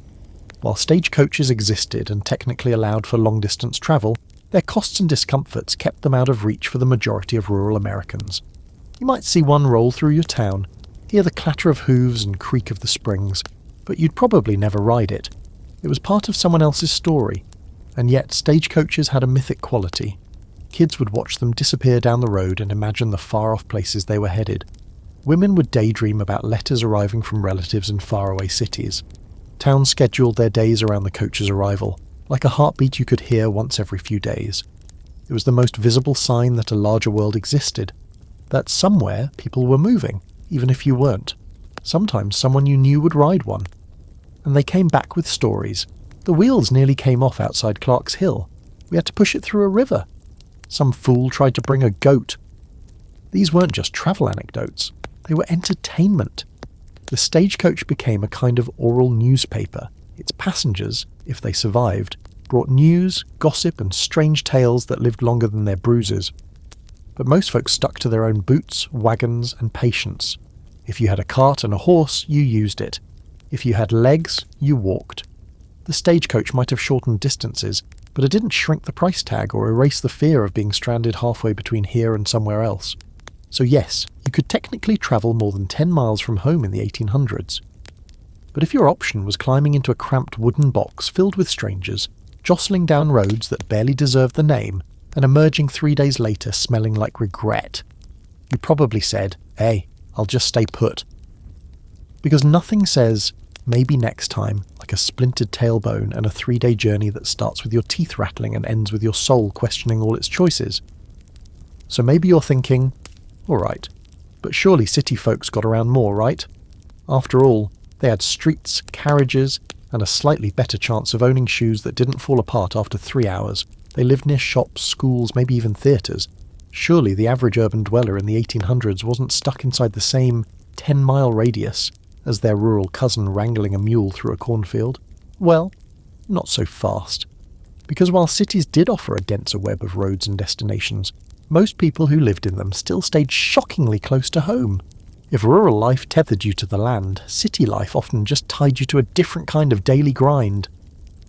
A: While stagecoaches existed and technically allowed for long-distance travel, their costs and discomforts kept them out of reach for the majority of rural Americans. You might see one roll through your town, hear the clatter of hooves and creak of the springs, but you'd probably never ride it. It was part of someone else's story, and yet stagecoaches had a mythic quality. Kids would watch them disappear down the road and imagine the far-off places they were headed. Women would daydream about letters arriving from relatives in faraway cities. Towns scheduled their days around the coach's arrival, like a heartbeat you could hear once every few days. It was the most visible sign that a larger world existed, that somewhere people were moving, even if you weren't. Sometimes someone you knew would ride one. And they came back with stories. The wheels nearly came off outside Clark's Hill. We had to push it through a river. Some fool tried to bring a goat. These weren't just travel anecdotes. They were entertainment. The stagecoach became a kind of oral newspaper. Its passengers, if they survived, brought news, gossip, and strange tales that lived longer than their bruises. But most folks stuck to their own boots, wagons, and patience. If you had a cart and a horse, you used it. If you had legs, you walked. The stagecoach might have shortened distances, but it didn't shrink the price tag or erase the fear of being stranded halfway between here and somewhere else. So yes, you could technically travel more than 10 miles from home in the 1800s. But if your option was climbing into a cramped wooden box filled with strangers, jostling down roads that barely deserved the name, and emerging 3 days later smelling like regret, you probably said, "Hey, I'll just stay put." Because nothing says, maybe next time, like a splintered tailbone and a 3-day journey that starts with your teeth rattling and ends with your soul questioning all its choices. So maybe you're thinking, alright, but surely city folks got around more, right? After all, they had streets, carriages, and a slightly better chance of owning shoes that didn't fall apart after 3 hours. They lived near shops, schools, maybe even theatres. Surely the average urban dweller in the 1800s wasn't stuck inside the same 10-mile radius as their rural cousin wrangling a mule through a cornfield? Well, not so fast. Because while cities did offer a denser web of roads and destinations, most people who lived in them still stayed shockingly close to home. If rural life tethered you to the land, city life often just tied you to a different kind of daily grind.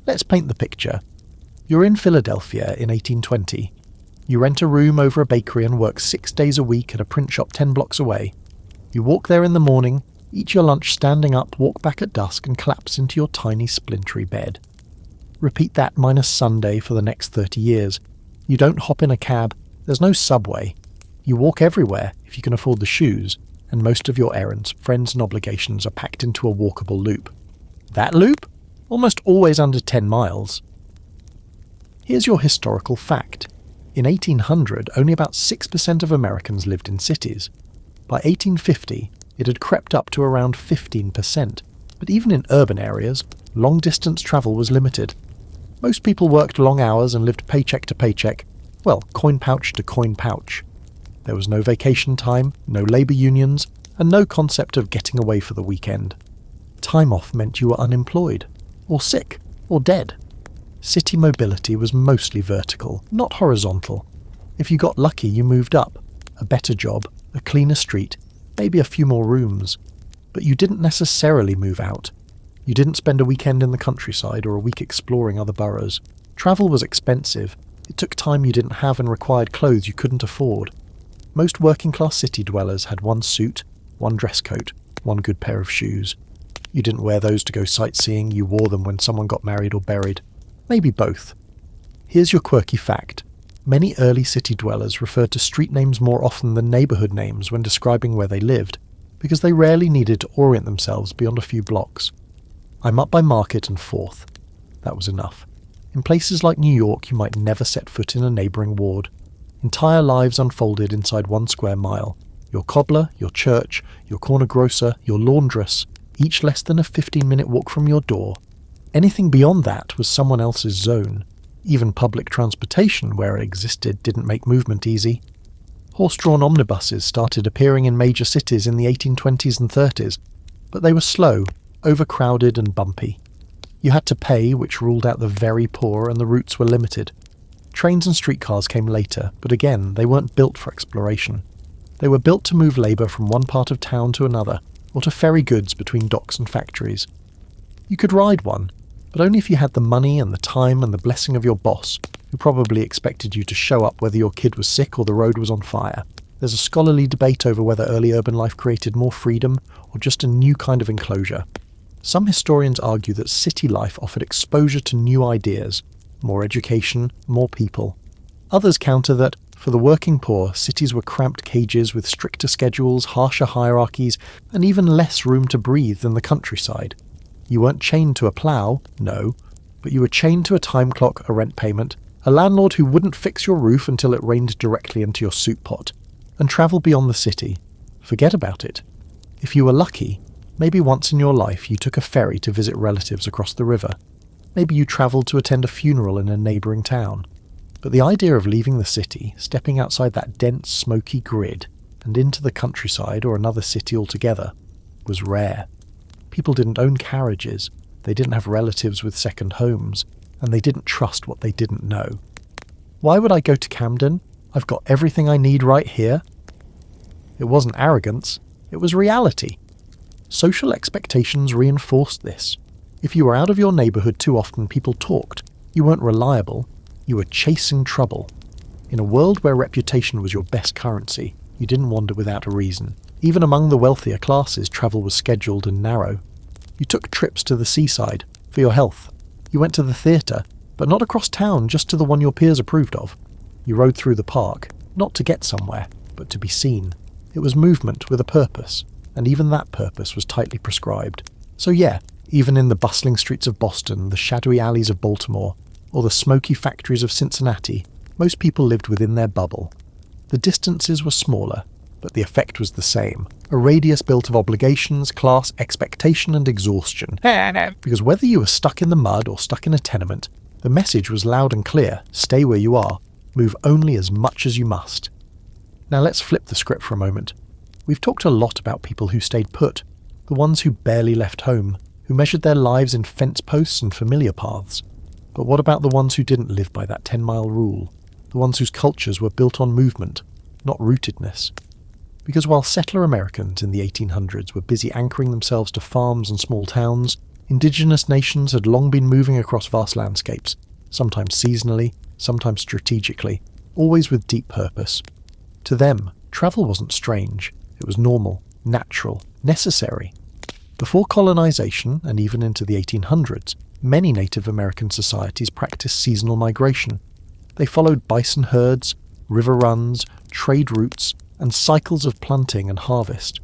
A: Let's paint the picture. You're in Philadelphia in 1820. You rent a room over a bakery and work 6 days a week at a print shop 10 blocks away. You walk there in the morning, eat your lunch standing up, walk back at dusk, and collapse into your tiny splintery bed. Repeat that minus Sunday for the next 30 years. You don't hop in a cab, there's no subway. You walk everywhere if you can afford the shoes, and most of your errands, friends and obligations are packed into a walkable loop. That loop? Almost always under 10 miles. Here's your historical fact. In 1800, only about 6% of Americans lived in cities. By 1850, it had crept up to around 15%. But even in urban areas, long-distance travel was limited. Most people worked long hours and lived paycheck to paycheck, well, coin pouch to coin pouch. There was no vacation time, no labour unions, and no concept of getting away for the weekend. Time off meant you were unemployed, or sick, or dead. City mobility was mostly vertical, not horizontal. If you got lucky, you moved up. A better job, a cleaner street, maybe a few more rooms. But you didn't necessarily move out. You didn't spend a weekend in the countryside or a week exploring other boroughs. Travel was expensive. It took time you didn't have and required clothes you couldn't afford. Most working-class city dwellers had one suit, one dress coat, one good pair of shoes. You didn't wear those to go sightseeing, you wore them when someone got married or buried. Maybe both. Here's your quirky fact. Many early city dwellers referred to street names more often than neighbourhood names when describing where they lived, because they rarely needed to orient themselves beyond a few blocks. I'm up by Market and Forth. That was enough. In places like New York, you might never set foot in a neighbouring ward. Entire lives unfolded inside 1 square mile. Your cobbler, your church, your corner grocer, your laundress, each less than a 15-minute walk from your door. Anything beyond that was someone else's zone. Even public transportation, where it existed, didn't make movement easy. Horse-drawn omnibuses started appearing in major cities in the 1820s and 30s, but they were slow, overcrowded and bumpy. You had to pay, which ruled out the very poor, and the routes were limited. Trains and streetcars came later, but again, they weren't built for exploration. They were built to move labour from one part of town to another, or to ferry goods between docks and factories. You could ride one, but only if you had the money and the time and the blessing of your boss, who probably expected you to show up whether your kid was sick or the road was on fire. There's a scholarly debate over whether early urban life created more freedom or just a new kind of enclosure. Some historians argue that city life offered exposure to new ideas, more education, more people. Others counter that, for the working poor, cities were cramped cages with stricter schedules, harsher hierarchies, and even less room to breathe than the countryside. You weren't chained to a plough, no, but you were chained to a time clock, a rent payment, a landlord who wouldn't fix your roof until it rained directly into your soup pot, and travel beyond the city. Forget about it. If you were lucky, maybe once in your life you took a ferry to visit relatives across the river. Maybe you travelled to attend a funeral in a neighbouring town. But the idea of leaving the city, stepping outside that dense, smoky grid, and into the countryside or another city altogether, was rare. People didn't own carriages, they didn't have relatives with second homes, and they didn't trust what they didn't know. Why would I go to Camden? I've got everything I need right here. It wasn't arrogance, it was reality. Social expectations reinforced this. If you were out of your neighbourhood too often, people talked. You weren't reliable. You were chasing trouble. In a world where reputation was your best currency, you didn't wander without a reason. Even among the wealthier classes, travel was scheduled and narrow. You took trips to the seaside, for your health. You went to the theatre, but not across town, just to the one your peers approved of. You rode through the park, not to get somewhere, but to be seen. It was movement with a purpose, and even that purpose was tightly prescribed. So yeah, even in the bustling streets of Boston, the shadowy alleys of Baltimore, or the smoky factories of Cincinnati, most people lived within their bubble. The distances were smaller, but the effect was the same. A radius built of obligations, class, expectation and exhaustion. Because whether you were stuck in the mud or stuck in a tenement, the message was loud and clear: stay where you are, move only as much as you must. Now let's flip the script for a moment. We've talked a lot about people who stayed put, the ones who barely left home, who measured their lives in fence posts and familiar paths. But what about the ones who didn't live by that 10-mile rule? The ones whose cultures were built on movement, not rootedness? Because while settler Americans in the 1800s were busy anchoring themselves to farms and small towns, indigenous nations had long been moving across vast landscapes, sometimes seasonally, sometimes strategically, always with deep purpose. To them, travel wasn't strange. It was normal, natural, necessary. Before colonization, and even into the 1800s, many Native American societies practiced seasonal migration. They followed bison herds, river runs, trade routes, and cycles of planting and harvest.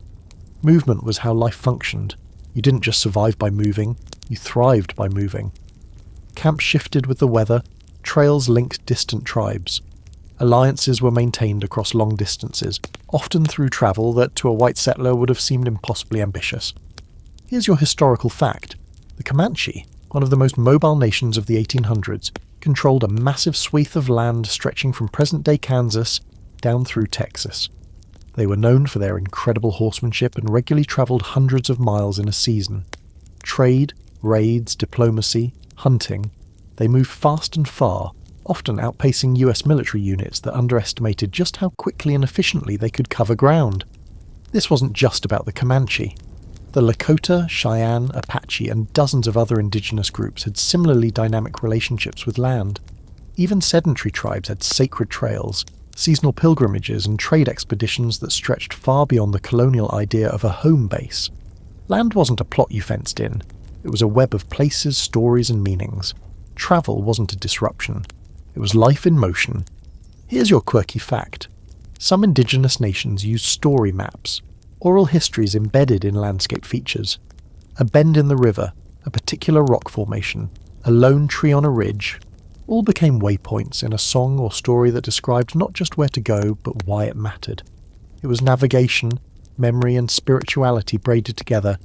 A: Movement was how life functioned. You didn't just survive by moving, you thrived by moving. Camps shifted with the weather, trails linked distant tribes. Alliances were maintained across long distances, often through travel that to a white settler would have seemed impossibly ambitious. Here's your historical fact. The Comanche, one of the most mobile nations of the 1800s, controlled a massive swath of land stretching from present-day Kansas down through Texas. They were known for their incredible horsemanship and regularly travelled hundreds of miles in a season. Trade, raids, diplomacy, hunting, they moved fast and far, often outpacing US military units that underestimated just how quickly and efficiently they could cover ground. This wasn't just about the Comanche. The Lakota, Cheyenne, Apache, and dozens of other indigenous groups had similarly dynamic relationships with land. Even sedentary tribes had sacred trails, seasonal pilgrimages, and trade expeditions that stretched far beyond the colonial idea of a home base. Land wasn't a plot you fenced in. It was a web of places, stories, and meanings. Travel wasn't a disruption. It was life in motion. Here's your quirky fact. Some indigenous nations use story maps, oral histories embedded in landscape features. A bend in the river, a particular rock formation, a lone tree on a ridge, all became waypoints in a song or story that described not just where to go, but why it mattered. It was navigation, memory, and spirituality braided together.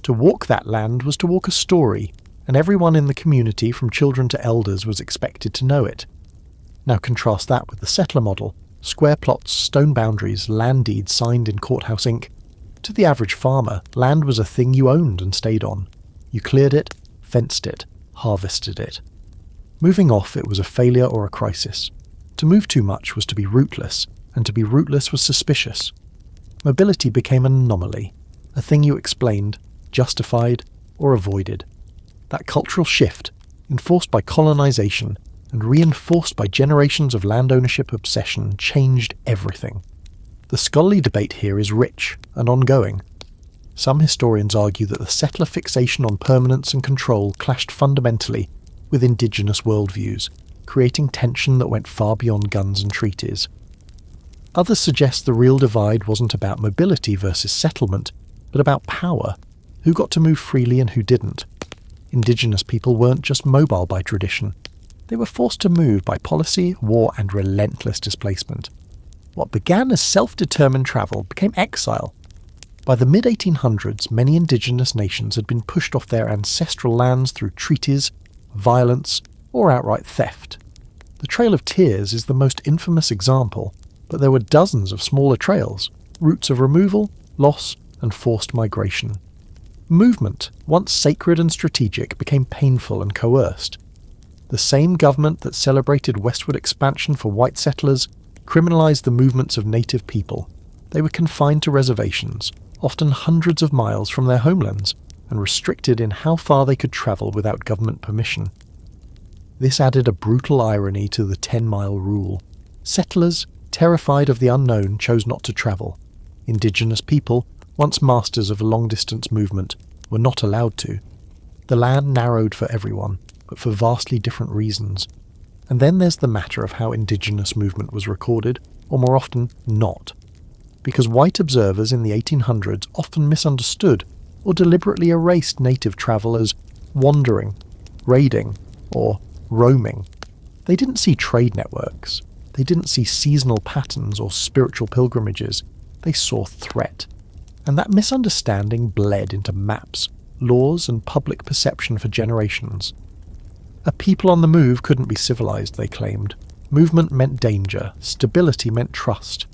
A: To walk that land was to walk a story, and everyone in the community, from children to elders, was expected to know it. Now contrast that with the settler model: square plots, stone boundaries, land deeds signed in courthouse ink. To the average farmer, land was a thing you owned and stayed on. You cleared it, fenced it, harvested it. Moving off it was a failure or a crisis. To move too much was to be rootless, and to be rootless was suspicious. Mobility became an anomaly, a thing you explained, justified, or avoided. That cultural shift, enforced by colonization and reinforced by generations of land ownership obsession, changed everything. The scholarly debate here is rich and ongoing. Some historians argue that the settler fixation on permanence and control clashed fundamentally with indigenous worldviews, creating tension that went far beyond guns and treaties. Others suggest the real divide wasn't about mobility versus settlement, but about power, who got to move freely and who didn't. Indigenous people weren't just mobile by tradition. They were forced to move by policy, war, and relentless displacement. What began as self-determined travel became exile. By the mid-1800s, many indigenous nations had been pushed off their ancestral lands through treaties, violence, or outright theft. The Trail of Tears is the most infamous example, but there were dozens of smaller trails, routes of removal, loss, and forced migration. Movement, once sacred and strategic, became painful and coerced. The same government that celebrated westward expansion for white settlers criminalized the movements of native people. They were confined to reservations, often hundreds of miles from their homelands, and restricted in how far they could travel without government permission. This added a brutal irony to the 10-mile rule. Settlers, terrified of the unknown, chose not to travel. Indigenous people, once masters of a long-distance movement, were not allowed to. The land narrowed for everyone, but for vastly different reasons. And then there's the matter of how indigenous movement was recorded, or more often, not. Because white observers in the 1800s often misunderstood or deliberately erased native travel as wandering, raiding, or roaming. They didn't see trade networks. They didn't see seasonal patterns or spiritual pilgrimages. They saw threat. And that misunderstanding bled into maps, laws, and public perception for generations. A people on the move couldn't be civilized, they claimed. Movement meant danger. Stability meant trust.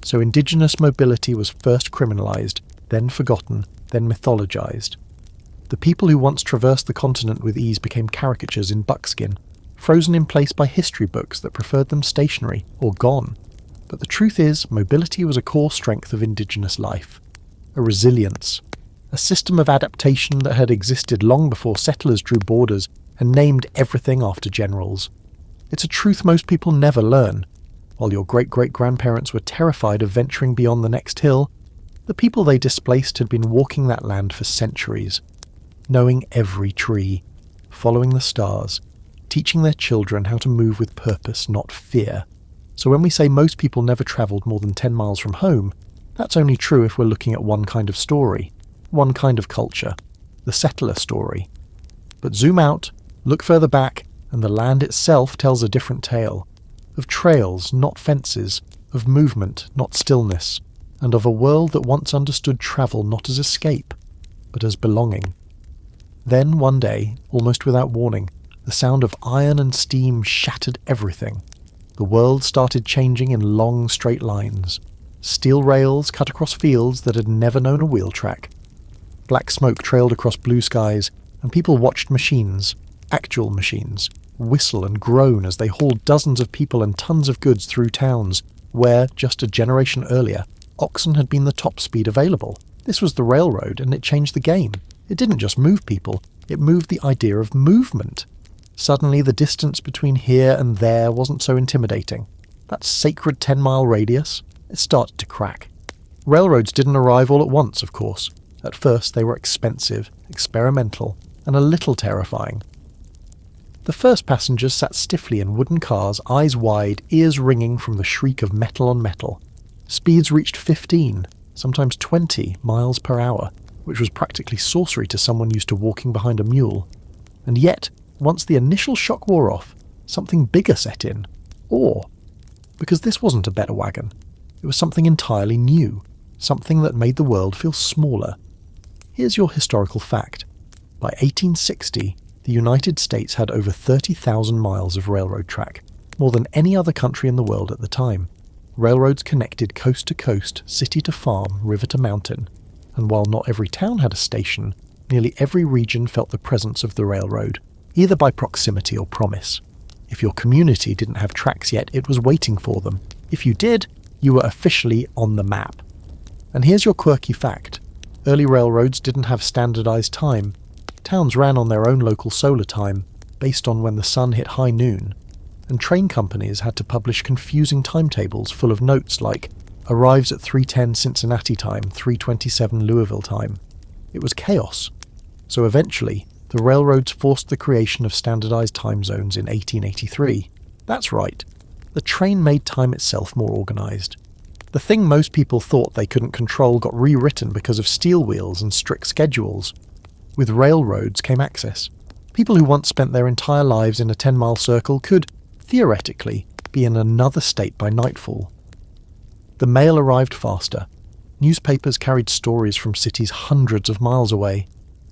A: So indigenous mobility was first criminalized, then forgotten, then mythologized. The people who once traversed the continent with ease became caricatures in buckskin, frozen in place by history books that preferred them stationary or gone. But the truth is, mobility was a core strength of indigenous life. A resilience. A system of adaptation that had existed long before settlers drew borders and named everything after generals. It's a truth most people never learn. While your great-great-grandparents were terrified of venturing beyond the next hill, the people they displaced had been walking that land for centuries, knowing every tree, following the stars, teaching their children how to move with purpose, not fear. So when we say most people never travelled more than 10 miles from home, that's only true if we're looking at one kind of story, one kind of culture, the settler story. But zoom out, look further back, and the land itself tells a different tale. of trails, not fences, of movement, not stillness, and of a world that once understood travel not as escape, but as belonging. Then, one day, almost without warning, the sound of iron and steam shattered everything. The world started changing in long, straight lines. Steel rails cut across fields that had never known a wheel track. Black smoke trailed across blue skies, and people watched machines, actual machines, whistle and groan as they hauled dozens of people and tons of goods through towns where, just a generation earlier, oxen had been the top speed available. This was the railroad, and it changed the game. It didn't just move people, it moved the idea of movement. Suddenly the distance between here and there wasn't so intimidating. That sacred 10-mile radius, it started to crack. Railroads didn't arrive all at once, of course. At first they were expensive, experimental, and a little terrifying. The first passengers sat stiffly in wooden cars, eyes wide, ears ringing from the shriek of metal on metal. Speeds reached 15, sometimes 20 miles per hour, which was practically sorcery to someone used to walking behind a mule. And yet, once the initial shock wore off, something bigger set in. Awe. Because this wasn't a better wagon. It was something entirely new, something that made the world feel smaller. Here's your historical fact. By 1860, the United States had over 30,000 miles of railroad track, more than any other country in the world at the time. Railroads connected coast to coast, city to farm, river to mountain. And while not every town had a station, nearly every region felt the presence of the railroad, either by proximity or promise. If your community didn't have tracks yet, it was waiting for them. If you did, you were officially on the map. And here's your quirky fact. Early railroads didn't have standardized time. Towns ran on their own local solar time, based on when the sun hit high noon. And train companies had to publish confusing timetables full of notes like, arrives at 3:10 Cincinnati time, 3:27 Louisville time. It was chaos. So eventually, the railroads forced the creation of standardized time zones in 1883. That's right. The train made time itself more organized. The thing most people thought they couldn't control got rewritten because of steel wheels and strict schedules. With railroads came access. People who once spent their entire lives in a 10-mile circle could, theoretically, be in another state by nightfall. The mail arrived faster. Newspapers carried stories from cities hundreds of miles away.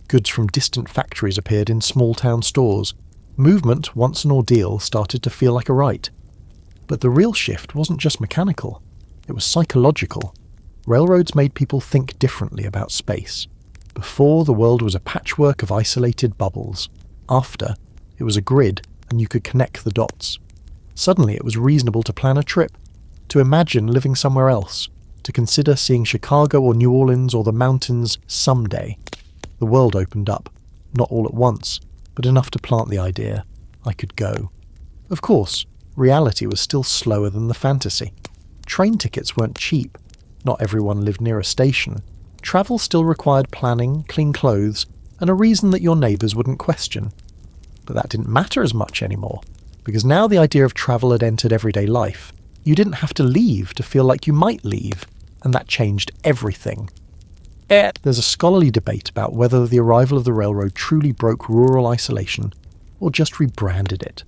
A: Goods from distant factories appeared in small-town stores. Movement, once an ordeal, started to feel like a rite. But the real shift wasn't just mechanical. It was psychological. Railroads made people think differently about space. Before, the world was a patchwork of isolated bubbles. After, it was a grid, and you could connect the dots. Suddenly it was reasonable to plan a trip, to imagine living somewhere else, to consider seeing Chicago or New Orleans or the mountains someday. The world opened up, not all at once, but enough to plant the idea. I could go. Of course, reality was still slower than the fantasy. Train tickets weren't cheap. Not everyone lived near a station. Travel still required planning, clean clothes, and a reason that your neighbours wouldn't question. But that didn't matter as much anymore, because now the idea of travel had entered everyday life. You didn't have to leave to feel like you might leave, and that changed everything. There's a scholarly debate about whether the arrival of the railroad truly broke rural isolation, or just rebranded it.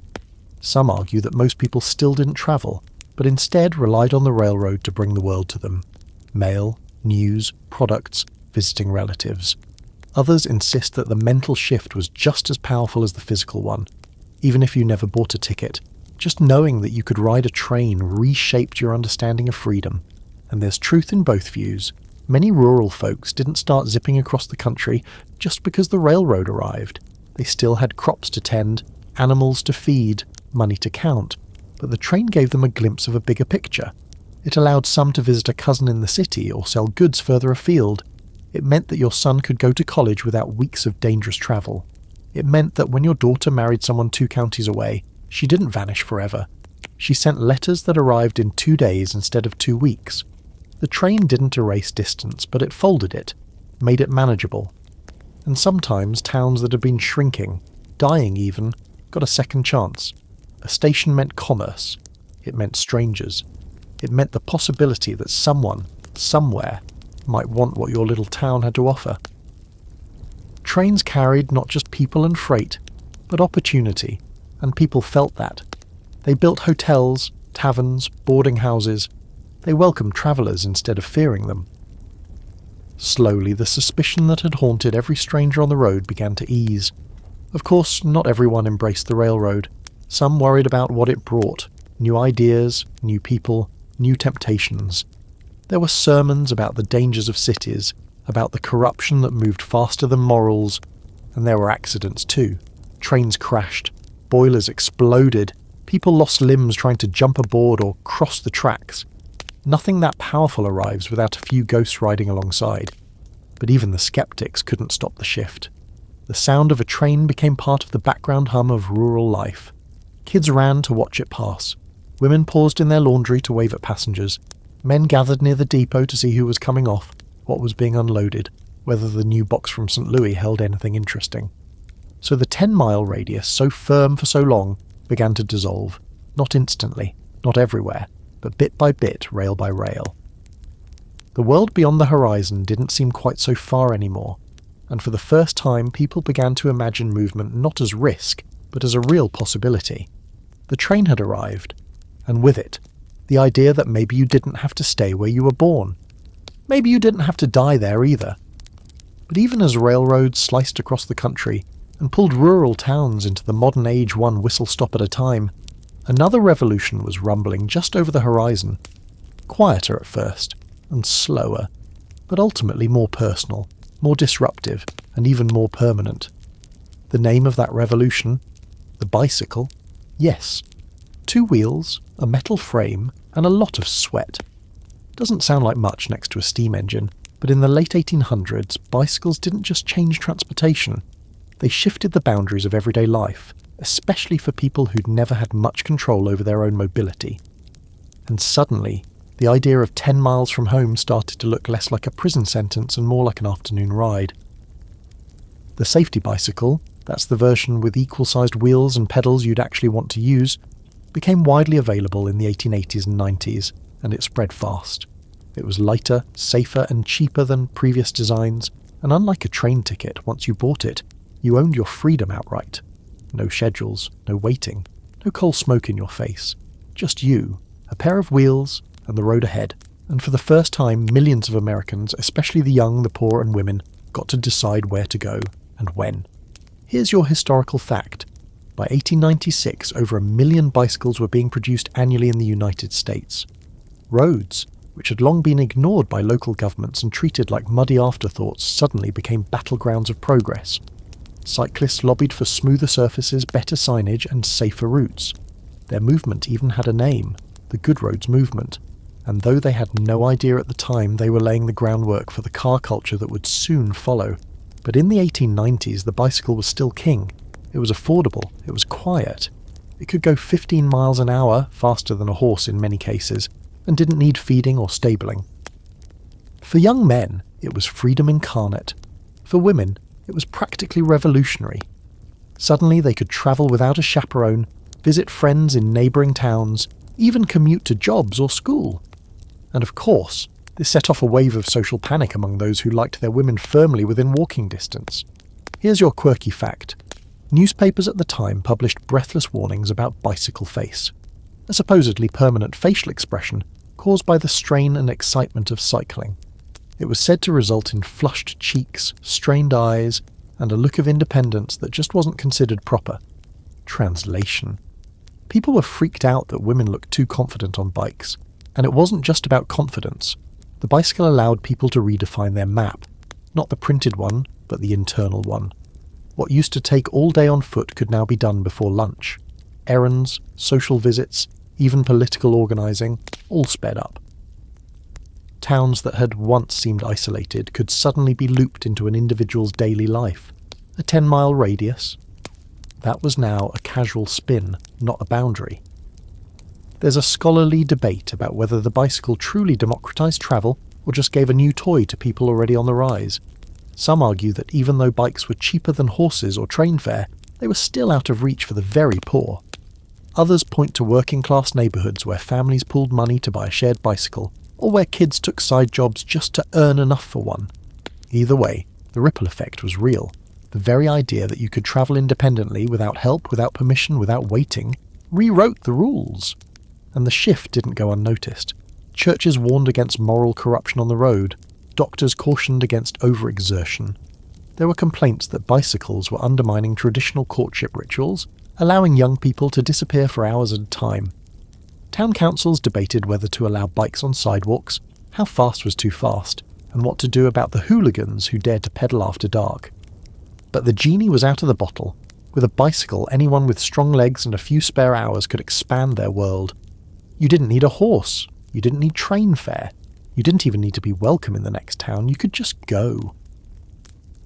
A: Some argue that most people still didn't travel, but instead relied on the railroad to bring the world to them. Mail, news, products, visiting relatives. Others insist that the mental shift was just as powerful as the physical one. Even if you never bought a ticket, just knowing that you could ride a train reshaped your understanding of freedom. And there's truth in both views. Many rural folks didn't start zipping across the country just because the railroad arrived. They still had crops to tend, animals to feed, money to count. But the train gave them a glimpse of a bigger picture. It allowed some to visit a cousin in the city or sell goods further afield. It meant that your son could go to college without weeks of dangerous travel. It meant that when your daughter married someone 2 counties away, she didn't vanish forever. She sent letters that arrived in 2 days instead of 2 weeks. The train didn't erase distance, but it folded it, made it manageable. And sometimes towns that had been shrinking, dying even, got a second chance. A station meant commerce. It meant strangers. It meant the possibility that someone, somewhere, might want what your little town had to offer. Trains carried not just people and freight, but opportunity, and people felt that. They built hotels, taverns, boarding houses. They welcomed travellers instead of fearing them. Slowly, the suspicion that had haunted every stranger on the road began to ease. Of course, not everyone embraced the railroad. Some worried about what it brought: new ideas, new people, new temptations. There were sermons about the dangers of cities, about the corruption that moved faster than morals, and there were accidents too. Trains crashed, boilers exploded, people lost limbs trying to jump aboard or cross the tracks. Nothing that powerful arrives without a few ghosts riding alongside. But even the skeptics couldn't stop the shift. The sound of a train became part of the background hum of rural life. Kids ran to watch it pass. Women paused in their laundry to wave at passengers. Men gathered near the depot to see who was coming off, what was being unloaded, whether the new box from St. Louis held anything interesting. So the 10-mile radius, so firm for so long, began to dissolve. Not instantly, not everywhere, but bit by bit, rail by rail. The world beyond the horizon didn't seem quite so far anymore, and for the first time people began to imagine movement not as risk, but as a real possibility. The train had arrived, and with it, the idea that maybe you didn't have to stay where you were born. Maybe you didn't have to die there either. But even as railroads sliced across the country and pulled rural towns into the modern age one whistle-stop at a time, another revolution was rumbling just over the horizon. Quieter at first, and slower, but ultimately more personal, more disruptive, and even more permanent. The name of that revolution? The bicycle? Yes. 2 wheels, a metal frame, and a lot of sweat. Doesn't sound like much next to a steam engine, but in the late 1800s, bicycles didn't just change transportation. They shifted the boundaries of everyday life, especially for people who'd never had much control over their own mobility. And suddenly, the idea of 10 miles from home started to look less like a prison sentence and more like an afternoon ride. The safety bicycle, that's the version with equal-sized wheels and pedals you'd actually want to use, became widely available in the 1880s and 90s, and it spread fast. It was lighter, safer, and cheaper than previous designs, and unlike a train ticket, once you bought it, you owned your freedom outright. No schedules, no waiting, no coal smoke in your face. Just you, a pair of wheels, and the road ahead. And for the first time, millions of Americans, especially the young, the poor, and women, got to decide where to go, and when. Here's your historical fact. By 1896, over 1 million bicycles were being produced annually in the United States. Roads, which had long been ignored by local governments and treated like muddy afterthoughts, suddenly became battlegrounds of progress. Cyclists lobbied for smoother surfaces, better signage, and safer routes. Their movement even had a name, the Good Roads Movement, and though they had no idea at the time, they were laying the groundwork for the car culture that would soon follow. But in the 1890s, the bicycle was still king. It was affordable, it was quiet. It could go 15 miles an hour, faster than a horse in many cases, and didn't need feeding or stabling. For young men, it was freedom incarnate. For women, it was practically revolutionary. Suddenly they could travel without a chaperone, visit friends in neighbouring towns, even commute to jobs or school. And of course, this set off a wave of social panic among those who liked their women firmly within walking distance. Here's your quirky fact. Newspapers at the time published breathless warnings about bicycle face, a supposedly permanent facial expression caused by the strain and excitement of cycling. It was said to result in flushed cheeks, strained eyes, and a look of independence that just wasn't considered proper. Translation. People were freaked out that women looked too confident on bikes, and it wasn't just about confidence. The bicycle allowed people to redefine their map, not the printed one, but the internal one. What used to take all day on foot could now be done before lunch. Errands, social visits, even political organising, all sped up. Towns that had once seemed isolated could suddenly be looped into an individual's daily life. A 10-mile radius. That was now a casual spin, not a boundary. There's a scholarly debate about whether the bicycle truly democratised travel or just gave a new toy to people already on the rise. Some argue that even though bikes were cheaper than horses or train fare, they were still out of reach for the very poor. Others point to working-class neighbourhoods where families pooled money to buy a shared bicycle, or where kids took side jobs just to earn enough for one. Either way, the ripple effect was real. The very idea that you could travel independently, without help, without permission, without waiting, rewrote the rules. And the shift didn't go unnoticed. Churches warned against moral corruption on the road. Doctors cautioned against overexertion. There were complaints that bicycles were undermining traditional courtship rituals, allowing young people to disappear for hours at a time. Town councils debated whether to allow bikes on sidewalks, how fast was too fast, and what to do about the hooligans who dared to pedal after dark. But the genie was out of the bottle. With a bicycle, anyone with strong legs and a few spare hours could expand their world. You didn't need a horse. You didn't need train fare. You didn't even need to be welcome in the next town. You could just go.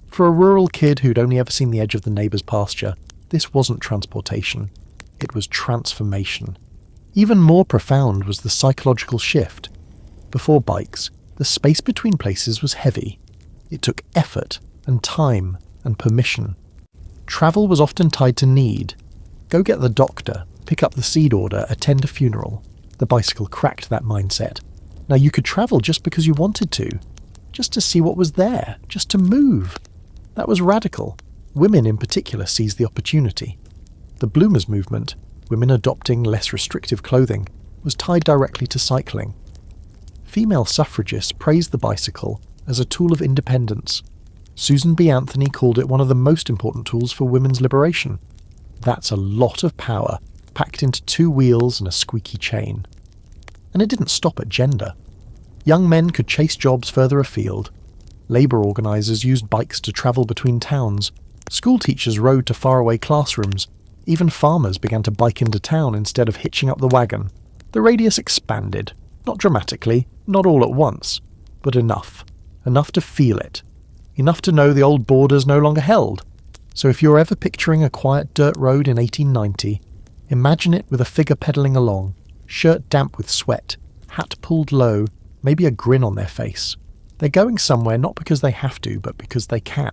A: For a rural kid who'd only ever seen the edge of the neighbour's pasture, this wasn't transportation. It was transformation. Even more profound was the psychological shift. Before bikes, the space between places was heavy. It took effort and time and permission. Travel was often tied to need. Go get the doctor, pick up the seed order, attend a funeral. The bicycle cracked that mindset. Now you could travel just because you wanted to. Just to see what was there. Just to move. That was radical. Women in particular seized the opportunity. The Bloomers movement, women adopting less restrictive clothing, was tied directly to cycling. Female suffragists praised the bicycle as a tool of independence. Susan B. Anthony called it one of the most important tools for women's liberation. That's a lot of power, packed into 2 wheels and a squeaky chain. And it didn't stop at gender. Young men could chase jobs further afield. Labour organisers used bikes to travel between towns. School teachers rode to faraway classrooms. Even farmers began to bike into town instead of hitching up the wagon. The radius expanded. Not dramatically, not all at once, but enough. Enough to feel it. Enough to know the old borders no longer held. So if you're ever picturing a quiet dirt road in 1890, imagine it with a figure pedalling along, shirt damp with sweat, hat pulled low, maybe a grin on their face. They're going somewhere not because they have to, but because they can.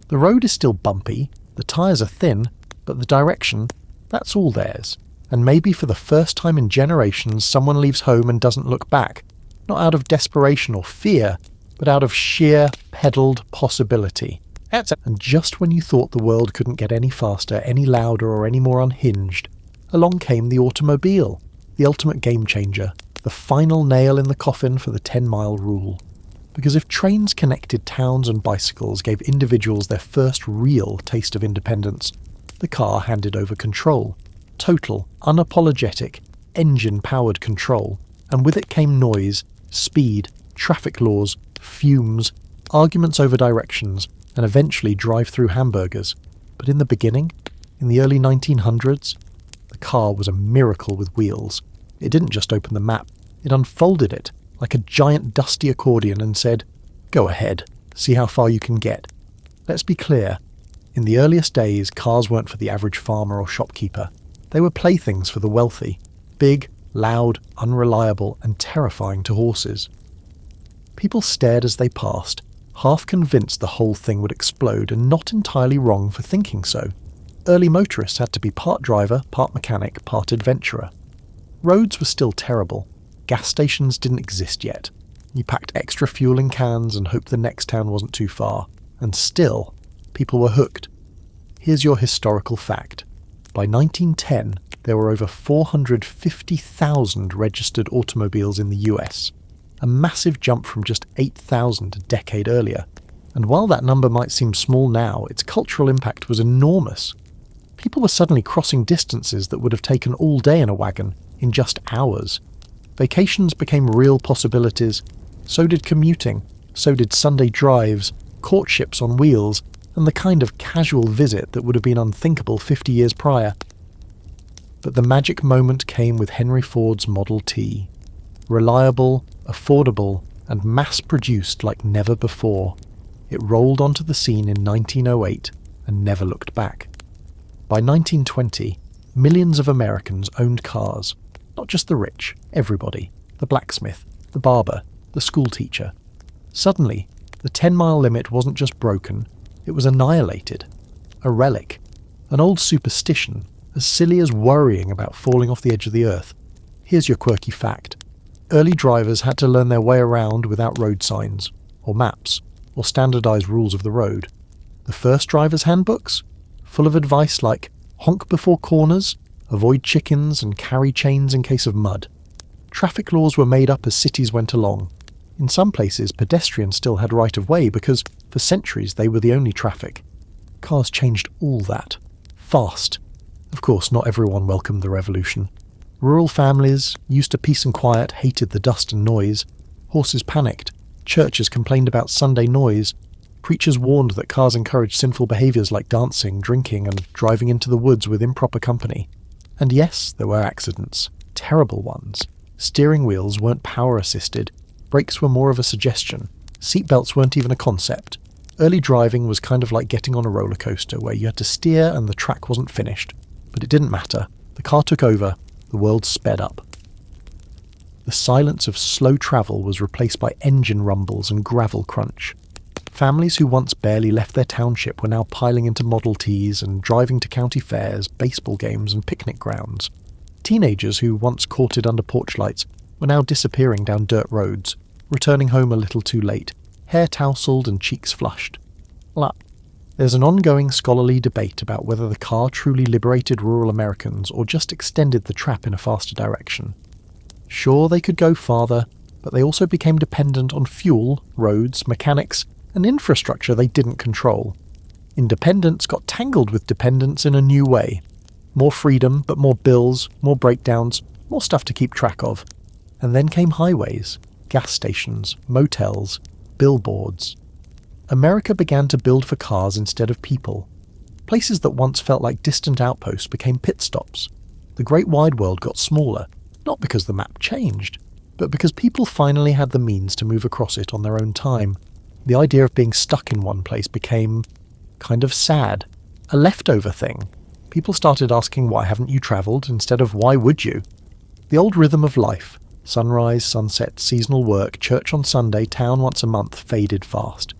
A: The road is still bumpy, the tyres are thin, but the direction, that's all theirs. And maybe for the first time in generations, someone leaves home and doesn't look back. Not out of desperation or fear, but out of sheer, pedalled possibility. And just when you thought the world couldn't get any faster, any louder, or any more unhinged, along came the automobile, the ultimate game changer, the final nail in the coffin for the 10-mile rule. Because if trains connected towns and bicycles gave individuals their first real taste of independence, the car handed over control. Total, unapologetic, engine-powered control. And with it came noise, speed, traffic laws, fumes, arguments over directions, and eventually drive-through hamburgers. But in the beginning, in the early 1900s, the car was a miracle with wheels. It didn't just open the map, it unfolded it like a giant dusty accordion and said, "Go ahead, see how far you can get." Let's be clear, in the earliest days, cars weren't for the average farmer or shopkeeper. They were playthings for the wealthy, big, loud, unreliable, and terrifying to horses. People stared as they passed, half convinced the whole thing would explode and not entirely wrong for thinking so. Early motorists had to be part driver, part mechanic, part adventurer. Roads were still terrible. Gas stations didn't exist yet. You packed extra fuel in cans and hoped the next town wasn't too far. And still, people were hooked. Here's your historical fact. By 1910, there were over 450,000 registered automobiles in the US. A massive jump from just 8,000 a decade earlier. And while that number might seem small now, its cultural impact was enormous. People were suddenly crossing distances that would have taken all day in a wagon, in just hours. Vacations became real possibilities. So did commuting. So did Sunday drives, courtships on wheels, and the kind of casual visit that would have been unthinkable 50 years prior. But the magic moment came with Henry Ford's Model T. Reliable, affordable, and mass-produced like never before. It rolled onto the scene in 1908 and never looked back. By 1920, millions of Americans owned cars. Not just the rich, everybody. The blacksmith, the barber, the schoolteacher. Suddenly, the 10-mile limit wasn't just broken, it was annihilated. A relic. An old superstition, as silly as worrying about falling off the edge of the earth. Here's your quirky fact. Early drivers had to learn their way around without road signs, or maps, or standardized rules of the road. The first drivers' handbooks? Full of advice like honk before corners, avoid chickens and carry chains in case of mud. Traffic laws were made up as cities went along. In some places, pedestrians still had right of way because, for centuries, they were the only traffic. Cars changed all that. Fast. Of course, not everyone welcomed the revolution. Rural families, used to peace and quiet, hated the dust and noise. Horses panicked. Churches complained about Sunday noise. Preachers warned that cars encouraged sinful behaviours like dancing, drinking, and driving into the woods with improper company. And yes, there were accidents. Terrible ones. Steering wheels weren't power-assisted. Brakes were more of a suggestion. Seatbelts weren't even a concept. Early driving was kind of like getting on a roller coaster where you had to steer and the track wasn't finished. But it didn't matter. The car took over. The world sped up. The silence of slow travel was replaced by engine rumbles and gravel crunch. Families who once barely left their township were now piling into Model Ts and driving to county fairs, baseball games and picnic grounds. Teenagers who once courted under porch lights were now disappearing down dirt roads, returning home a little too late, hair tousled and cheeks flushed. There's an ongoing scholarly debate about whether the car truly liberated rural Americans or just extended the trap in a faster direction. Sure, they could go farther, but they also became dependent on fuel, roads, mechanics, and infrastructure they didn't control. Independence got tangled with dependence in a new way. More freedom, but more bills, more breakdowns, more stuff to keep track of. And then came highways, gas stations, motels, billboards. America began to build for cars instead of people. Places that once felt like distant outposts became pit stops. The great wide world got smaller, not because the map changed, but because people finally had the means to move across it on their own time. The idea of being stuck in one place became kind of sad, a leftover thing. People started asking, why haven't you travelled, instead of why would you? The old rhythm of life, sunrise, sunset, seasonal work, church on Sunday, town once a month, faded fast.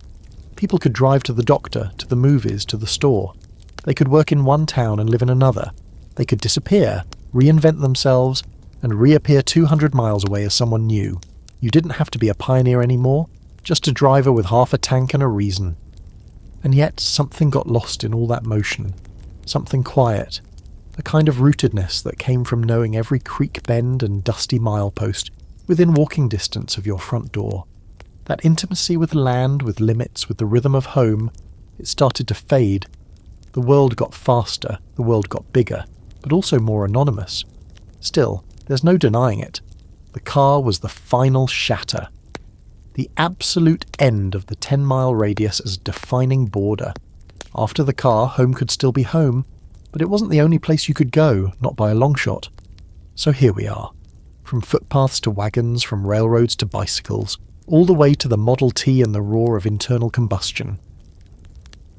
A: People could drive to the doctor, to the movies, to the store. They could work in one town and live in another. They could disappear, reinvent themselves, and reappear 200 miles away as someone new. You didn't have to be a pioneer anymore, just a driver with half a tank and a reason. And yet something got lost in all that motion. Something quiet. A kind of rootedness that came from knowing every creek bend and dusty milepost within walking distance of your front door. That intimacy with land, with limits, with the rhythm of home, it started to fade. The world got faster, the world got bigger, but also more anonymous. Still, there's no denying it. The car was the final shatter. The absolute end of the 10-mile radius as a defining border. After the car, home could still be home, but it wasn't the only place you could go, not by a long shot. So here we are. From footpaths to wagons, from railroads to bicycles, all the way to the Model T and the roar of internal combustion.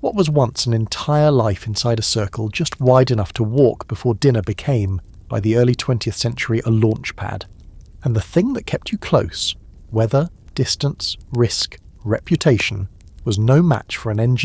A: What was once an entire life inside a circle just wide enough to walk before dinner became, by the early 20th century, a launch pad. And the thing that kept you close, weather, distance, risk, reputation, was no match for an engine